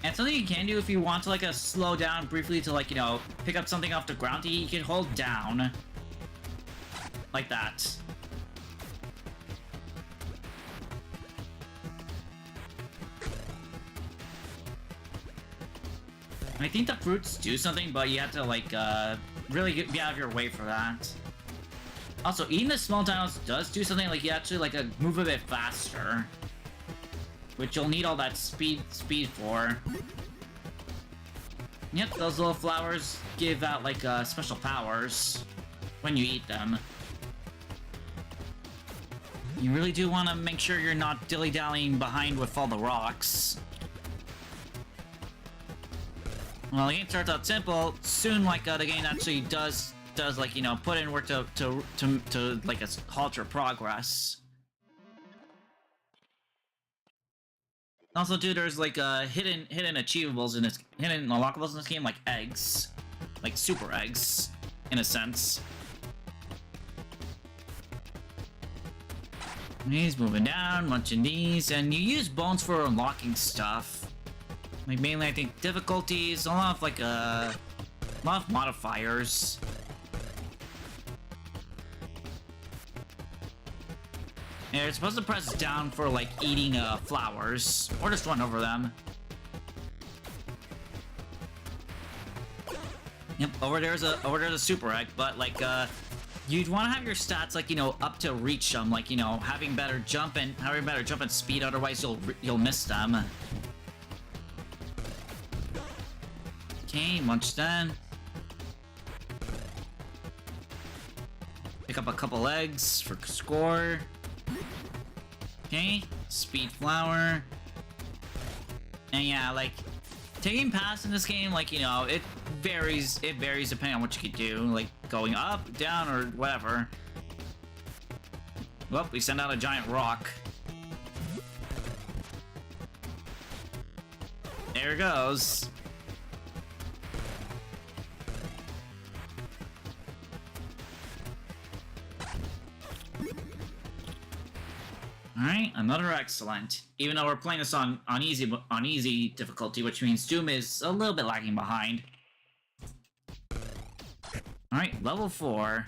And something you can do if you want to, like, slow down briefly to, like, you know, pick up something off the ground, you can hold down. Like that. I think the fruits do something, but you have to, like, really be out of your way for that. Also, eating the small dinos does do something, like, you actually, like, move a bit faster. Which you'll need all that speed for. Yep, those little flowers give out, like, special powers when you eat them. You really do want to make sure you're not dilly-dallying behind with all the rocks. Well, the game starts out simple. Soon, like, the game actually does like, you know, put in work to like, halt your progress. Also, too, there's, like, hidden achievables in this, hidden unlockables in this game, like eggs. Like, super eggs, in a sense. He's moving down, munching these, and you use bones for unlocking stuff. Like, mainly, I think, difficulties, a lot of, like, a lot of modifiers. And you're supposed to press down for, like, eating, flowers, or just run over them. Yep, over there's a super egg, but, like, you'd want to have your stats, like, you know, up to reach them, like, you know, having better jump and speed, otherwise you'll miss them. Okay, munch then. Pick up a couple eggs for score. Okay, speed flower. And yeah, like, taking paths in this game, like, you know, it varies depending on what you could do, like, going up, down, or whatever. Well, we send out a giant rock. There it goes. Alright, another excellent. Even though we're playing this on easy difficulty, which means Doom is a little bit lagging behind. Alright, level 4.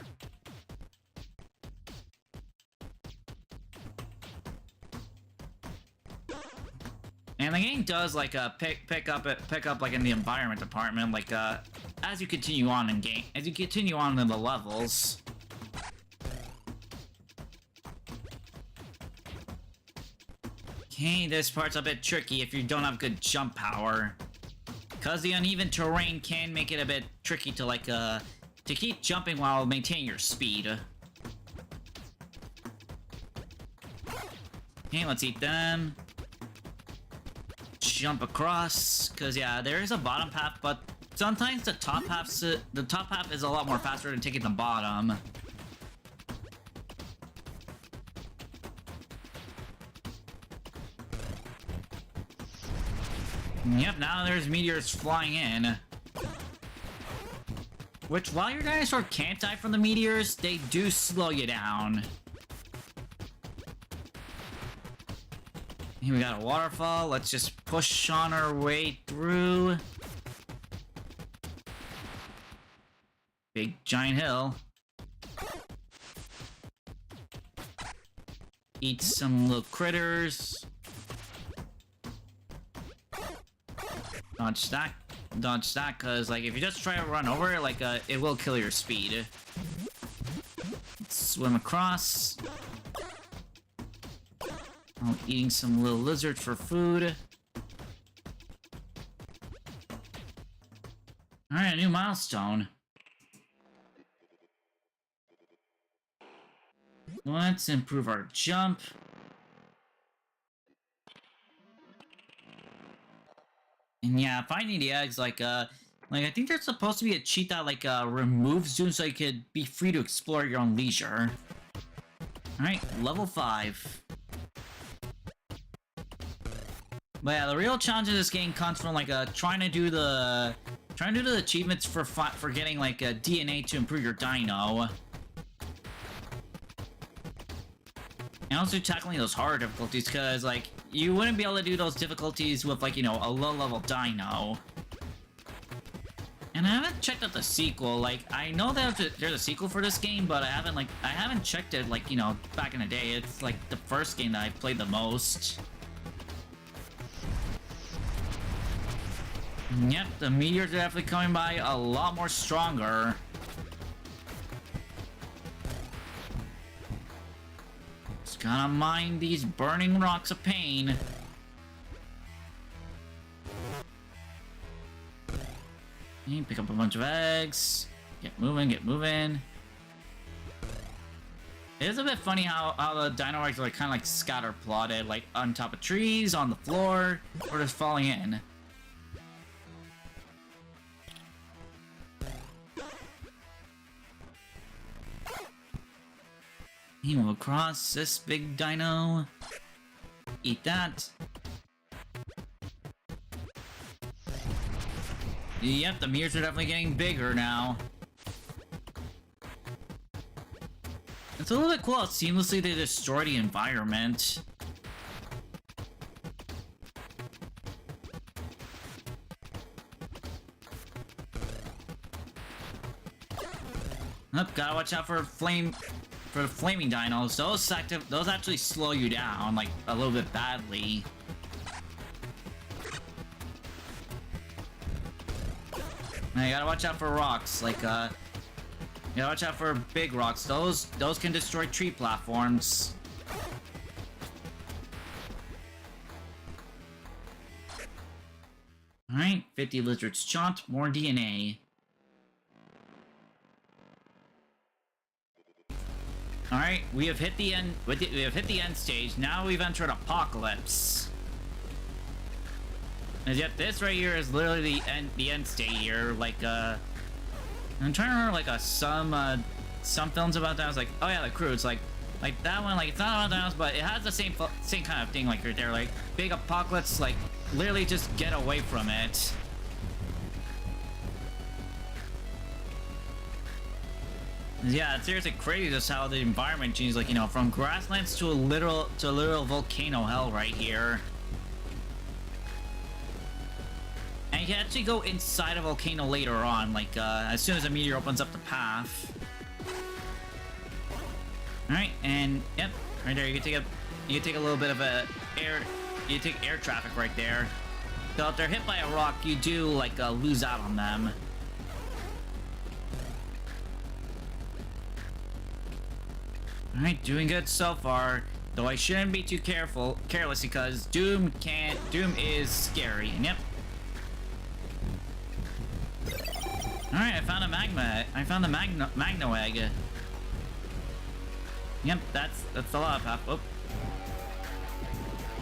And the game does, like, pick up like in the environment department, like, as you continue on in the levels. Okay, this part's a bit tricky if you don't have good jump power. Cause the uneven terrain can make it a bit tricky to, like, to keep jumping while maintaining your speed. Okay, let's eat them. Jump across, cause yeah, there is a bottom path, but sometimes the top half is a lot more faster than taking the bottom. Yep, now there's meteors flying in. Which, while your dinosaur can't die from the meteors, they do slow you down. Here we got a waterfall. Let's just push on our way through. Big giant hill. Eat some little critters. dodge that, cause like if you just try to run over it, like it will kill your speed. Swim across. Oh, eating some little lizards for food. Alright, a new milestone. Let's improve our jump. And yeah, finding the eggs, like I think there's supposed to be a cheat that like removes Zoom so you could be free to explore at your own leisure. Alright, level 5. But yeah, the real challenge of this game comes from like trying to do the achievements for getting like a DNA to improve your dino. And also tackling those harder difficulties, because like you wouldn't be able to do those difficulties with like, you know, a low level dino. And I haven't checked out the sequel. Like, I know that there's a sequel for this game, but I haven't checked it, like, you know, back in the day. It's like the first game that I've played the most. Yep, the meteors are definitely coming by a lot more stronger. Just gotta mine these burning rocks of pain. Pick up a bunch of eggs. Get moving, get moving. It is a bit funny how the dino eggs are like, kind of like scatter plotted, like on top of trees, on the floor, or just falling in. You move across this big dino. Eat that. Yep, the mirrors are definitely getting bigger now. It's a little bit cool how seamlessly they destroy the environment. Nope, gotta watch out for the flaming dinos. Those actually slow you down like a little bit badly. Now you gotta watch out for rocks, like you gotta watch out for big rocks. Those can destroy tree platforms. Alright, 50 lizards chopped, more DNA. Alright, we have hit the end. We have hit the end stage. Now we've entered Apocalypse. And yet this right here is literally the end state here. Like I'm trying to remember like some films about that. I was like, oh yeah, the crew. It's like that one. Like it's not about that, but it has the same kind of thing. Like right there, like big apocalypse. Like literally just get away from it. Yeah, it's seriously crazy just how the environment changed, like, you know, from grasslands to a literal volcano hell right here. And you can actually go inside a volcano later on, like, as soon as a meteor opens up the path. Alright, and, yep, right there, you can take a little bit of you take air traffic right there. So if they're hit by a rock, you do, like, lose out on them. Alright, doing good so far. Though I shouldn't be too careless because Doom is scary. And yep. Alright, I found the Magno egg. Yep, that's the lava path. Whoop.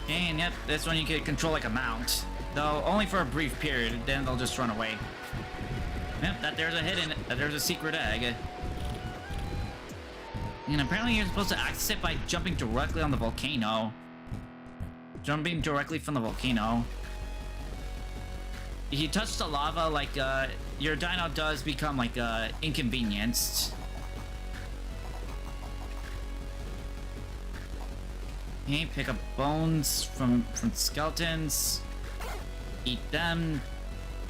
And yep, this one you can control like a mount. Though only for a brief period, then they'll just run away. Yep, there's a secret egg. And apparently you're supposed to access it by jumping directly on the volcano. Jumping directly from the volcano. If you touch the lava, like, your dino does become, like, inconvenienced. Okay, pick up bones from skeletons. Eat them.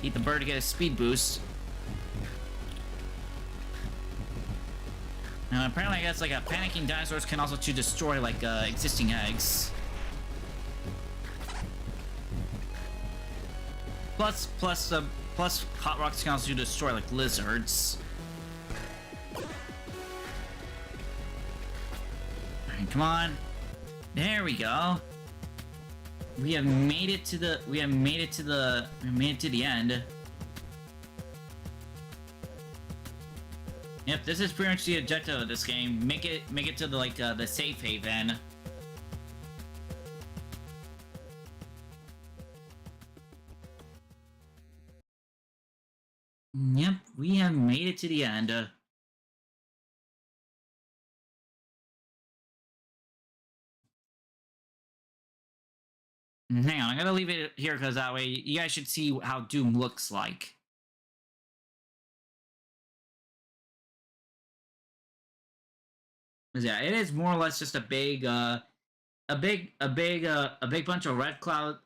Eat the bird to get a speed boost. Now, apparently, I guess, like, panicking dinosaurs can also destroy, like, existing eggs. Plus hot rocks can also destroy like lizards. Alright, come on. There we go. We have made it to the end. Yep, this is pretty much the objective of this game. Make it to the the safe haven. Yep, we have made it to the end. Hang on, I'm gonna leave it here because that way you guys should see how Doom looks like. Yeah, it is more or less just a big bunch of red cloud,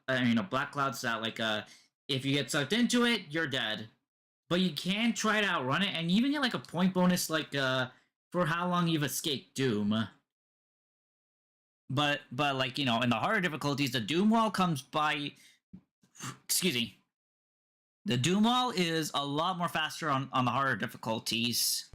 black clouds that if you get sucked into it, you're dead. But you can try to outrun it, and you even get like a point bonus for how long you've escaped Doom. But like in the harder difficulties, the Doom wall comes by. Excuse me. The Doom wall is a lot more faster on the harder difficulties.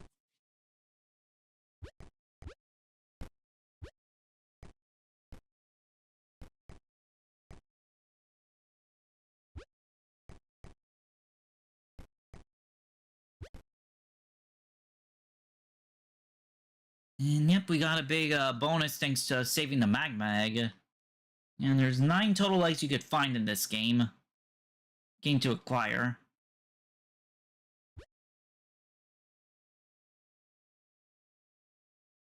And yep, we got a big bonus thanks to saving the magma egg. And there's 9 total eggs you could find in this game. Game to acquire.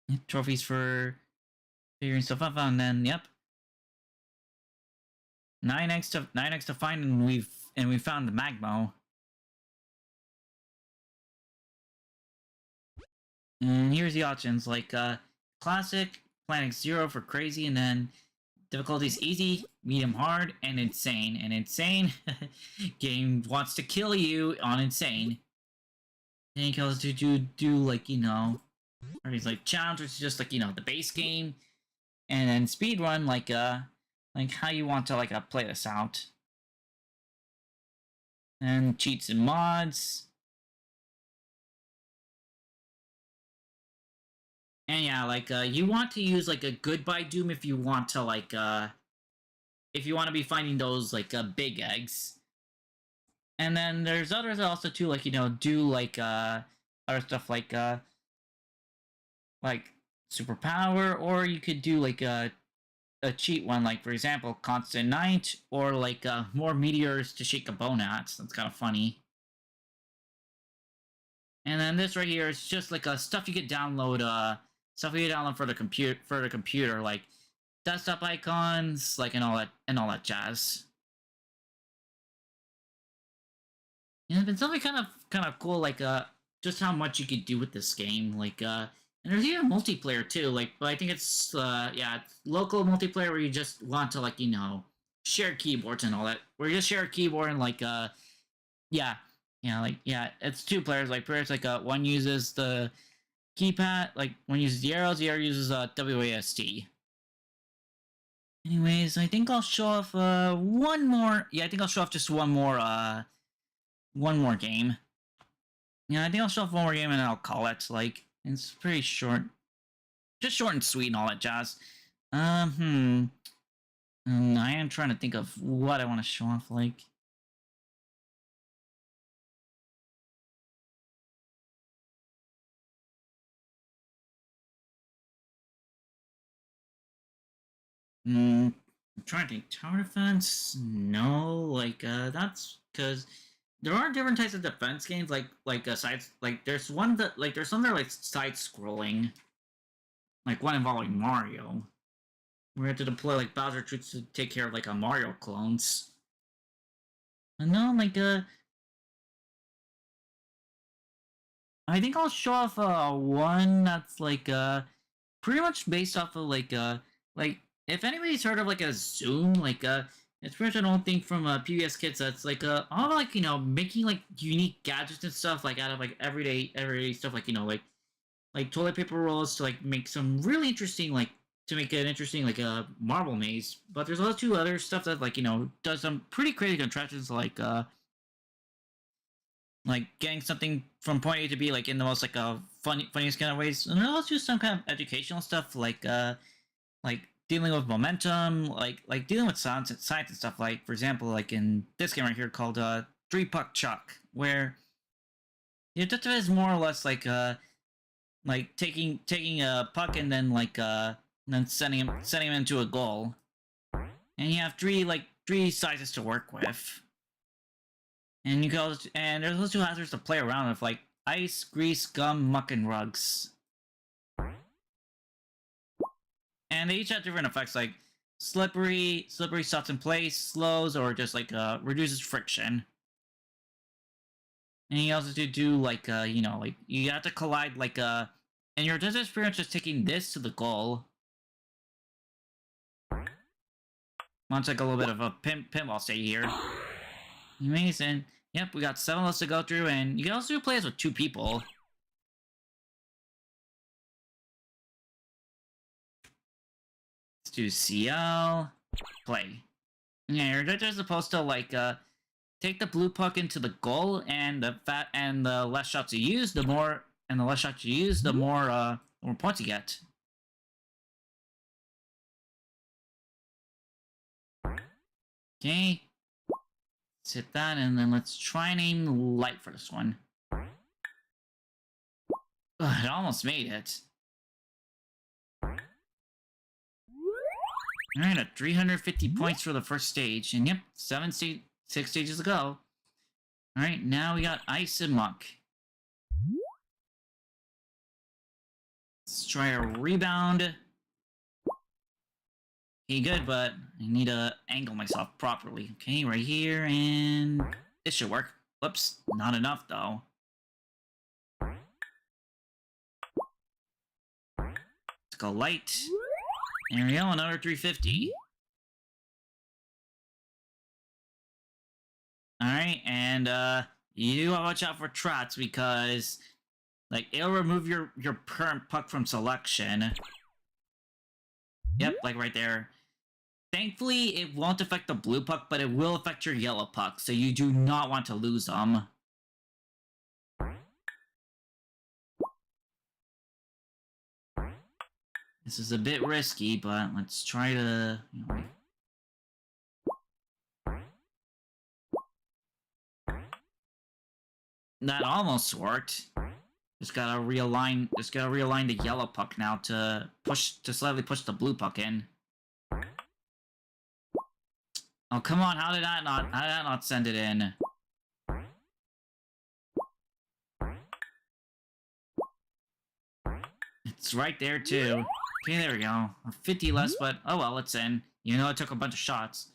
Yep, trophies for figuring stuff out, and then yep. 9 eggs to find, and we found the magma. And here's the options, like classic, planning 0 for crazy, and then difficulties easy, medium hard, and insane. And insane, game wants to kill you on insane. Then you can also do like or these like challenge, which is just like the base game, and then speed run like how you want to play this out. And cheats and mods. And yeah, you want to use a goodbye Doom if you want to be finding those big eggs. And then there's others also too, do other stuff like superpower, or you could do a cheat one, like for example constant night, or more meteors to shake a bone at. That's kind of funny. And then this right here is just stuff you could download. Stuff you download for the computer, like desktop icons, and all that jazz. Yeah, it's something kind of cool, just how much you could do with this game, and there's even multiplayer too, but I think it's it's local multiplayer where you just want to share keyboards and all that, where you just share a keyboard and it's 2 players, players one uses the keypad, one uses the arrows, the other uses WASD. Anyways, I think I'll show off one more. Yeah, I think I'll show off just one more game. Yeah, I think I'll show off one more game and then I'll call it. It's pretty short, just short and sweet and all that jazz. I am trying to think of what I want to show off. I'm trying to think. Tower defense? No, that's because there are different types of defense games, sides. There's one that there's some that are side scrolling, one involving Mario. We have to deploy Bowser troops to take care of a Mario clones. And no, I think I'll show off one that's pretty much based off of if anybody's heard of a Zoom, it's pretty much an old thing from PBS Kids that's all about making unique gadgets and stuff out of everyday stuff, toilet paper rolls to make some really interesting to make it interesting, like a marble maze. But there's also two other stuff that like does some pretty crazy contraptions, like getting something from point A to B, like in the most like funniest kind of ways, and also some kind of educational stuff, like dealing with momentum, like dealing with science and stuff. Like for example, like in this game right here called Three Puck Chuck, where your objective is more or less like taking a puck and then then sending him into a goal, and you have three sizes to work with. And you go, and there's those two hazards to play around with, like ice, grease, gum, muck, and rugs. And they each have different effects, like slippery stops in place, slows, or just like reduces friction. And you also do like like you have to collide and your desert experience just taking this to the goal. Want to take a little bit of a pinball stay here. Amazing. Yep, we got 7 lists to go through, and you can also play as with 2 people. Let's do CL. Play. Yeah, your judge is supposed to take the blue puck into the goal, and the less shots you use, the more points you get. Okay. Let's hit that, and then let's try and aim light for this one. Ugh, it almost made it. Alright, at 350 points for the first stage, and yep, 6 stages to go. Alright, now we got ice and muck. Let's try a rebound. Okay, good, but I need to angle myself properly. Okay, right here, and this should work. Whoops, not enough, though. Let's go light. There we go, another 350. Alright, and you watch out for trots because like it'll remove your current puck from selection. Yep, like right there. Thankfully, it won't affect the blue puck, but it will affect your yellow puck, so you do not want to lose them. This is a bit risky, but let's try to... That almost worked. Just gotta realign the yellow puck now to slightly push the blue puck in. Oh, come on, how did that not send it in? It's right there too. Okay, there we go. 50 less, but oh well, it's in. You know, it took a bunch of shots.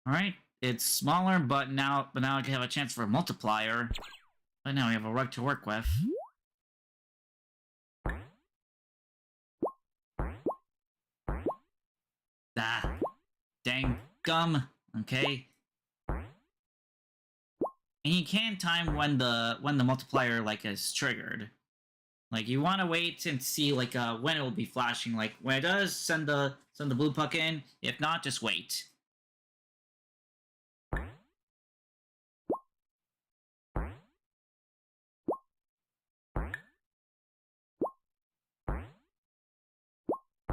Alright, it's smaller, but now I can have a chance for a multiplier. But now we have a rug to work with. Ah, dang gum. Okay. And you can time when the multiplier is triggered. Like you want to wait and see when it will be flashing. Like when it does, send the blue puck in. If not, just wait.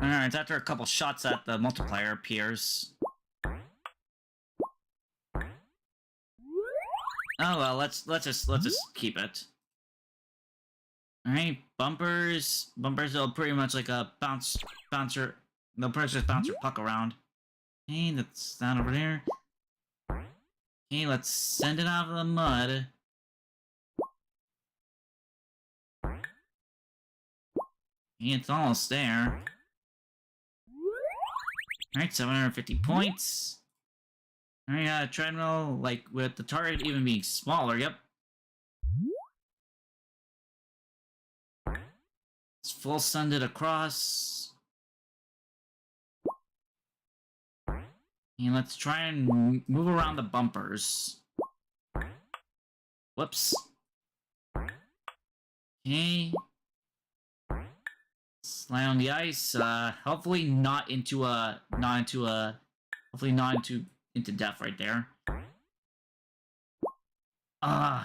Alright, it's after a couple shots that the multiplier appears. Oh well, let's just keep it. Alright, bumpers. Bumpers will pretty much like a bouncer. They'll pretty much just bounce your puck around. Okay, that's that over there. Okay, let's send it out of the mud. Okay, it's almost there. Alright, 750 points. Alright, treadmill, with the target even being smaller, yep. It's full send it across. And let's try and move around the bumpers. Whoops. Okay. Slide on the ice. Hopefully not into hopefully not into death right there.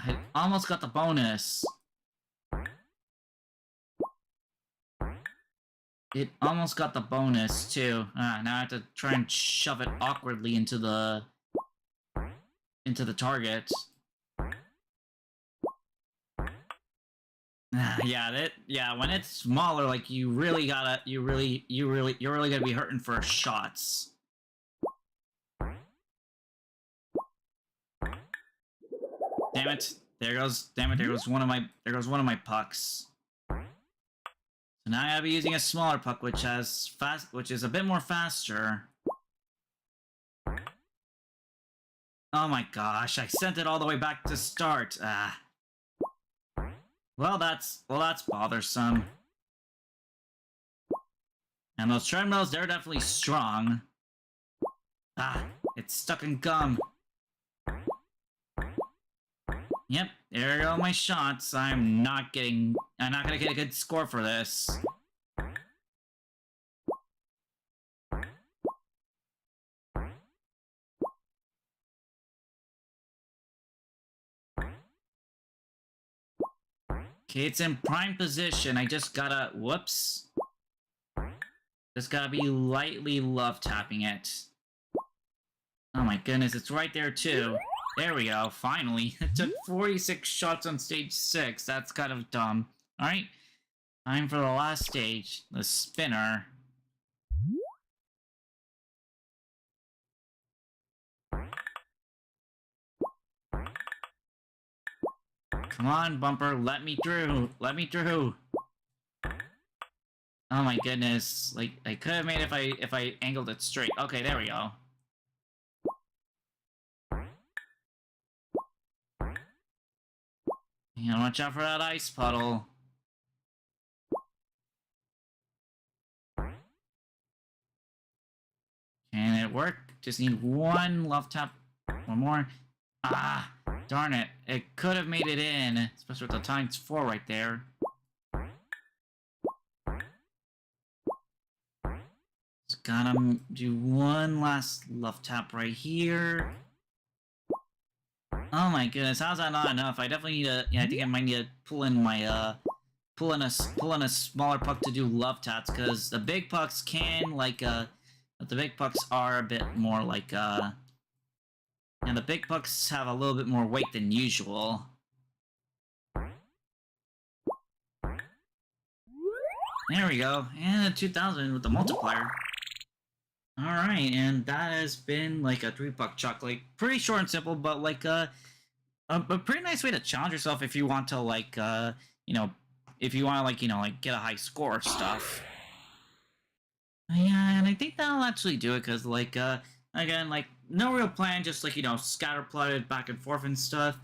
It almost got the bonus. It almost got the bonus too. Now I have to try and shove it awkwardly into the target. Yeah, when it's smaller, like you're really gonna be hurting for shots. Damn it! There goes one of my pucks. So now I gotta be using a smaller puck, which is a bit more faster. Oh my gosh! I sent it all the way back to start. Well, that's bothersome. And those treadmills, they're definitely strong. It's stuck in gum. Yep, there go my shots. I'm not gonna get a good score for this. Okay, it's in prime position. I just gotta, whoops. Just gotta be lightly love tapping it. Oh my goodness, it's right there too. There we go, finally. It took 46 shots on stage 6. That's kind of dumb. Alright, time for the last stage, the spinner. Come on, bumper, let me through. Let me through. Oh my goodness. Like, I could have made it if I angled it straight. Okay, there we go. You know, watch out for that ice puddle. Can it work? Just need one love tap. One more. Darn it. It could have made it in, especially with the ×4 right there. Just gotta do one last love tap right here. Oh my goodness, how's that not enough? I definitely need to, I think I might need to pull in my, pull in a smaller puck to do love taps, because the big pucks can, like, but the big pucks are a bit more like, and the big pucks have a little bit more weight than usual. There we go, and a 2000 with the multiplier. Alright, and that has been like a 3-puck chuck. Like, pretty short and simple, but like a pretty nice way to challenge yourself if you want to, like, you know, if you want to, like, you know, like, get a high score stuff. Yeah, and I think that'll actually do it, because, like, again, like, no real plan, just, like, you know, scatter plotted back and forth and stuff.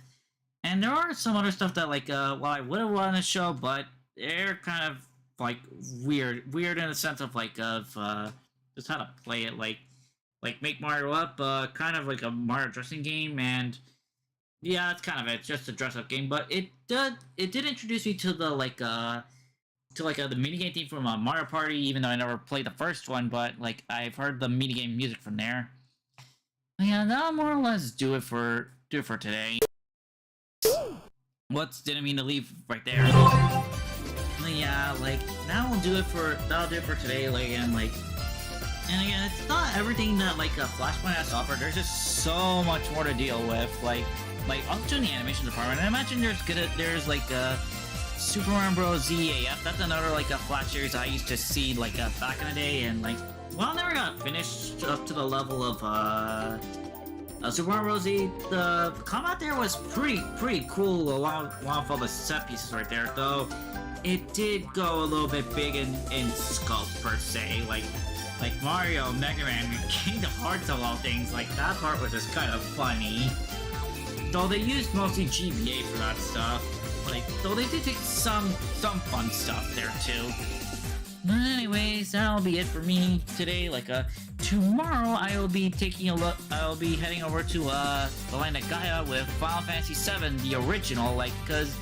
And there are some other stuff that, like, well, I would have wanted to show, but they're kind of, like, weird in the sense of, like, just how to play it, like make Mario up, kind of like a Mario dressing game, and yeah, that's kind of it, just a dress up game. But it did introduce me to the the minigame theme from Mario Party, even though I never played the first one, but like I've heard the minigame music from there. But yeah, that'll more or less do it for today. Whoops, didn't mean to leave right there. But yeah, like that'll do it for today. Like, and like. And again, it's not everything that, like, Flashpoint has to offer. There's just so much more to deal with. Like also in the animation department. I imagine there's like, Super Mario Bros. ZAF. That's another, like, a Flash series I used to see, like, back in the day. And, like, well, I never got finished up to the level of, Super Mario Bros. Z. The combat there was pretty cool, along with all the set pieces right there. Though, it did go a little bit big in scope, per se. Like Mario, Mega Man, and Kingdom Hearts of all things, like that part was just kind of funny. Though they used mostly GBA for that stuff. Like, though they did take some fun stuff there too. But anyways, that'll be it for me today. Like, tomorrow I'll be heading over to the land of Gaia with Final Fantasy VII, the original, like, cause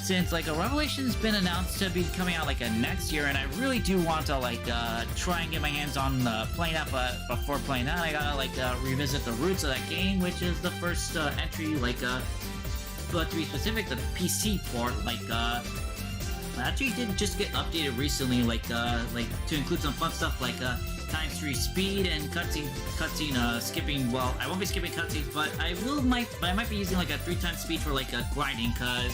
since like a Revelation's been announced to be coming out like next year, and I really do want to like try and get my hands on playing that, but before playing that, I gotta like revisit the roots of that game, which is the first entry, like but to be specific, the PC port, like actually did just get updated recently, like to include some fun stuff like times 3 speed and cutscene skipping. Well, I won't be skipping cutscenes, but I might be using like a 3 times speed for like grinding, because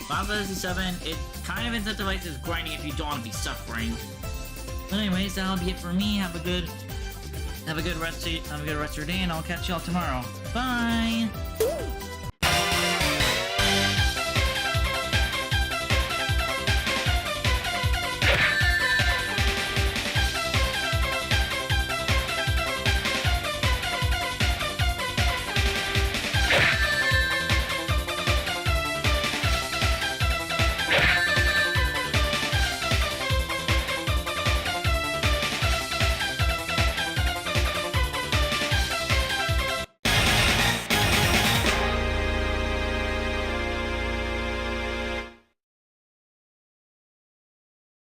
Final Fantasy 7 it kind of incentivizes grinding if you don't want to be suffering. But anyways, that'll be it for me. Have a good rest of your day, and I'll catch y'all tomorrow. Bye.